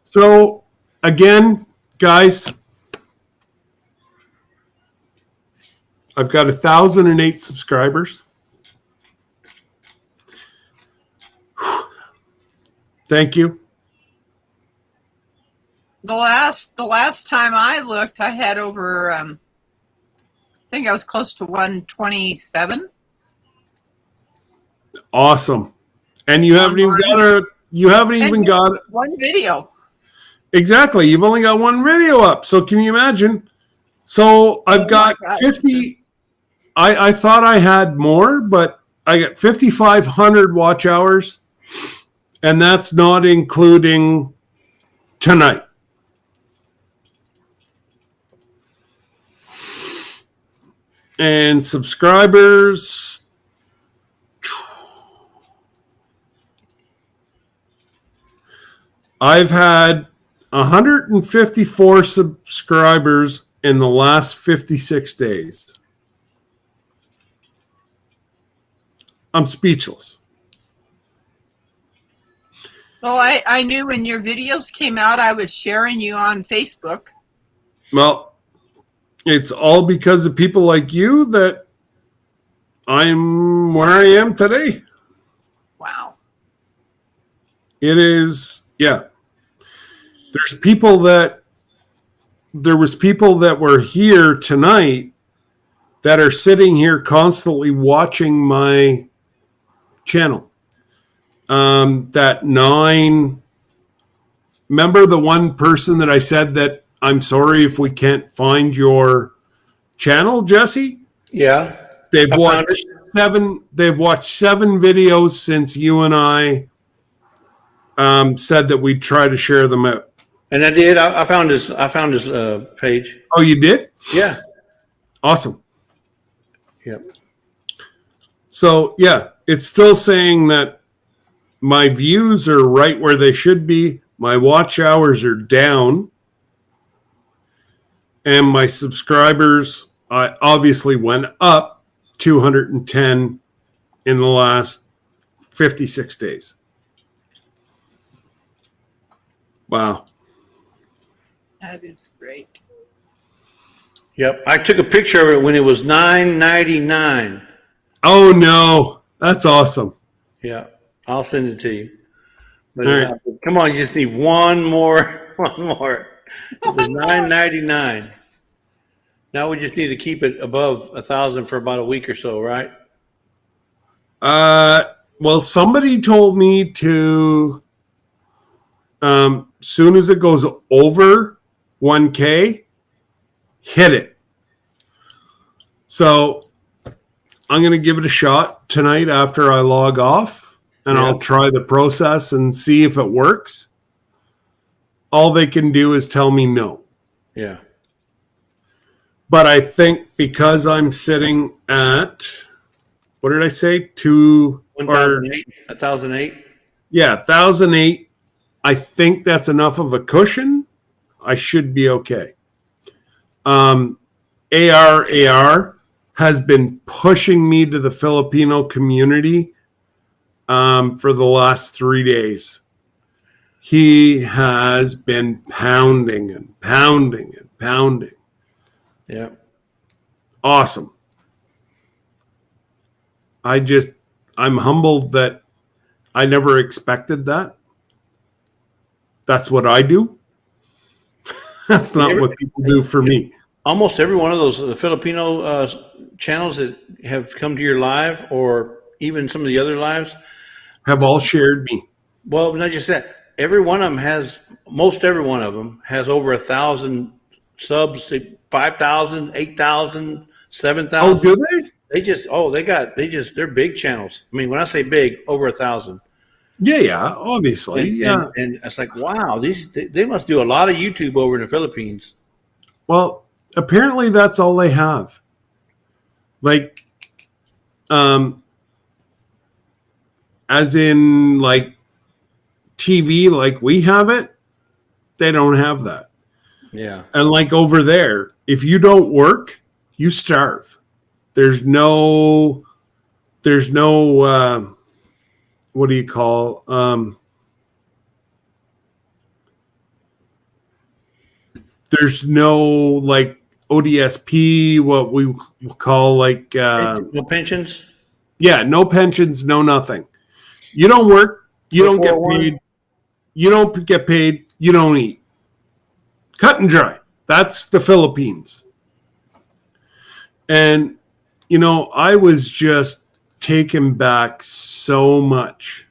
So, again, guys, I've got 1,008 subscribers. Thank you. The last time I looked, I had over. I think I was close to 127. Awesome. And you haven't even got one video. exactly. You've only got one video up. So can you imagine? So I've got God. 50. I thought I had more, but I got 5,500 watch hours, and that's not including tonight. And subscribers, I've had 154 subscribers in the last 56 days. I'm speechless. Well, I knew when your videos came out, I was sharing you on Facebook. Well, it's all because of people like you that I'm where I am today. Wow. It is, yeah. There was people that were here tonight that are sitting here constantly watching my channel. Remember the one person that I said that I'm sorry if we can't find your channel, Jesse? Yeah. They've I found watched They've watched 7 videos since you and I said that we'd try to share them out. And I did. I found his page. Oh, you did? Yeah. Awesome. Yep. So yeah, it's still saying that my views are right where they should be. My watch hours are down. And my subscribers obviously went up 210 in the last 56 days. Wow. That is great. Yep. I took a picture of it when it was $9.99. Oh, no. That's awesome. Yeah. I'll send it to you. But All right. come on, you just need one more. One more. It was $9.99. Now we just need to keep it above 1,000 for about a week or so, right? Well, somebody told me to, soon as it goes over 1K, hit it. So I'm going to give it a shot tonight after I log off, and Yeah. I'll try the process and see if it works. All they can do is tell me no. Yeah. But I think because I'm sitting at, what did I say? 1,008. 1,008. Yeah, 1,008. I think that's enough of a cushion. I should be okay. AR has been pushing me to the Filipino community for the last 3 days. He has been pounding and pounding and pounding. Yeah. Awesome. I'm humbled that I never expected that. That's what I do. That's not what people do for me. Almost every one of those Filipino channels that have come to your live, or even some of the other lives, Have all shared me. well, not just that. Every one of them most every one of them has over 1,000 subs, 5,000, 8,000, 7,000. Oh, do they? They're big channels. I mean, when I say big, over 1,000. Yeah, obviously. And it's like, wow, they must do a lot of YouTube over in the Philippines. Well, apparently that's all they have. Like, as in like TV, like we have it, they don't have that. Yeah. And like over there, if you don't work, you starve. There's no what do you call there's no like ODSP, what we call like No pensions? yeah, no pensions, no nothing. You don't work, you don't get paid. You don't get paid, you don't eat. Cut and dry. That's the Philippines. And I was just taken back so much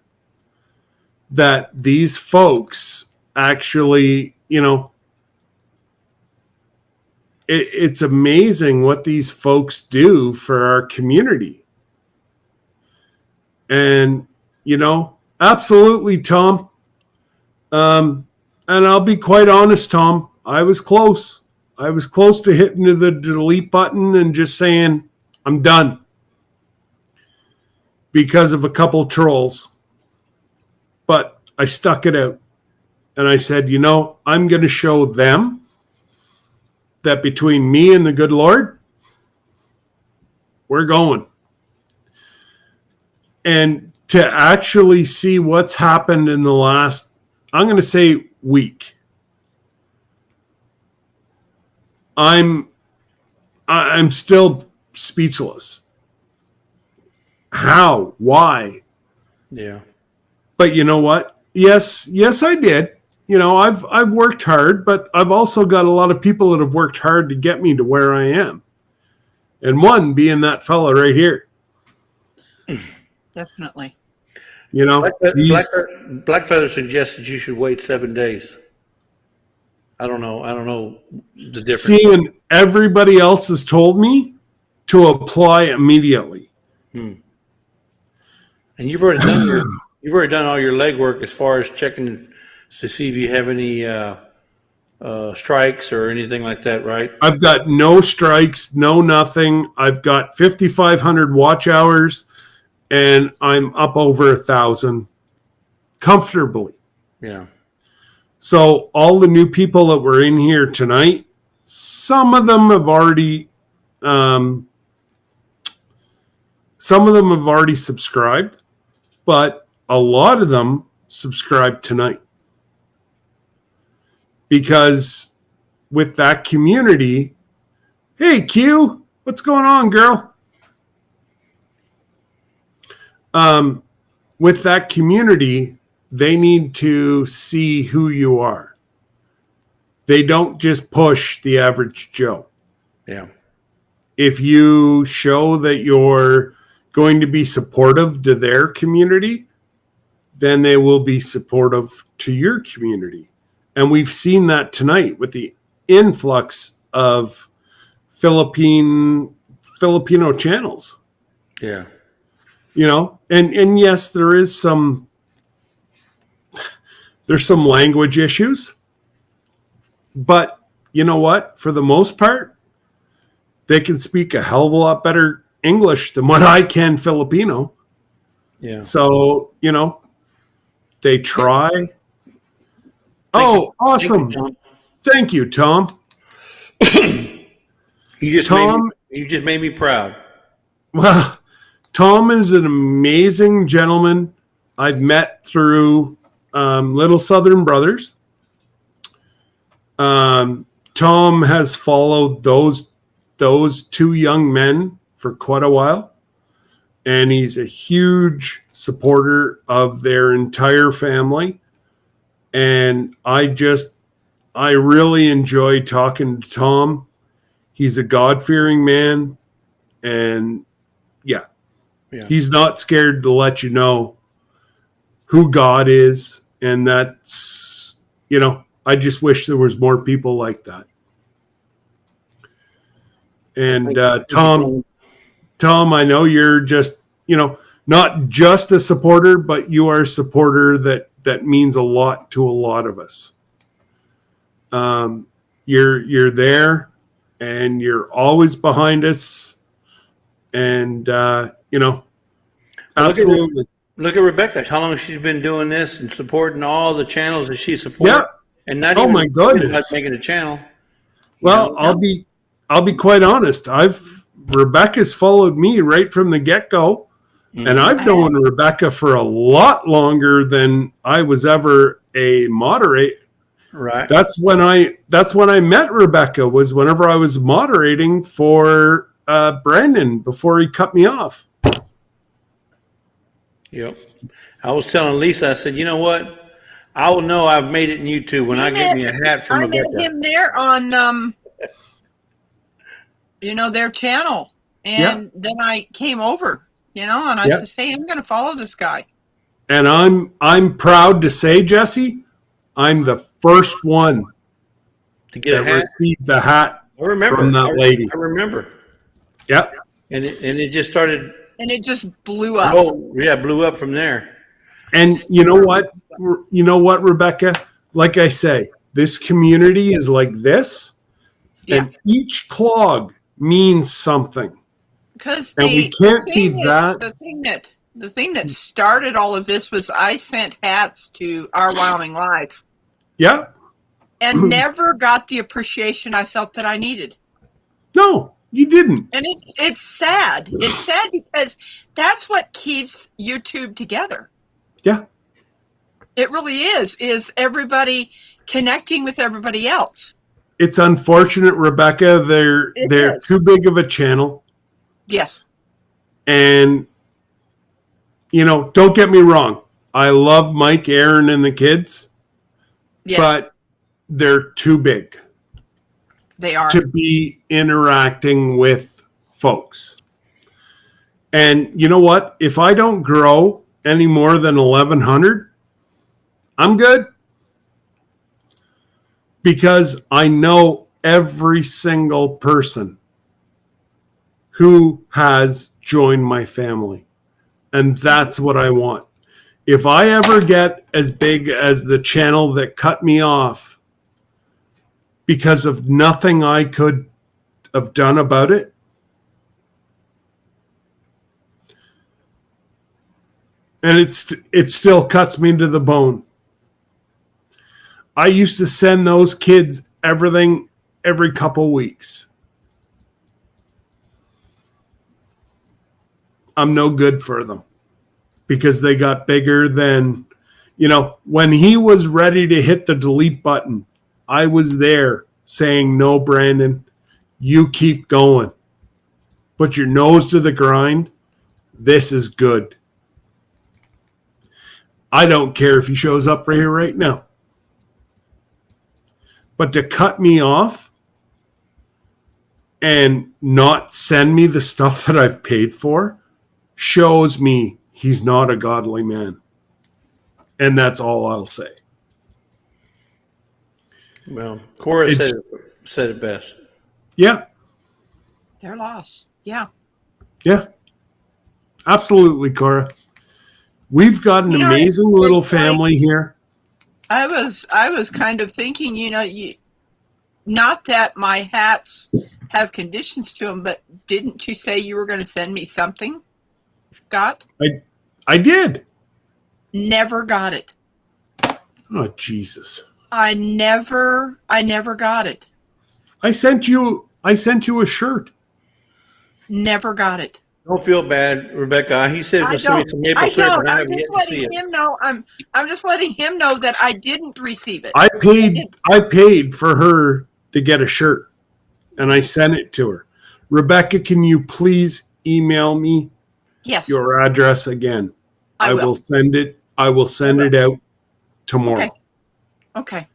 that these folks actually, it's amazing what these folks do for our community. And, absolutely, Tom. And I'll be quite honest, Tom, I was close. I was close to hitting the delete button and just saying, I'm done. Because of a couple trolls. But I stuck it out. And I said, I'm going to show them that between me and the good Lord, we're going. And to actually see what's happened in the last, I'm going to say, week. I'm still speechless. How? Why? Yeah. But you know what? Yes, I did. I've worked hard, but I've also got a lot of people that have worked hard to get me to where I am. And one being that fella right here. Definitely. Blackfeather suggested you should wait 7 days. I don't know the difference. Seeing everybody else has told me to apply immediately. And you've already done all your legwork as far as checking to see if you have any strikes or anything like that, right? I've got no strikes, no nothing. I've got 5,500 watch hours, and I'm up over 1,000 comfortably. Yeah. So all the new people that were in here tonight, some of them have already subscribed, but a lot of them subscribed tonight. Because with that community, hey Q, what's going on, girl? With that community, they need to see who you are. They don't just push the average Joe. Yeah. If you show that you're going to be supportive to their community, then they will be supportive to your community. And we've seen that tonight with the influx of Filipino channels. Yeah. And yes, there's some language issues. But you know what? For the most part, they can speak a hell of a lot better English than what I can Filipino. Yeah. So, they try. Oh, awesome. Thank you, Tom. You just Tom, made me proud. well, Tom is an amazing gentleman I've met through Little Southern Brothers. Tom has followed those two young men for quite a while, and he's a huge supporter of their entire family. And I really enjoy talking to Tom. He's a God-fearing man, and yeah, he's not scared to let you know who God is, and that's, I just wish there was more people like that. And Tom, I know you're just, not just a supporter, but you are a supporter that means a lot to a lot of us. You're there, and you're always behind us, and absolutely. Look at Rebecca. How long she's been doing this and supporting all the channels that she supports. Yeah. And not Oh even my goodness. making a channel. Well, I'll be quite honest. Rebecca's followed me right from the get-go, and I've known Rebecca for a lot longer than I was ever a moderator. Right. That's when I met Rebecca, was whenever I was moderating for Brandon before he cut me off. Yep. I was telling Lisa, I said, you know what? I will know I've made it in YouTube when I get me a hat from Rebecca. I met him there on, their channel. And then I came over, and I says, hey, I'm going to follow this guy. And I'm proud to say, Jesse, I'm the first one to get that received the hat from that lady. I remember. Yeah. And it just started. And it just blew up. Oh, yeah, blew up from there. And you know what? Rebecca? Like I say, this community is like this, and each clog means something. Because we can't be that. The thing that started all of this was I sent hats to Our Wyoming Live. Yeah. And never got the appreciation I felt that I needed. No, you didn't. And it's sad. It's sad because that's what keeps YouTube together. Yeah. It really is everybody connecting with everybody else. It's unfortunate, Rebecca. They're too big of a channel. Yes. And, don't get me wrong. I love Mike, Aaron, and the kids. Yes. But they're too big. They are. To be interacting with folks. And you know what? If I don't grow any more than 1,100, I'm good. Because I know every single person who has joined my family. And that's what I want. If I ever get as big as the channel that cut me off because of nothing I could have done about it, and it still cuts me to the bone. I used to send those kids everything every couple weeks. I'm no good for them because they got bigger than, when he was ready to hit the delete button, I was there saying, no, Brandon, you keep going. Put your nose to the grind. This is good. I don't care if he shows up right here right now. But to cut me off and not send me the stuff that I've paid for shows me he's not a godly man. And that's all I'll say. Well, Cora said it best. Yeah. Their loss. Yeah. Yeah. Absolutely, Cora. We've got an amazing little family here. I was kind of thinking, not that my hats have conditions to them, but didn't you say you were going to send me something, Scott? I did. Never got it. Oh, Jesus. I never got it. I sent you I sent you a shirt. Never got it. Don't feel bad, Rebecca. He said I he'll send me don't. some maple I syrup, don't. and I I'm have yet just to see letting it. him know. I'm just letting him know that I didn't receive it. I paid for her to get a shirt, and I sent it to her. Rebecca, can you please email me Yes, your address again? I will. Send it. I will send it out tomorrow. Okay. Okay.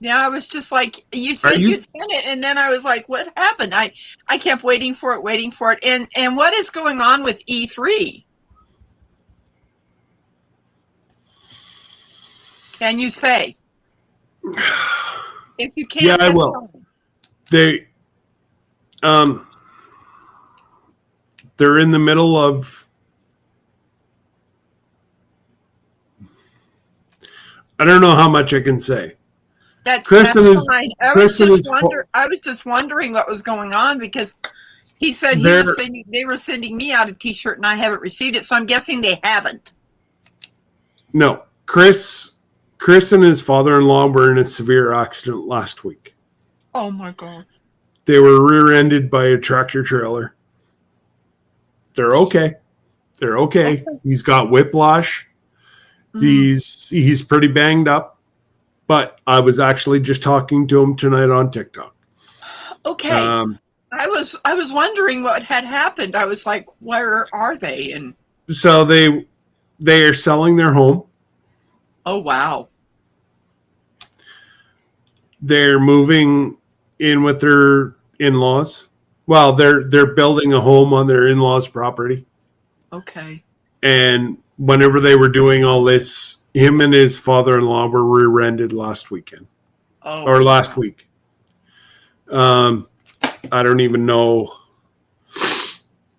Yeah, I was just like, you said you- you'd send it, and then I was like, what happened? I kept waiting for it. And what is going on with E3? Can you say? If you can, Yeah, I that's will. fine. They're in the middle of. I don't know how much I can say. That's Kristen is- fine. I Kristen was is just wondering what was going on because he said they were sending me out a T-shirt and I haven't received it, so I'm guessing they haven't. No, Chris and his father-in-law were in a severe accident last week. Oh my God! They were rear-ended by a tractor trailer. They're okay. They're okay. He's got whiplash. He's pretty banged up. But I was actually just talking to him tonight on TikTok. Okay. I was wondering what had happened. I was like, where are they? And so they are selling their home. oh wow. They're moving in with their in-laws. Well, they're building a home on their in-laws' property. Okay. And whenever they were doing all this, him and his father-in-law were rear-ended last weekend. Oh. Or last week. I don't even know.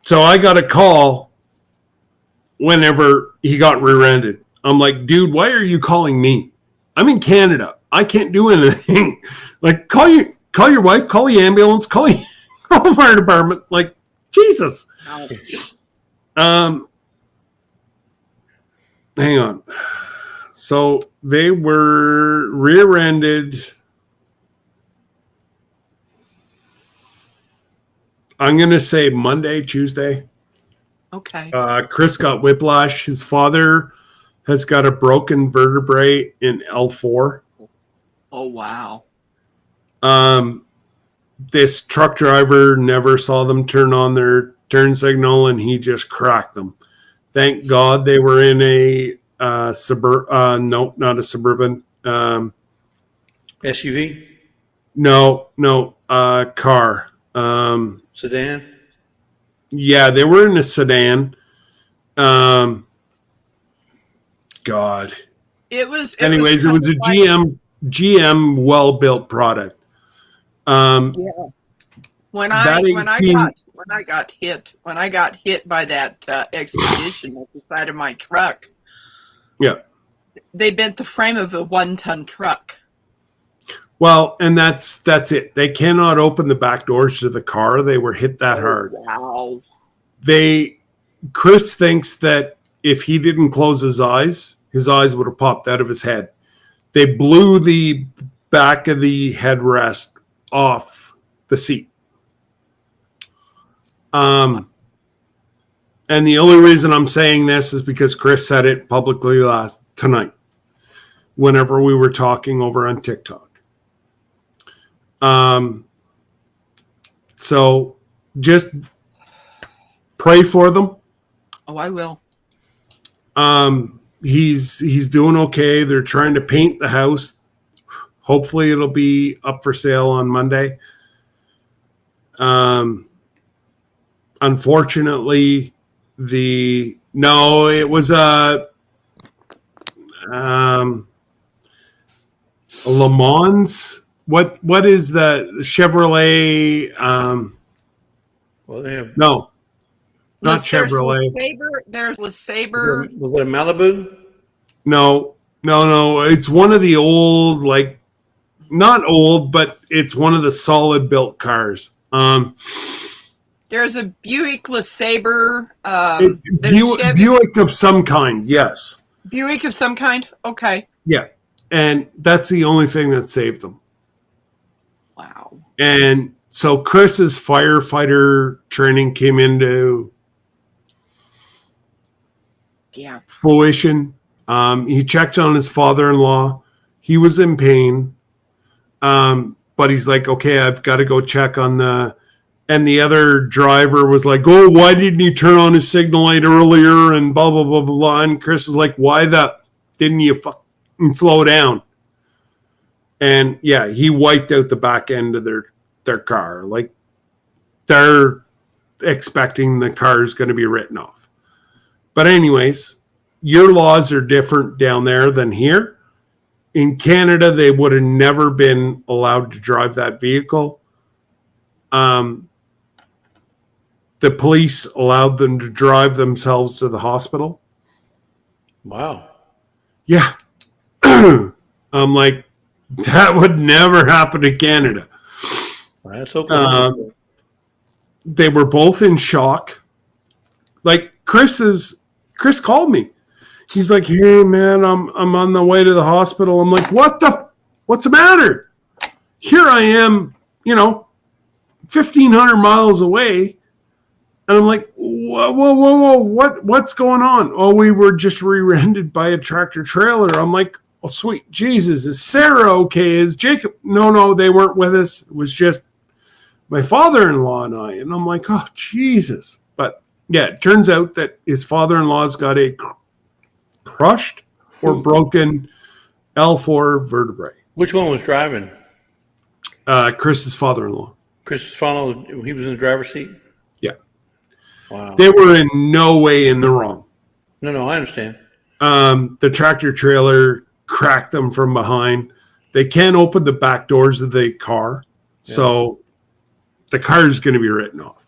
So I got a call whenever he got rear-ended. I'm like, dude, why are you calling me? I'm in Canada. I can't do anything. Like, call your wife, call the ambulance, call the fire department. Like, Jesus. Hang on. So they were rear-ended. I'm going to say Monday, Tuesday. Okay. Chris got whiplash. His father has got a broken vertebrae in L4. Oh wow. This truck driver never saw them turn on their turn signal, and he just cracked them. Thank God they were in a no, not a Suburban. SUV, No, car. sedan. Yeah, they were in a sedan. God. Anyways, it was a GM well-built product. Yeah. When I got hit by that expedition at the side of my truck. Yeah. They bent the frame of a 1-ton truck. Well, and that's it. They cannot open the back doors to the car. They were hit that hard. Wow. Chris thinks that if he didn't close his eyes would have popped out of his head. They blew the back of the headrest off the seat. And the only reason I'm saying this is because Chris said it publicly tonight, whenever we were talking over on TikTok. So just pray for them. Oh, I will. He's doing okay. They're trying to paint the house. Hopefully it'll be up for sale on Monday. Unfortunately, it was a Le Mans. What is the Chevrolet? Well, they have. No, not There's Chevrolet. There's LeSabre. Was it a Malibu? No. It's one of the old, like, not old, but it's one of the solid built cars. There's a Buick LeSabre. Buick of some kind, yes. Buick of some kind? Okay. Yeah. And that's the only thing that saved them. Wow. And so Chris's firefighter training came into fruition. He checked on his father-in-law. He was in pain. But he's like, okay, I've got to go check on and the other driver was like, oh, why didn't he turn on his signal light earlier? And blah, blah, blah, blah, blah. And Chris is like, why didn't you fucking slow down? And yeah, he wiped out the back end of their car. Like, they're expecting the car is going to be written off. But anyways, your laws are different down there than here. In Canada, they would have never been allowed to drive that vehicle. The police allowed them to drive themselves to the hospital. Wow. Yeah. I'm like, that would never happen in Canada. That's okay. They were both in shock. Like, Chris called me. He's like, hey, man, I'm on the way to the hospital. I'm like, what's the matter? Here I am, 1,500 miles away. And I'm like, whoa, what's going on? Oh, we were just rear-ended by a tractor trailer. I'm like, oh, sweet Jesus, is Sarah okay? Is Jacob? No, they weren't with us. It was just my father-in-law and I. And I'm like, oh, Jesus. But yeah, it turns out that his father-in-law's got a crushed or broken L4 vertebrae. Which one was driving? Chris's father-in-law. Chris's father, he was in the driver's seat? Yeah. Wow. They were in no way in the wrong. No, I understand. The tractor trailer cracked them from behind. They can't open the back doors of the car. Yeah. So the car is going to be written off.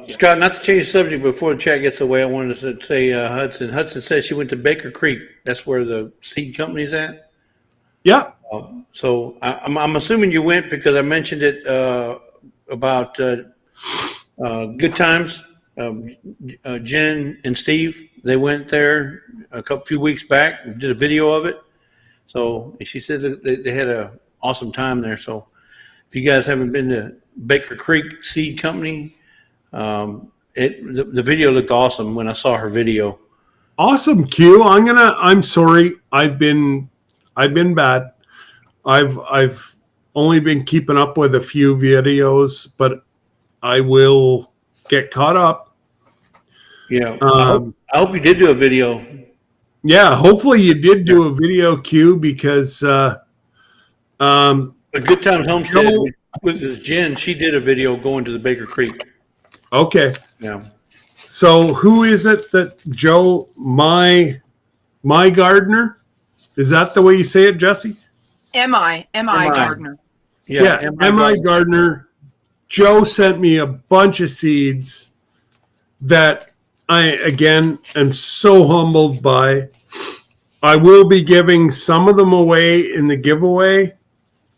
Scott, not to change the subject before the chat gets away, I wanted to say Hudson. Hudson says she went to Baker Creek. That's where the seed company's at? Yeah. So I'm assuming you went because I mentioned it about Good Times. Jen and Steve, they went there few weeks back and did a video of it. So she said that they had an awesome time there. So if you guys haven't been to Baker Creek Seed Company, the video looked awesome when I saw her video. Awesome, Q. I'm sorry. I've been bad. I've only been keeping up with a few videos, but I will get caught up. Yeah. I hope you did do a video. Yeah, hopefully you did do a video, Q, because the Good Times Homestead with this Jen, she did a video going to the Baker Creek. Okay. Yeah. So who is it that Joe, my gardener? Is that the way you say it, Jesse? M.I. Gardner. Yeah, M.I. Gardner. Joe sent me a bunch of seeds that I, again, am so humbled by. I will be giving some of them away in the giveaway.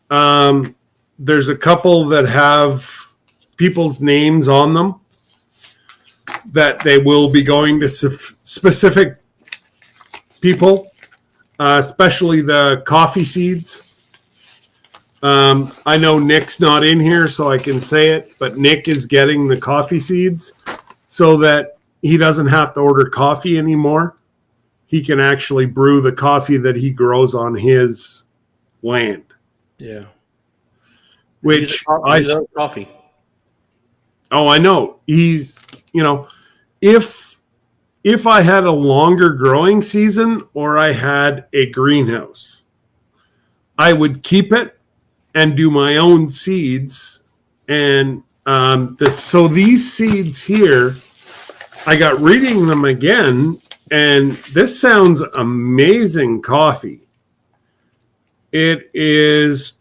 There's a couple that have people's names on them that they will be going to specific people, especially the coffee seeds. I know Nick's not in here, so I can say it, but Nick is getting the coffee seeds so that he doesn't have to order coffee anymore. He can actually brew the coffee that he grows on his land. Yeah. Which I love coffee. Oh, I know. He's, if I had a longer growing season or I had a greenhouse, I would keep it and do my own seeds. And so these seeds here, I got reading them again, and this sounds amazing coffee. It is...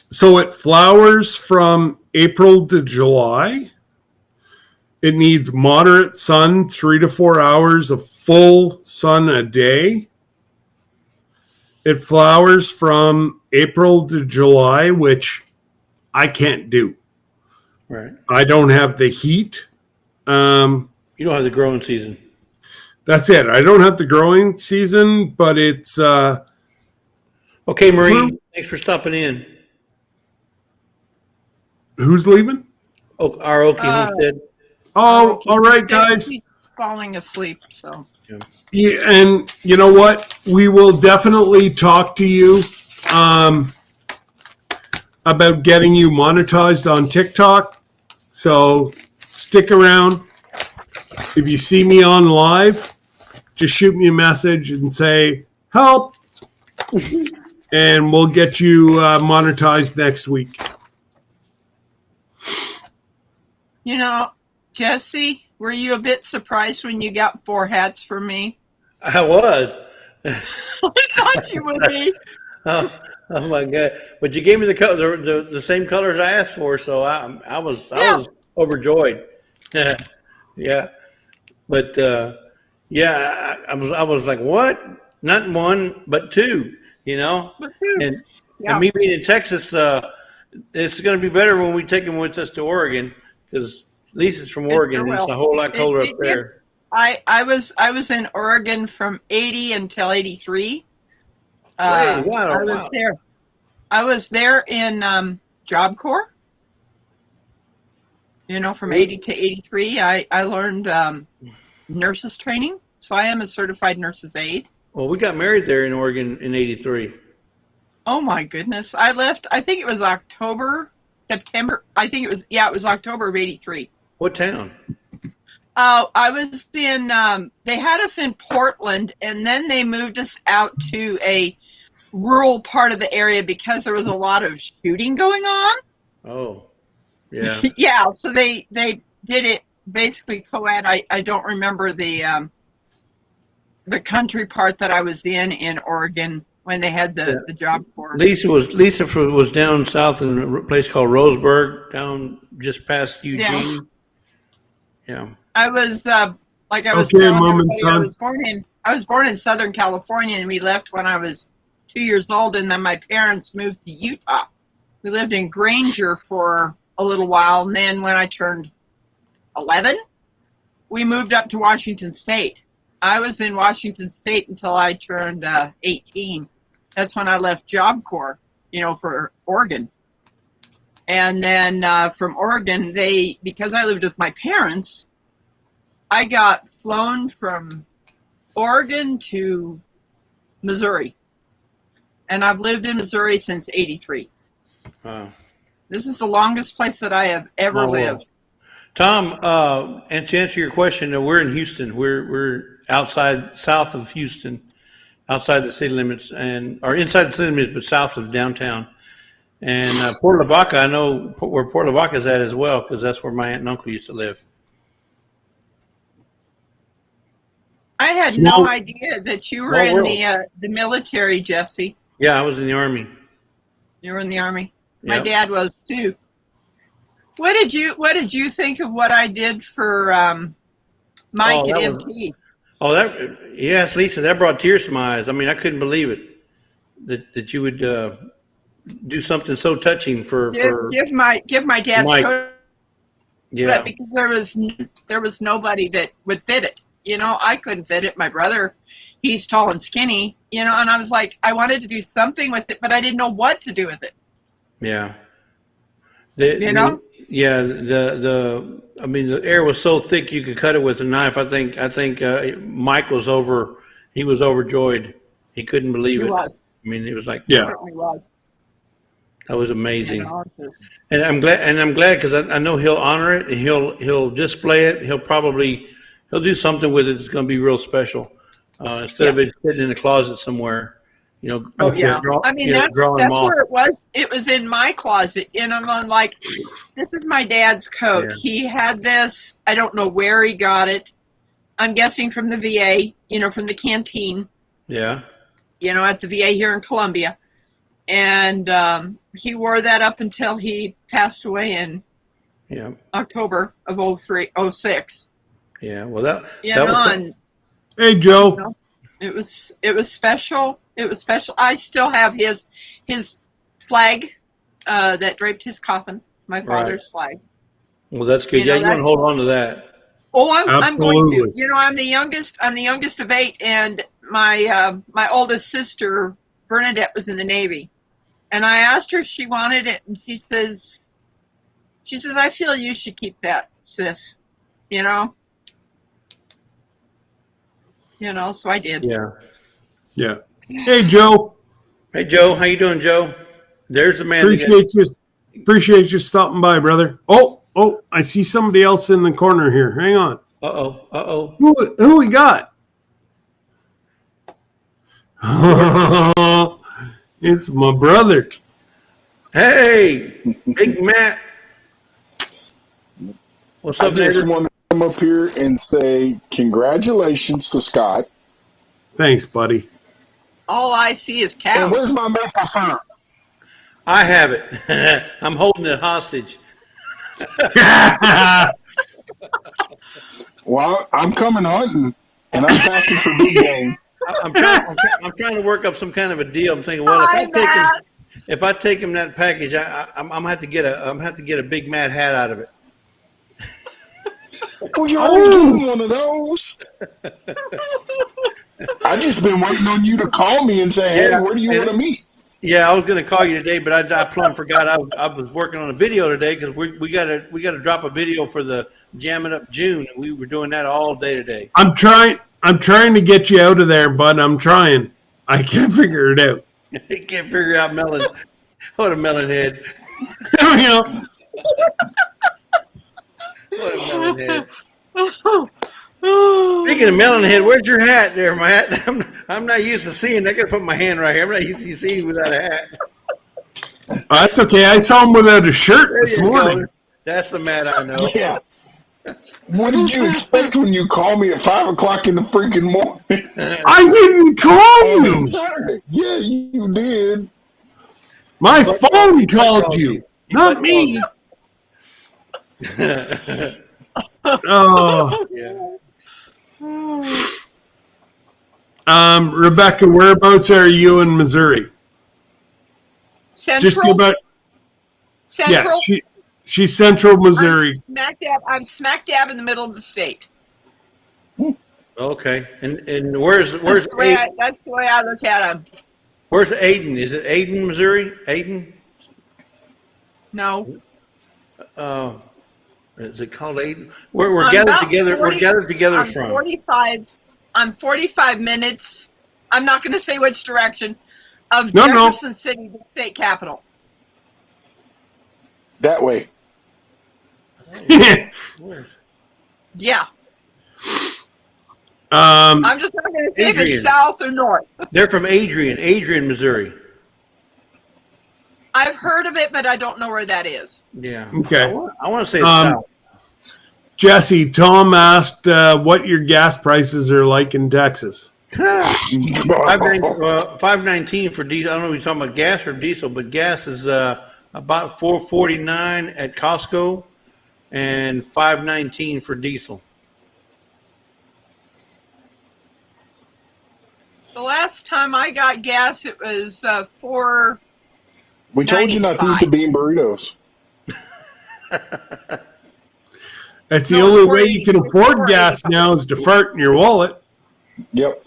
So it flowers from April to July. It needs moderate sun, 3 to 4 hours of full sun a day. It flowers from April to July, which I can't do. Right. I don't have the heat. You don't have the growing season. That's it. I don't have the growing season, but it's Okay, Marie, thanks for stopping in. Who's leaving? Oh, our Okie Homestead. Oh, Okay. all right, guys. He's falling asleep, so. Yeah, and you know what? We will definitely talk to you about getting you monetized on TikTok. So stick around. If you see me on live, just shoot me a message and say, help. And we'll get you monetized next week. You know, Jesse, were you a bit surprised when you got 4 hats from me? I was. I thought you would be. Oh my God! But you gave me the color, the same colors I asked for, so I was overjoyed. Yeah, but yeah, I was like, what? Not 1, but 2. You know, and me being in Texas, it's going to be better when we take them with us to Oregon, because Lisa's from Oregon, and it's a whole lot colder up there. I was in Oregon from 80 until 83. Wow. I was there in Job Corps. You know, from 80 to 83, I learned nurses training, so I am a certified nurse's aide. Well, we got married there in Oregon in 83. Oh my goodness! I left. I think it was September. I think it was October of 83. What town? I was in. They had us in Portland, and then they moved us out to a rural part of the area because there was a lot of shooting going on. Oh, yeah. Yeah, so they did it basically co-ed. I don't remember the country part that I was in Oregon when they had the Job Corps. Lisa was down south in a place called Roseburg, down just past Eugene. Yeah. I was like I was Okay, telling Mom and everybody, I was born in Southern California, and we left when I was 2 years old, and then my parents moved to Utah. We lived in Granger for a little while, and then when I turned 11, we moved up to Washington State. I was in Washington State until I turned 18. That's when I left Job Corps, for Oregon. And then from Oregon, because I lived with my parents, I got flown from Oregon to Missouri. And I've lived in Missouri since 83. Wow. This is the longest place that I have ever lived. Tom, and to answer your question, we're in Houston. We're south of Houston, outside the city limits, or inside the city limits, but south of downtown. And Port Lavaca, I know where Port Lavaca is at as well, because that's where my aunt and uncle used to live. I had no idea that you were in the military, Jesse. Yeah, I was in the Army. You were in the Army. My Yep. dad was too. What did you think of what I did for Mike at MT? Yes, Lisa, that brought tears to my eyes. I mean, I couldn't believe it that you would do something so touching for give my dad's Mike. coat, Yeah. because there was nobody that would fit it. I couldn't fit it. My brother, he's tall and skinny, and I was like, I wanted to do something with it, but I didn't know what to do with it. Yeah. Yeah, I mean, the air was so thick you could cut it with a knife. I think Mike was overjoyed. He couldn't believe He it. was. I mean, it was like, He certainly was. that was amazing. And I'm glad because I know he'll honor it, and he'll display it. He'll do something with it that's going to be real special, instead of it sitting in the closet somewhere. Oh yeah. That's where it was. It was in my closet, and I'm like, this is my dad's coat. Yeah. He had this. I don't know where he got it. I'm guessing from the VA, from the canteen. Yeah. At the VA here in Columbia, and he wore that up until he passed away in October of 06. Yeah. Well, that was. Hey, Joe. It was special. It was special. I still have his flag that draped his coffin, my father's flag. Well, that's good. You want to hold on to that. Oh, I'm going to. I'm the youngest of 8, and my oldest sister, Bernadette was in the Navy. And I asked her if she wanted it, and she says, I feel you should keep that, sis. You know? So I did. Yeah. Yeah. Hey, Joe. Hey, Joe. How you doing, Joe? There's the man. Appreciate you stopping by, brother. Oh, I see somebody else in the corner here. Hang on. Uh-oh. Who we got? It's my brother. Hey, Big Matt. What's I up, just neighbor? want to come up here and say congratulations to Scott. Thanks, buddy. All I see is And cows. where's my maple syrup? I have it. I'm holding it hostage. Well, I'm coming hunting, and I'm packing for big game. I'm trying to work up some kind of a deal. I'm thinking, well, if I take him that package, I'm gonna have to get a Big Matt hat out of it. Well, you're already getting one of those. I just been waiting on you to call me and say, hey, where do you want to meet? Yeah, I was going to call you today, but I plumb forgot. I was working on a video today because we got to drop a video for the Jamming Up June, and we were doing that all day today. I'm trying to get you out of there, bud. I'm trying. I can't figure it out. He can't figure out melon. What a melon head. You know. What a melon head. Speaking of melon head, where's your hat there, my hat? I'm not used to seeing. I got to put my hand right here. I'm not used to seeing without a hat. Oh, that's okay. I saw him without a shirt this morning. Go. That's the Matt I know. Yeah. What did you expect when you called me at 5 o'clock in the freaking morning? I didn't call you. On Saturday. Yeah, you did. My phone called you, not me. Oh. Yeah. Rebecca, whereabouts are you in Missouri? Central. Just about. Central. Yeah, she's Central Missouri. I'm smack dab in the middle of the state. Okay. And where's That's the way I look at them. Where's Aiden? Is it Aiden, Missouri? Aiden? No. Is it called Aiden? We're gathered together. We're gathered together I'm from 45. I'm 45 minutes. I'm not going to say which direction of Jefferson City, the state capital. That way. Yeah. I'm just not going to say if Adrian. it's south or north. They're from Adrian, Missouri. I've heard of it, but I don't know where that is. Yeah. Okay. I want to say it's south. Jesse, Tom asked what your gas prices are like in Texas. $5.19 for diesel. I don't know if you're talking about gas or diesel, but gas is about $4.49 at Costco and $5.19 for diesel. The last time I got gas, it was $4. We told you not to eat the bean burritos. That's the only way you can afford gas now is to fart in your wallet. Yep.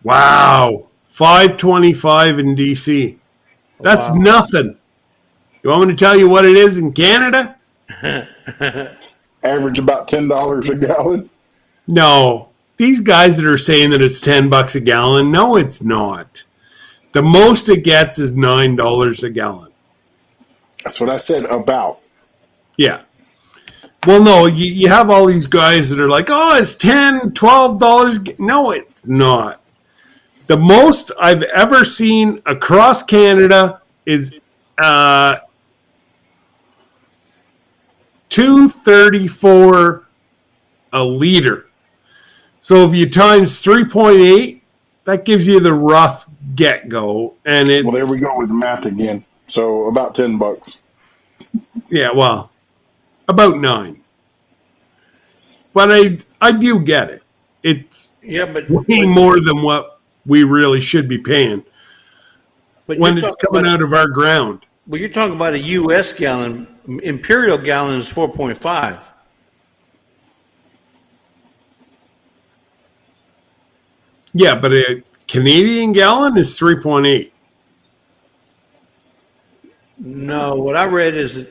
Wow. $5.25 in DC. That's nothing. You want me to tell you what it is in Canada? Average about $10 a gallon. No. These guys that are saying that it's $10 a gallon, no, it's not. The most it gets is $9 a gallon. That's what I said about. Yeah. Well, no, you have all these guys that are like, oh, it's $10, $12. No, it's not. The most I've ever seen across Canada is $2.34 a liter. So if you times 3.8, that gives you the rough get-go. And it's, well, there we go with the math again. So about $10. Yeah, well, about 9. But I do get it. It's way more than what we really should be paying when it's coming out of our ground. Well, you're talking about a U.S. gallon. Imperial gallon is 4.5. Yeah, but a Canadian gallon is 3.8. No, what I read is that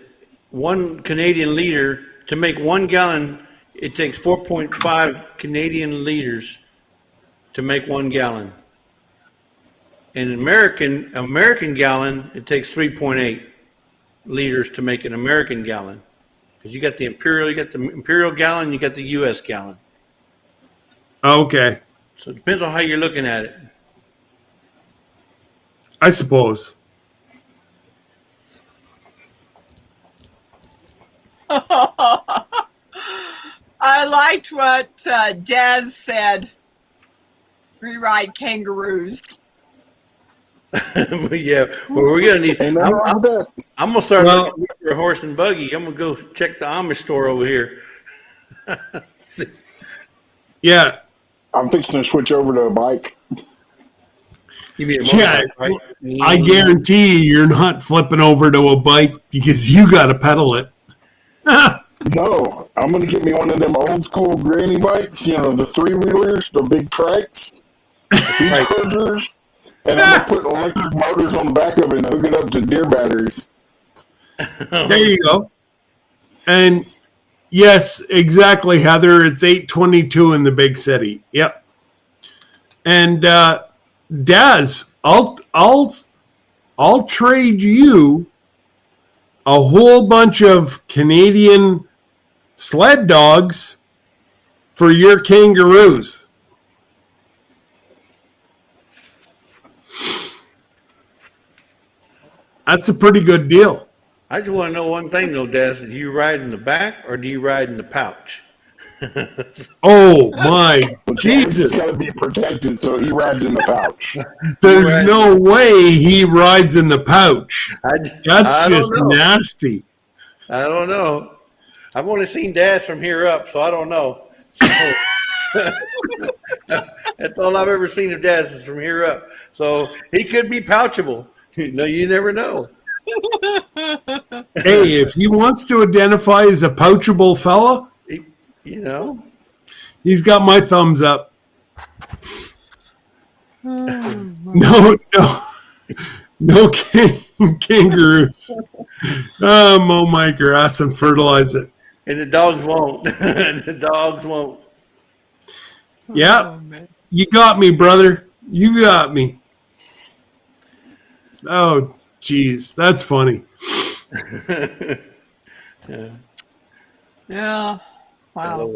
1 Canadian liter, to make 1 gallon, it takes 4.5 Canadian liters to make 1 gallon. And American gallon, it takes 3.8 liters to make an American gallon. Because you got the imperial gallon, you got the U.S. gallon. Okay, So it depends on how you're looking at it. I suppose. I liked what Dad said. Rewrite kangaroos. But yeah, well, we're gonna need. Ain't nothing wrong with that. I'm gonna start Well- looking for a horse and buggy. I'm gonna go check the Amish store over here. Yeah, I'm fixing to switch over to a bike. You mean a Yeah, motorcycle, right? I guarantee you're not flipping over to a bike because you got to pedal it. No, I'm gonna get me one of them old school granny bikes. You know, the 3-wheelers, the big tracks, beach Right. cruisers, and I'm gonna put electric motors on the back of it and hook it up to deer batteries. There you go. And yes, exactly, Heather. It's 8:22 in the big city. Yep. And Daz, I'll trade you a whole bunch of Canadian sled dogs for your kangaroos. That's a pretty good deal. I just want to know one thing though, Des. Do you ride in the back or do you ride in the pouch? Oh my But Jesus. Jesus got to be protected, so he rides in the pouch. There's Right. no way he rides in the pouch. That's I don't just know. nasty. I don't know. I've only seen Daz from here up, so I don't know. So, that's all I've ever seen of Daz is from here up. So he could be pouchable. No, you never know. Hey, if he wants to identify as a pouchable fella, You know. he's got my thumbs up. No, kangaroos. Mow my grass and fertilize it. And the dogs won't. The dogs won't. Yeah, Oh, man. you got me, brother. You got me. Oh, geez, that's funny. Yeah. Wow.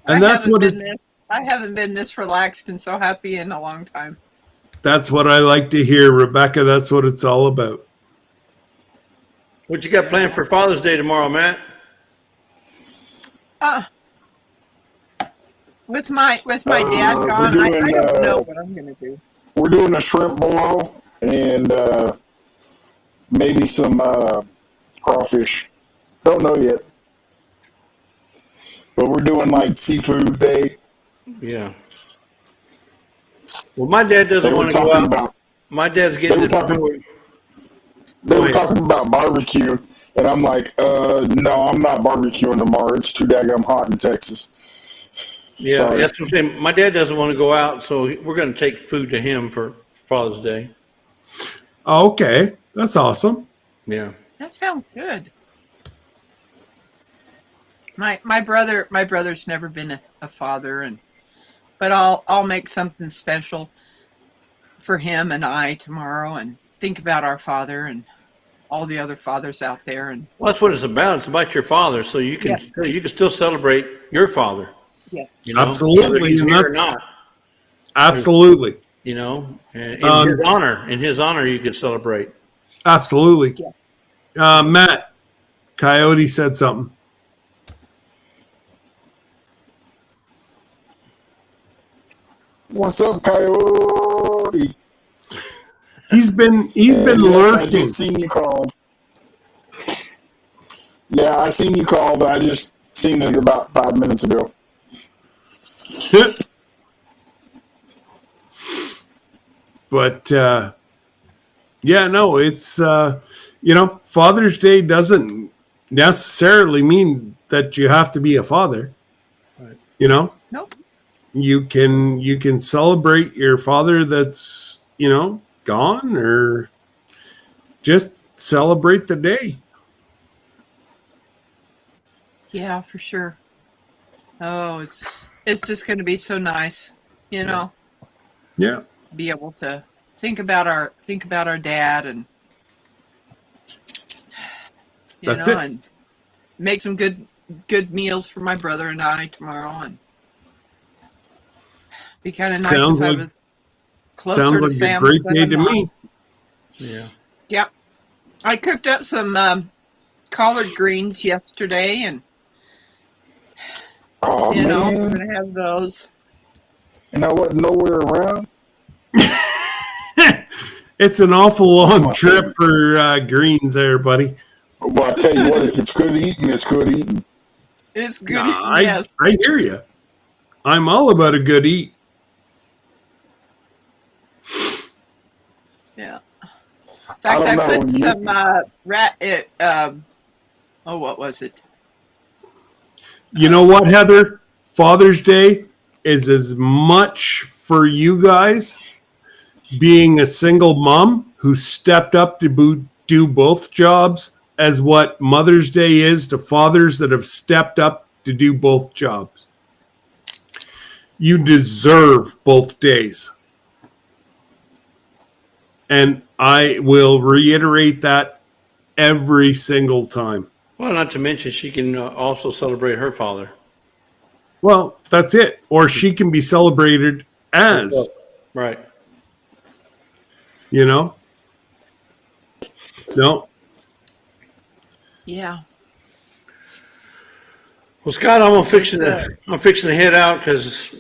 And that's what I haven't been this relaxed and so happy in a long time. That's what I like to hear, Rebecca. That's what it's all about. What you got planned for Father's Day tomorrow, Matt? With my dad we're gone, I doing, don't know what I'm gonna do. We're doing a shrimp boil and maybe some crawfish. Don't know yet. But we're doing like seafood day. Yeah. Well, my dad They doesn't were want to go talking out. about My dad's they getting were to talking they Go were ahead. talking about barbecue, and I'm like, no, I'm not barbecuing tomorrow. It's too daggum hot in Texas. Yeah, Sorry. that's what I'm saying. My dad doesn't want to go out, so we're going to take food to him for Father's Day. Okay, that's awesome. Yeah. That sounds good. My brother's never been a father, but I'll make something special for him and I tomorrow, and think about our father and all the other fathers out there. And Well, that's what it's about. It's about your father, so you can still celebrate your father. yes, You know, Absolutely, whether he's and here or that's- not. Absolutely. You know, in his honor, you could celebrate. Absolutely. yes. Matt, Coyote said something. What's up, Coyote? He's been And yes, I lurking. just seen you called. Yeah, I seen you called. I just seen it about 5 minutes ago. But yeah, no, it's Father's Day doesn't necessarily mean that you have to be a father. Right. You know, Nope. you can celebrate your father that's, gone, or just celebrate the day. Yeah, for sure. Oh, it's just going to be so nice, Yeah. be able to think about our dad, and That's it. and make some good meals for my brother and I tomorrow, and be kind of nice Sounds if I like was closer sounds to like a family great than day I'm to not. me. Yeah. Yep. I cooked up some collard greens yesterday, and Oh we're man, gonna have those. and I wasn't nowhere around. It's an awful That's long my trip favorite. for greens there, buddy. Well, I tell you what, if it's good eating, it's good eating. It's good Nah, eating, yes. I hear you. I'm all about a good eat. Yeah. In I fact, don't I know. put some what was it? You know what, Heather? Father's Day is as much for you guys being a single mom who stepped up to do both jobs as what Mother's Day is to fathers that have stepped up to do both jobs. You deserve both days. And I will reiterate that every single time. Well, not to mention she can also celebrate her father. Well, that's it. Or she can be celebrated as, Right. No. Yeah. Well, Scott, I'm fixing to head out because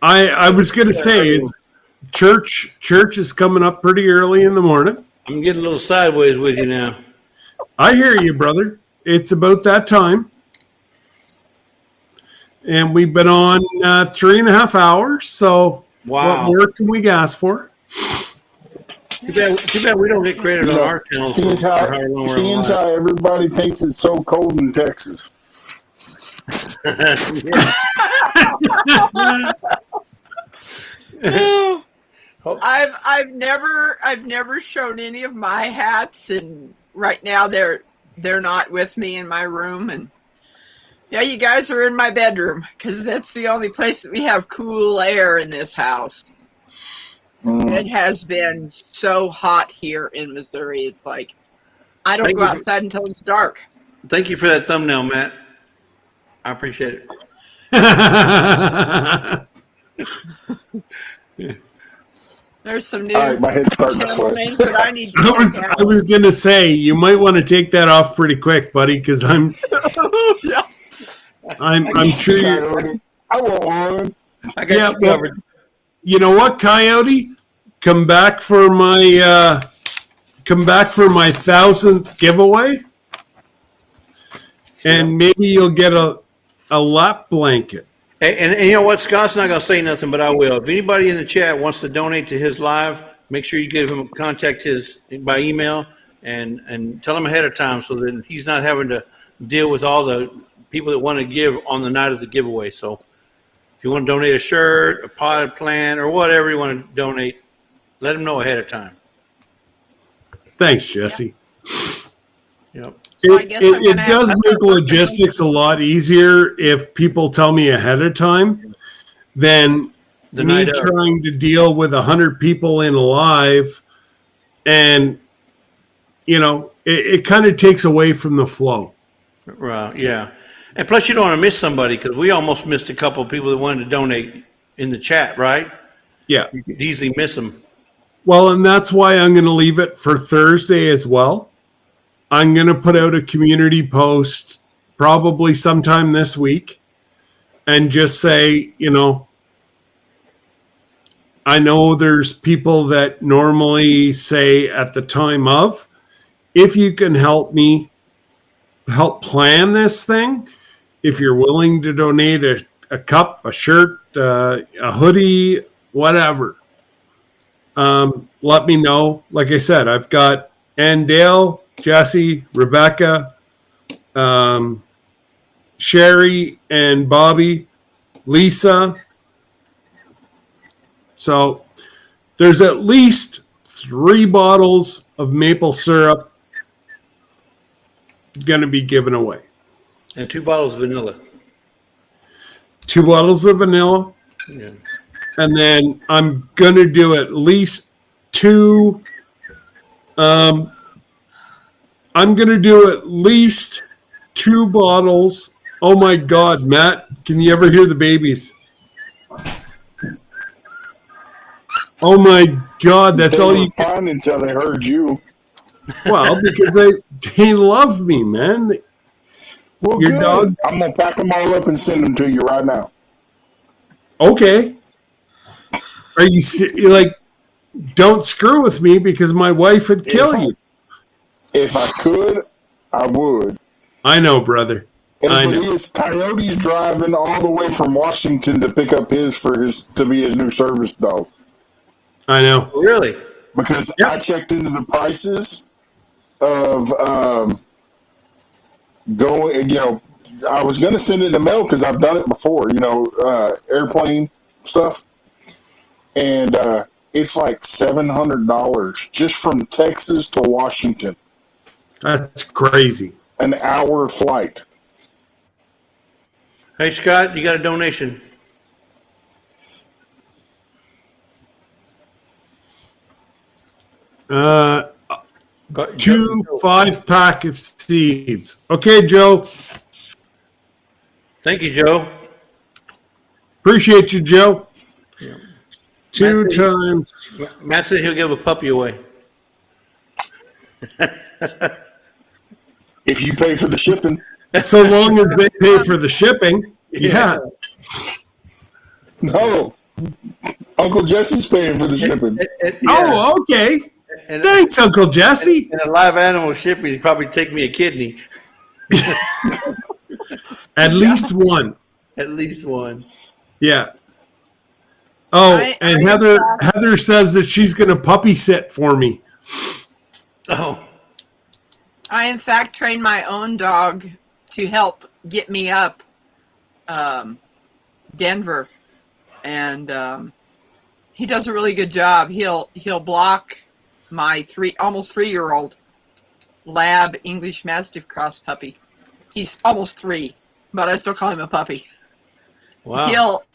I was going to say it's church is coming up pretty early in the morning. I'm getting a little sideways with you now. I hear you, brother. It's about that time. And we've been on 3.5 hours. So Wow. what more can we ask for? Too bad we don't get credit on our channel. Seeing for how long we're alive. how everybody thinks it's so cold in Texas. I've never shown any of my hats, and right now they're not with me in my room, and yeah, you guys are in my bedroom because that's the only place that we have cool air in this house. It has been so hot here in Missouri. It's like I don't go outside until it's dark. Thank you for that thumbnail, Matt. I appreciate it. There's some new All right, my head starts to channel sweat. names that I need to check I was going to say, you might want to take that off pretty quick, buddy, because I'm Yeah. I'm sure you're, Coyote. I want one. I got you well, covered. you know what, Coyote? Come back for my 1,000th giveaway, and maybe you'll get a lap blanket. And you know what? Scott's not going to say nothing, but I will. If anybody in the chat wants to donate to his live, make sure you give him contact his by email and tell him ahead of time so that he's not having to deal with all the people that want to give on the night of the giveaway. So if you want to donate a shirt, a potted plant, or whatever you want to donate, let him know ahead of time. Thanks, Jesse. Yep. So I guess I'm It gonna have does to make start working. logistics a lot easier if people tell me ahead of time than The me night of. trying to deal with 100 people in live, and it kind of takes away from the flow. Right, yeah. And plus, you don't want to miss somebody because we almost missed a couple of people that wanted to donate in the chat, right? Yeah. You could easily miss them. Well, and that's why I'm going to leave it for Thursday as well. I'm going to put out a community post probably sometime this week and just say, I know there's people that normally say at the time of, if you can help plan this thing, if you're willing to donate a cup, a shirt, a hoodie, whatever, let me know. Like I said, I've got Ann Dale, Jesse, Rebecca, Sherry and Bobby, Lisa, So there's at least 3 bottles of maple syrup going to be given away. And 2 bottles of vanilla. 2 bottles of vanilla. Yeah. And then I'm going to do at least 2. I'm going to do at least 2 bottles. Oh my God, Matt, can you ever hear the babies? Oh my God, that's They all were you can. fine until they heard you. Well, because they love me, man. Well, Your good. dog? I'm gonna pack them all up and send them to you right now. Okay. Are you like? Don't screw with me because my wife would kill you. If I could, I would. I know, brother. As I it know. is, Coyote's driving all the way from Washington to pick up his to be his new service dog. I know. Really? Because Yep. I checked into the prices of going. I was going to send it in the mail because I've done it before. Airplane stuff, and it's like $700 just from Texas to Washington, That's crazy. an hour flight. Hey, Scott, you got a donation. Go- 2 5-pack of seeds. Okay, Joe. Thank you, Joe. Appreciate you, Joe. Yeah. 2 Matt said- times. Matt said he'll give a puppy away. If you pay for the shipping. So long as they pay for the shipping. Yeah. No. Uncle Jesse's paying for the shipping. Oh, okay. and, Thanks, Uncle Jesse. and a live animal shipping, he'd probably take me a kidney. At least one. At least one. Yeah. Oh, and Heather says that she's going to puppy sit for me. Oh, I, in fact, trained my own dog to help get me up Denver. And he does a really good job. He'll block my almost 3-year-old lab English Mastiff cross puppy. He's almost 3, but I still call him a puppy. wow. He'll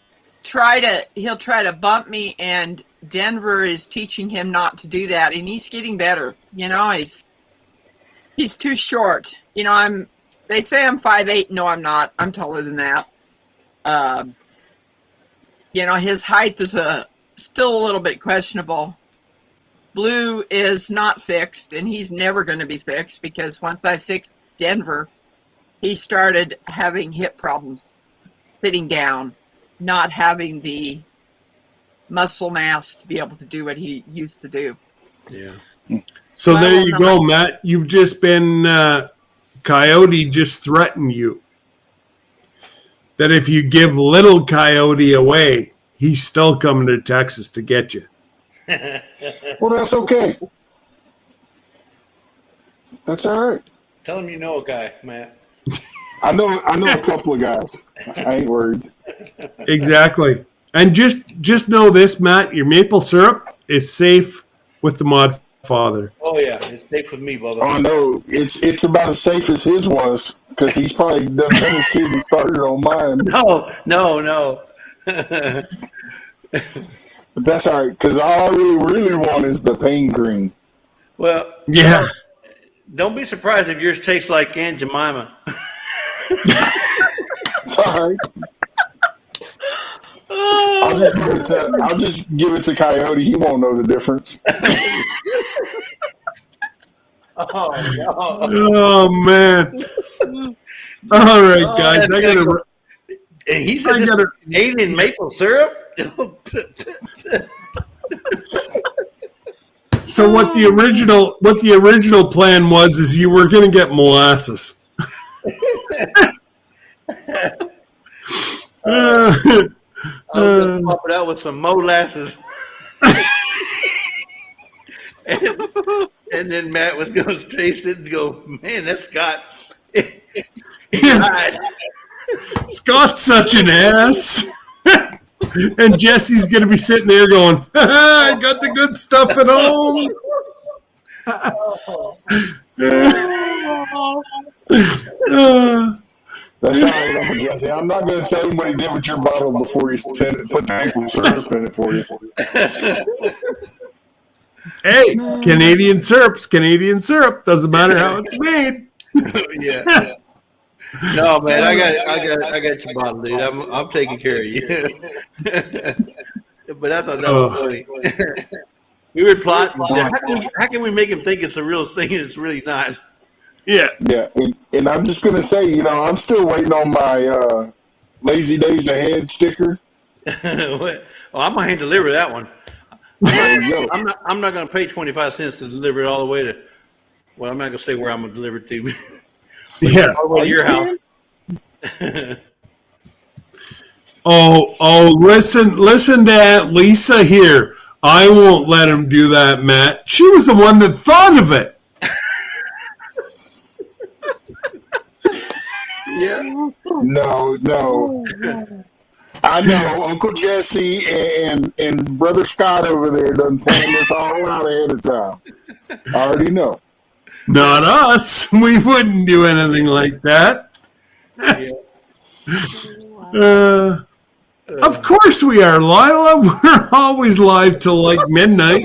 try to bump me, and Denver is teaching him not to do that, and he's getting better. He's too short. They say I'm 5'8". No, I'm not. I'm taller than that. His height is still a little bit questionable. Blue is not fixed, and he's never going to be fixed because once I fixed Denver, he started having hip problems, sitting down, not having the muscle mass to be able to do what he used to do. Yeah. So Well, there you no, go, Matt. You've just been Coyote just threatened you that if you give little Coyote away, he's still coming to Texas to get you. Well, that's okay. That's all right. Tell him you know a guy, Matt. I know a couple of guys. I ain't worried. Exactly. And just know this, Matt, your maple syrup is safe with the Mod Father. Oh yeah, it's safe with me, Bubba. Oh no, it's about as safe as his was because he's probably done finished his and started on mine. No. But that's all right because all I really want is the pain cream. Well, Yeah. don't be surprised if yours tastes like Aunt Jemima. It's all right. I'll just give it to Coyote. He won't know the difference. Oh no! Oh, man. All right, guys. I got to. And he said I this gotta- is Canadian maple syrup. So what the original plan was is you were going to get molasses. I was gonna pop it out with some molasses. and then Matt was going to taste it and go, man, that's got. Scott's such an ass. And Jesse's going to be sitting there going, I got the good stuff at home. That's all right, Uncle Jesse. I'm not going to tell him what he did with your bottle before he put the maple syrup in it for you. Hey, Canadian syrup. Doesn't matter how it's made. Yeah. No, man, I got your bottle, dude. I'm taking care of you. But I thought that was funny. We were plotting. How can we make him think it's the real thing and it's really not? Yeah. Yeah, and I'm just going to say, I'm still waiting on my Lazy Days Ahead sticker. Well, I'm gonna hand deliver that one. There you go. I'm not gonna pay 25 cents to deliver it all the way to. Well, I'm not gonna say where I'm gonna deliver it to. Yeah. All the way to your house. Listen to Aunt Lisa here. I won't let him do that, Matt. She was the one that thought of it. Yeah. No. I know Uncle Jesse and Brother Scott over there done planned this all out ahead of time. I already know. Not us. We wouldn't do anything like that. Yeah. Of course we are, Lila. We're always live till like midnight.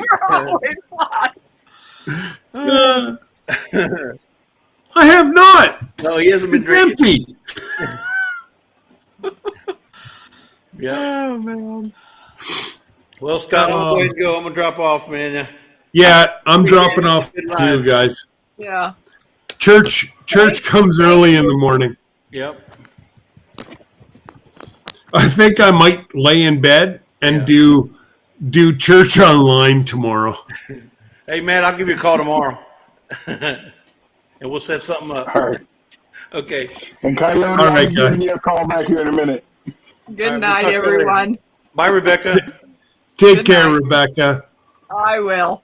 I have not. No, he hasn't been drinking. Empty. Yeah. Oh man. Well, Scott, I'm gonna go ahead and go. I'm gonna drop off, man. Yeah, I'm dropping off too, guys. Yeah. Church comes early in the morning. Yep. I think I might lay in bed and do church online tomorrow. Hey, man, I'll give you a call tomorrow, and we'll set something up. All right. Okay. And Coyote, All right, I'm giving you a call back here in a minute. Good All right, night, we'll talk to you later. everyone. Bye, Rebecca. Take Good care, night. Rebecca. I will.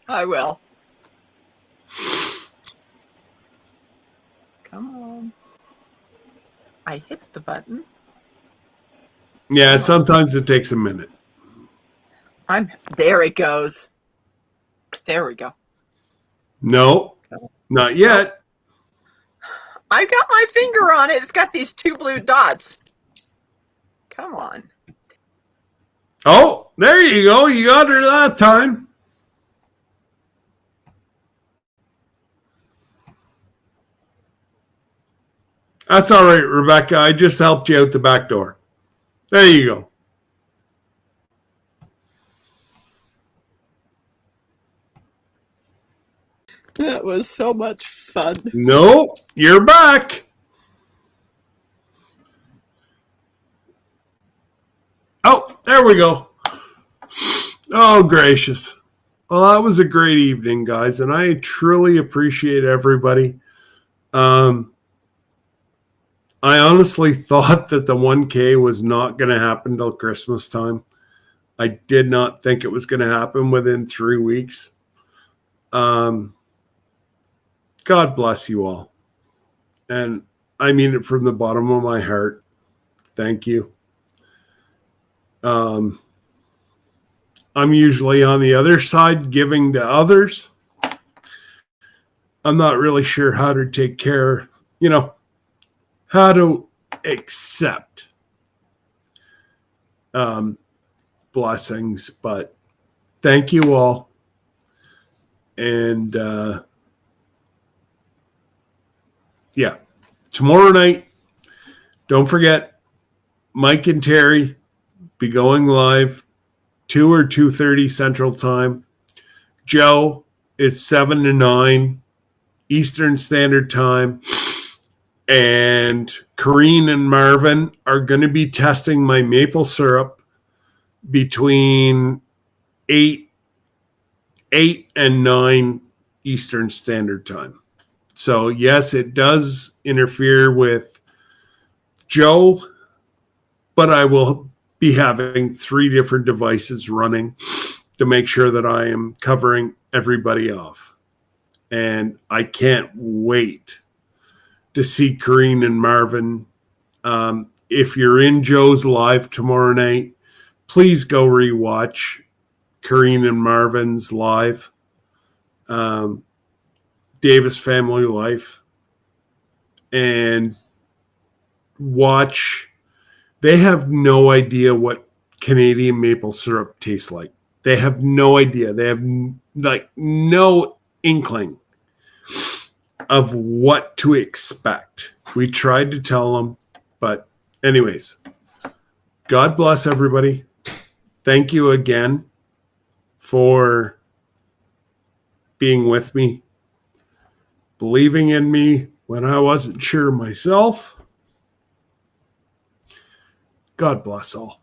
Come on. I hit the button. Yeah, sometimes it takes a minute. There it goes. There we go. No, not yet. I got my finger on it. It's got these two blue dots. Come on. Oh, there you go. You got her that time. That's all right, Rebecca. I just helped you out the back door. There you go. That was so much fun. No, you're back. Oh, there we go. Oh, gracious. Well, that was a great evening, guys, and I truly appreciate everybody. I honestly thought that the 1K was not going to happen till Christmas time. I did not think it was going to happen within 3 weeks. God bless you all. And I mean it from the bottom of my heart. Thank you. I'm usually on the other side giving to others. I'm not really sure how to take care, how to accept blessings, but thank you all. And tomorrow night, don't forget, Mike and Terry be going live 2 or 2:30 Central Time. Joe is 7 to 9 Eastern Standard Time. And Corrine and Marvin are going to be testing my maple syrup between 8 and 9 Eastern Standard Time. So, yes, it does interfere with Joe, but I will be having 3 different devices running to make sure that I am covering everybody off. And I can't wait to see Corrine and Marvin. If you're in Joe's live tomorrow night, please go rewatch Kareen and Marvin's live, Davis Family Life, and watch. They have no idea what Canadian maple syrup tastes like. They have no idea. They have like no inkling of what to expect. We tried to tell them, but anyways, God bless everybody. Thank you again for being with me, believing in me when I wasn't sure myself. God bless all.